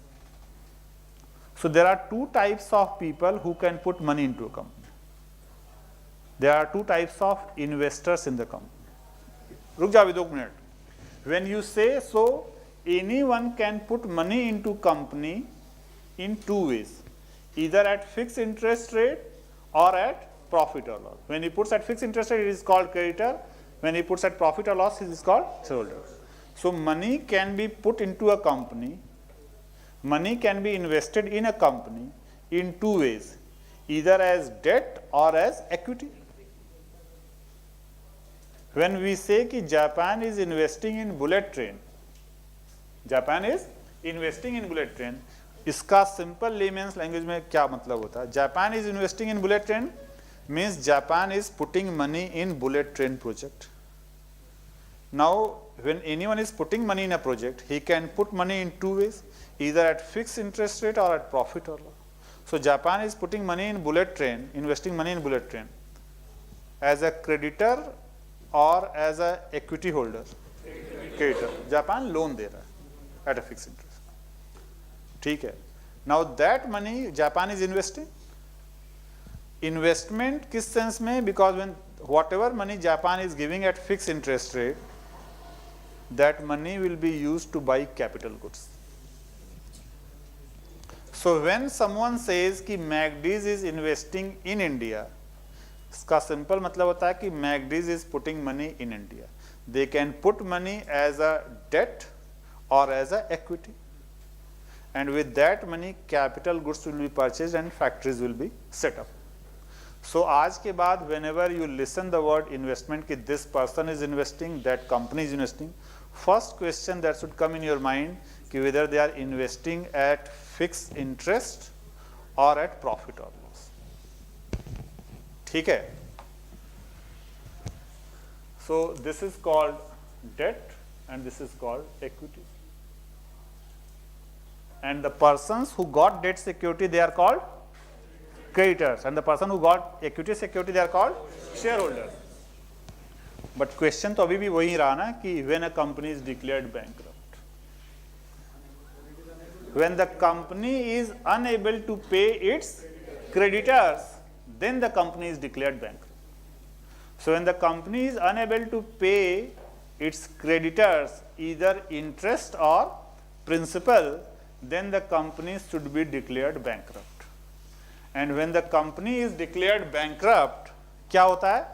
So there are two types of people who can put money into a company. There are two types of investors in the company. रुक जाओ 2 minute. When you say so, anyone can put money into company in two ways, either at fixed interest rate or at profit or loss. When he puts at fixed interest rate, it is called creditor. When he puts at profit or loss, it is called shareholder. So money can be put into a company, money can be invested in a company in two ways, either as debt or as equity. When we say कि Japan is investing in bullet train, Japan is investing in bullet train, इसका simple layman's language में क्या मतलब होता है? Japan is investing in bullet train means Japan is putting money in bullet train project. Now, when anyone is putting money in a project, he can put money in two ways, either at fixed interest rate or at profit or loss. So Japan is putting money in bullet train, investing money in bullet train as a creditor or as a equity holder. Creditor. Japan loan दे रहा है at a fixed interest. ठीक है. Now that money Japan is investing. Investment किस sense में? Because when whatever money Japan is giving at fixed interest rate, that money will be used to buy capital goods. So when someone says कि McD's is investing in India, इसका simple मतलब होता है कि McD's is putting money in India. They can put money as a debt or as a equity. And with that money, capital goods will be purchased and factories will be set up. So आज के बाद whenever you listen the word investment कि this person is investing, that company is investing, first question that should come in your mind कि whether they are investing at fixed interest or at profit or loss. ठीक है? So this is called debt and this is called equity. And the persons who got debt security, they are called creditors, and the person who got equity security, they are called shareholders. But question तो अभी भी वही रहा ना कि when a company is declared bankrupt, when the company is unable to pay its creditors, then the company is declared bankrupt. So when the company is unable to pay its creditors either interest or principal, then the company should be declared bankrupt. And when the company is declared bankrupt, क्या होता है?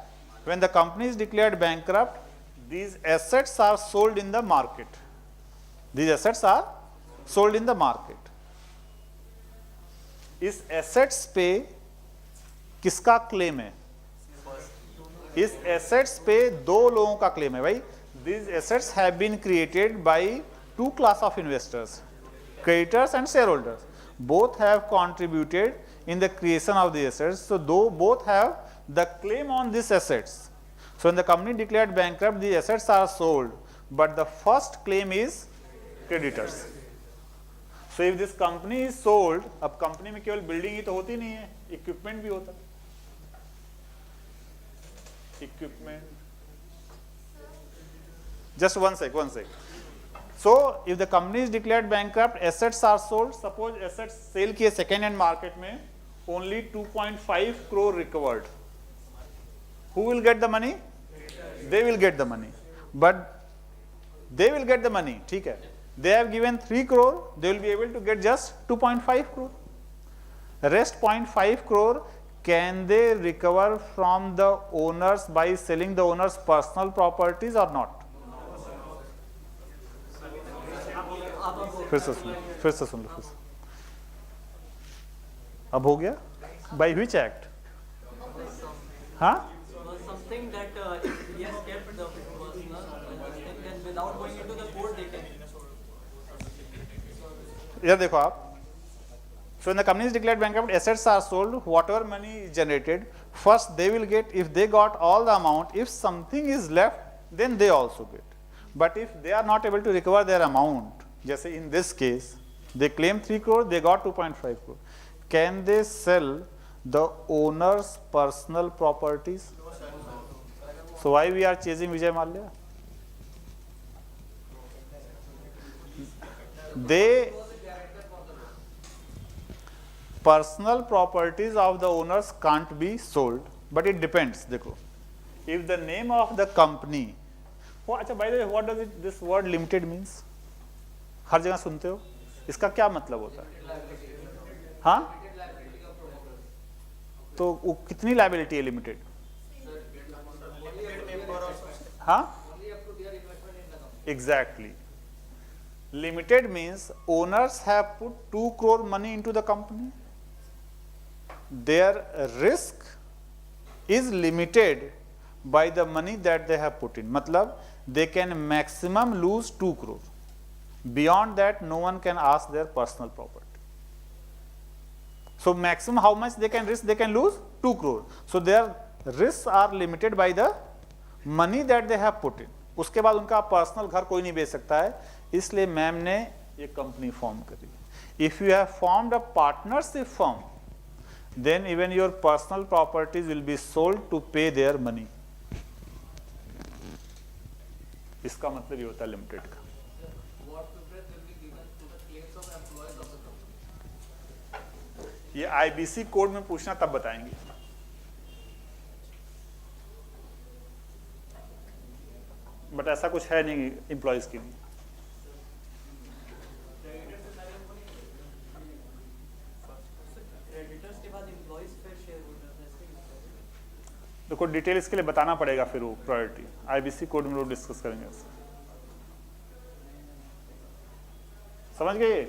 When the company is declared bankrupt, these assets are sold in the market. These assets are sold in the market. इस assets पे किसका claim है? इस assets पे दो लोगों का claim है भाई. These assets have been created by two class of investors, creditors and shareholders. Both have contributed in the creation of the assets. So though both have the claim on these assets. So when the company declared bankrupt, the assets are sold, but the first claim is creditors. So if this company is sold, अब company में केवल building ही तो होती नहीं है, equipment भी होता है. Equipment. Just one sec. So if the company is declared bankrupt, assets are sold. Suppose assets sale किए second hand market में, only 2.5 crore recovered. Who will get the money? They will get the money. But they will get the money. ठीक है. They have given 3 crore, they will be able to get just 2.5 crore. Rest 0.5 crore, can they recover from the owners by selling the owners personal properties or not? फिर से सुन लो, फिर से सुन लो, फिर से। अब हो गया? By which act? हाँ? Something that he has kept the personal thing, then without going into the court they can. इधर देखो आप. So when the company is declared bankrupt, assets are sold, whatever money is generated, first they will get, if they got all the amount, if something is left, then they also get. But if they are not able to recover their amount, just in this case, they claim 3 crore, they got 2.5 crore. Can they sell the owner's personal properties? So why we are chasing Vijay Mallya? They personal properties of the owners can't be sold, but it depends. देखो, if the name of the company, अच्छा, by the way, what does this word limited means? हर जगह सुनते हो, इसका क्या मतलब होता है? हाँ? तो वो कितनी liability है limited? हाँ? Exactly. Limited means owners have put 2 crore money into the company. Their risk is limited by the money that they have put in. मतलब they can maximum lose 2 crore. Beyond that, no one can ask their personal property. So maximum how much they can risk? They can lose 2 crore. So their risks are limited by the money that they have put in. उसके बाद उनका personal घर कोई नहीं बेच सकता है, इसलिए मैम ने ये कंपनी फॉर्म करी. If you have formed a partnership firm, then even your personal properties will be sold to pay their money. इसका मतलब ये होता है लिमिटेड का. ये आईबीसी कोड में पूछना तब बताएंगे. बट ऐसा कुछ है नहीं एम्प्लॉयज के लिए. देखो डिटेल इसके लिए बताना पड़ेगा, फिर वो प्रायोरिटी आईबीसी कोड में लोग डिस्कस करेंगे. समझ गए?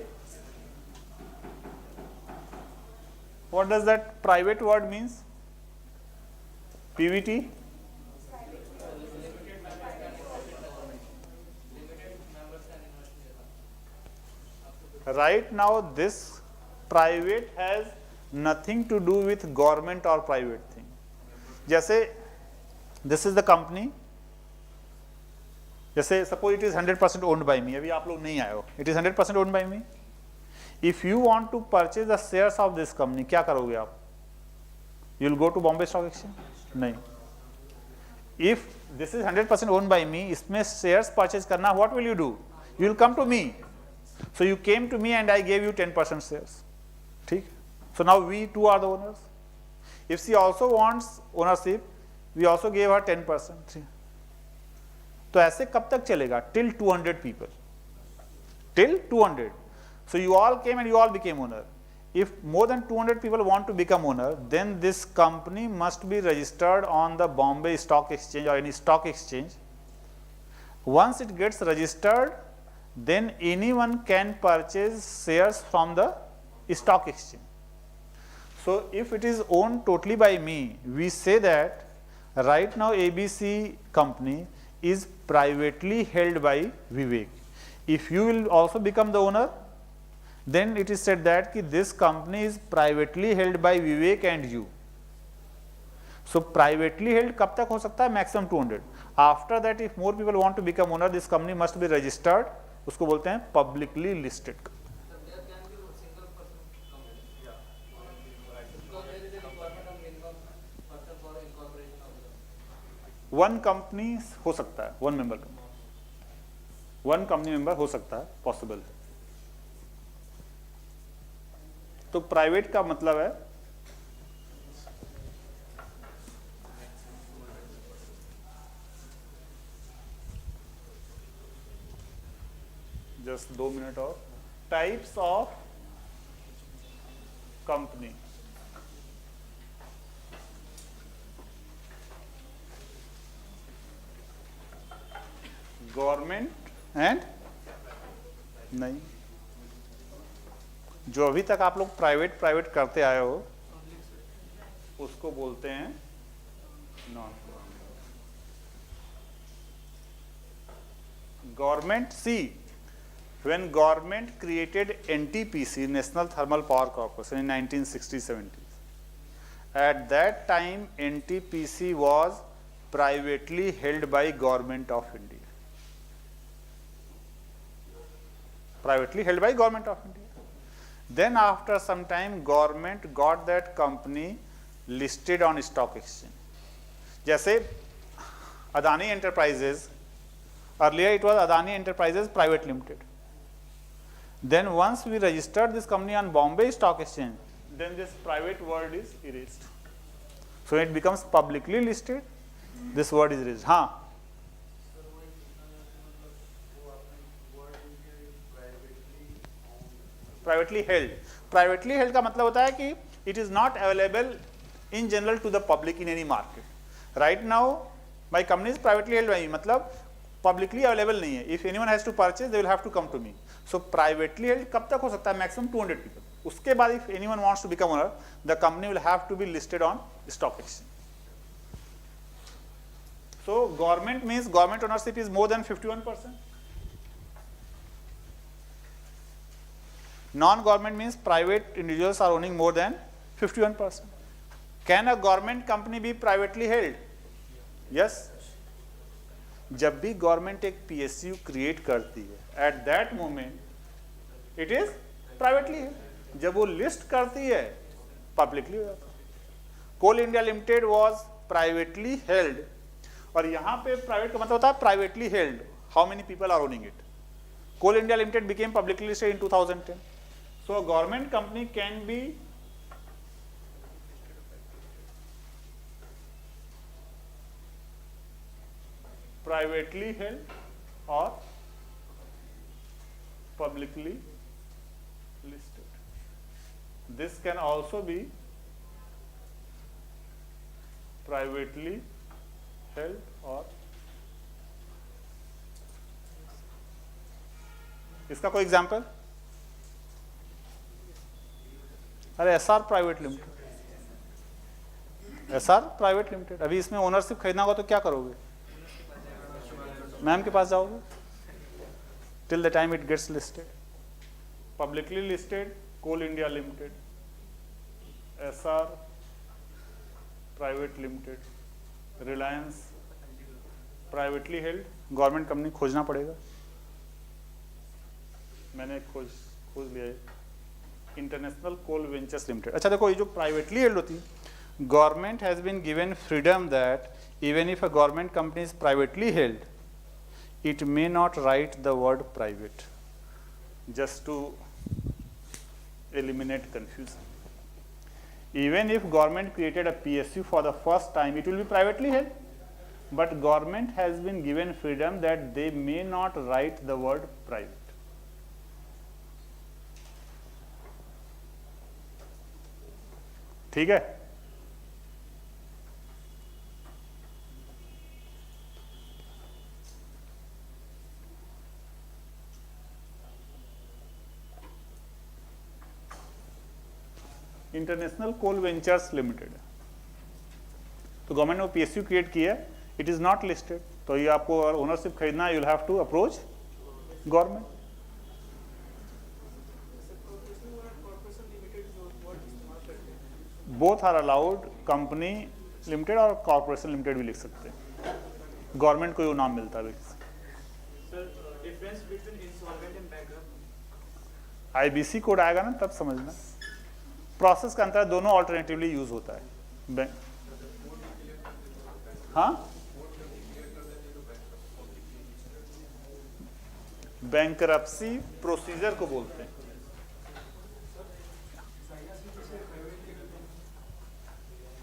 What does that private word means? Pvt. Right now this private has nothing to do with government or private thing. जैसे this is the company, जैसे suppose it is 100% owned by me. अभी आप लोग नहीं आए हो, it is 100% owned by me. If you want to purchase the shares of this company, क्या करोगे आप? You will go to Bombay Stock Exchange? नहीं. If this is 100% owned by me, इसमें shares purchase करना, what will you do? You will come to me. So you came to me and I gave you 10% shares. ठीक? So now we two are the owners. If she also wants ownership, we also gave her 10%. तो ऐसे कब तक चलेगा? Till 200 people. Till 200. So you all came and you all became owner. If more than 200 people want to become owner, then this company must be registered on the Bombay Stock Exchange or any stock exchange. Once it gets registered, then anyone can purchase shares from the stock exchange. So if it is owned totally by me, we say that right now ABC company is privately held by Vivek. If you will also become the owner, then it is said that this company is privately held by Vivek and you. So privately held कब तक हो सकता है? Maximum 200. After that, if more people want to become owner, this company must be registered. उसको बोलते हैं publicly listed. One company हो सकता है, वन मेंबर का, वन कंपनी मेंबर हो सकता है, पॉसिबल है. तो प्राइवेट का मतलब है जस्ट 2 मिनट और types of company, government and नहीं, जो अभी तक आप लोग प्राइवेट करते आए हो उसको बोलते हैं non government. See, when government created NTPC, National Thermal Power Corporation, in 1960-70s, at that time NTPC was privately held by Government of India. Privately held by Government of India. Then after some time government got that company listed on stock exchange. जैसे Adani Enterprises, earlier it was Adani Enterprises Private Limited. Then once we registered this company on Bombay Stock Exchange, then this private word is erased. So it becomes publicly listed, this word is erased. हाँ, privately held. Privately held का मतलब होता है कि it is not available in general to the public in any market. Right now, my company is privately held by me, मतलब publicly available नहीं है. If anyone has to purchase, they will have to come to me. So privately held कब तक हो सकता है? Maximum 200 people. उसके बाद if anyone wants to become owner, the company will have to be listed on stock exchange. So government means government ownership is more than 51%. Non-government means private individuals are owning more than 51%. Can a government company be privately held? Yes. जब भी government एक PSU create करती है, at that moment it is privately है. जब वो list करती है, पब्लिकली हो जाता है. Coal India Limited was privately held, और यहाँ पे प्राइवेट का मतलब होता है privately held, how many people are owning it. Coal India Limited became publicly listed in 2010. So a government company can be privately held or publicly listed. This can also be privately held or इसका कोई example? अरे SR private limited, SR private limited. अभी इसमें ownership खरीदना होगा तो क्या करोगे? मैम के पास जाओगे. Till the time it gets listed. Publicly listed Coal India Limited, SR private limited, Reliance privately held. Government company खोजना पड़ेगा. मैंने खोज लिया है, इंटरनेशनल कोल वेंचर्स लिमिटेड. अच्छा देखो, ये जो प्राइवेटली हेल्ड होती है, government has been given freedom that even if a government company is privately held, it may not write the word private, just to eliminate confusion. Even if government created a PSU for the first time, it will be privately held, but government has been given freedom that they may not write the word private. ठीक है? International Coal Ventures Limited, तो government ने PSU create किया, it is not listed. तो ये आपको ownership खरीदना है, you will have to approach government. Both are allowed. Company limited और कॉर्पोरेशन लिमिटेड भी लिख सकते हैं. गवर्नमेंट को ये नाम मिलता है. Sir, difference between insolvent and bankrupt? IBC code आएगा ना, तब समझना. प्रोसेस का अंतर, दोनों ऑल्टरनेटिवली यूज होता है. हाँ, बैंकरप्सी प्रोसीजर को बोलते हैं.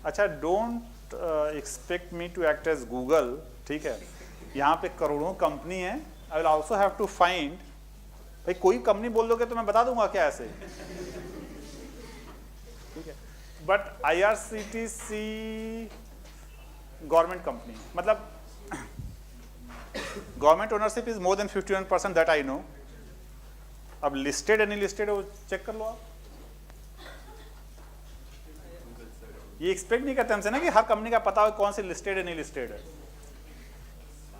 अच्छा, don't expect me to act as Google. ठीक है, यहाँ पे करोड़ों कंपनी है. I will also have to find. भाई कोई कंपनी बोल दोगे तो मैं बता दूंगा क्या ऐसे. ठीक है, बट IRCTC गवर्नमेंट कंपनी, मतलब government ownership is more than 51% that I know. अब लिस्टेड एनी लिस्टेड वो चेक कर लो आप। ये एक्सपेक्ट नहीं करते हमसे ना कि हर कंपनी का पता हो कौन सी लिस्टेड है नहीं लिस्टेड है।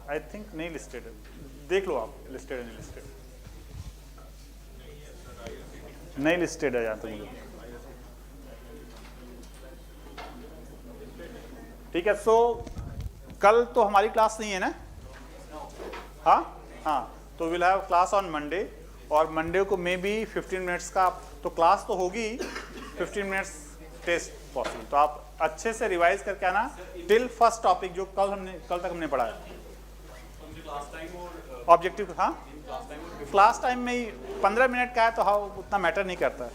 आई थिंक नहीं लिस्टेड है, देख लो आप लिस्टेड है नहीं लिस्टेड, नहीं लिस्टेड है यहाँ तो मुझे। ठीक है, सो कल तो हमारी क्लास नहीं है ना? हाँ, तो will have class on Monday, और मंडे को मे बी 15 मिनट्स का तो क्लास तो होगी, 15 मिनट्स टेस्ट पॉसिबल। तो आप अच्छे से रिवाइज करके आना टिल फर्स्ट टॉपिक जो कल तक हमने पढ़ा है। ऑब्जेक्टिव, हाँ क्लास टाइम में ही 15 मिनट का है तो हाँ उतना मैटर नहीं करता है।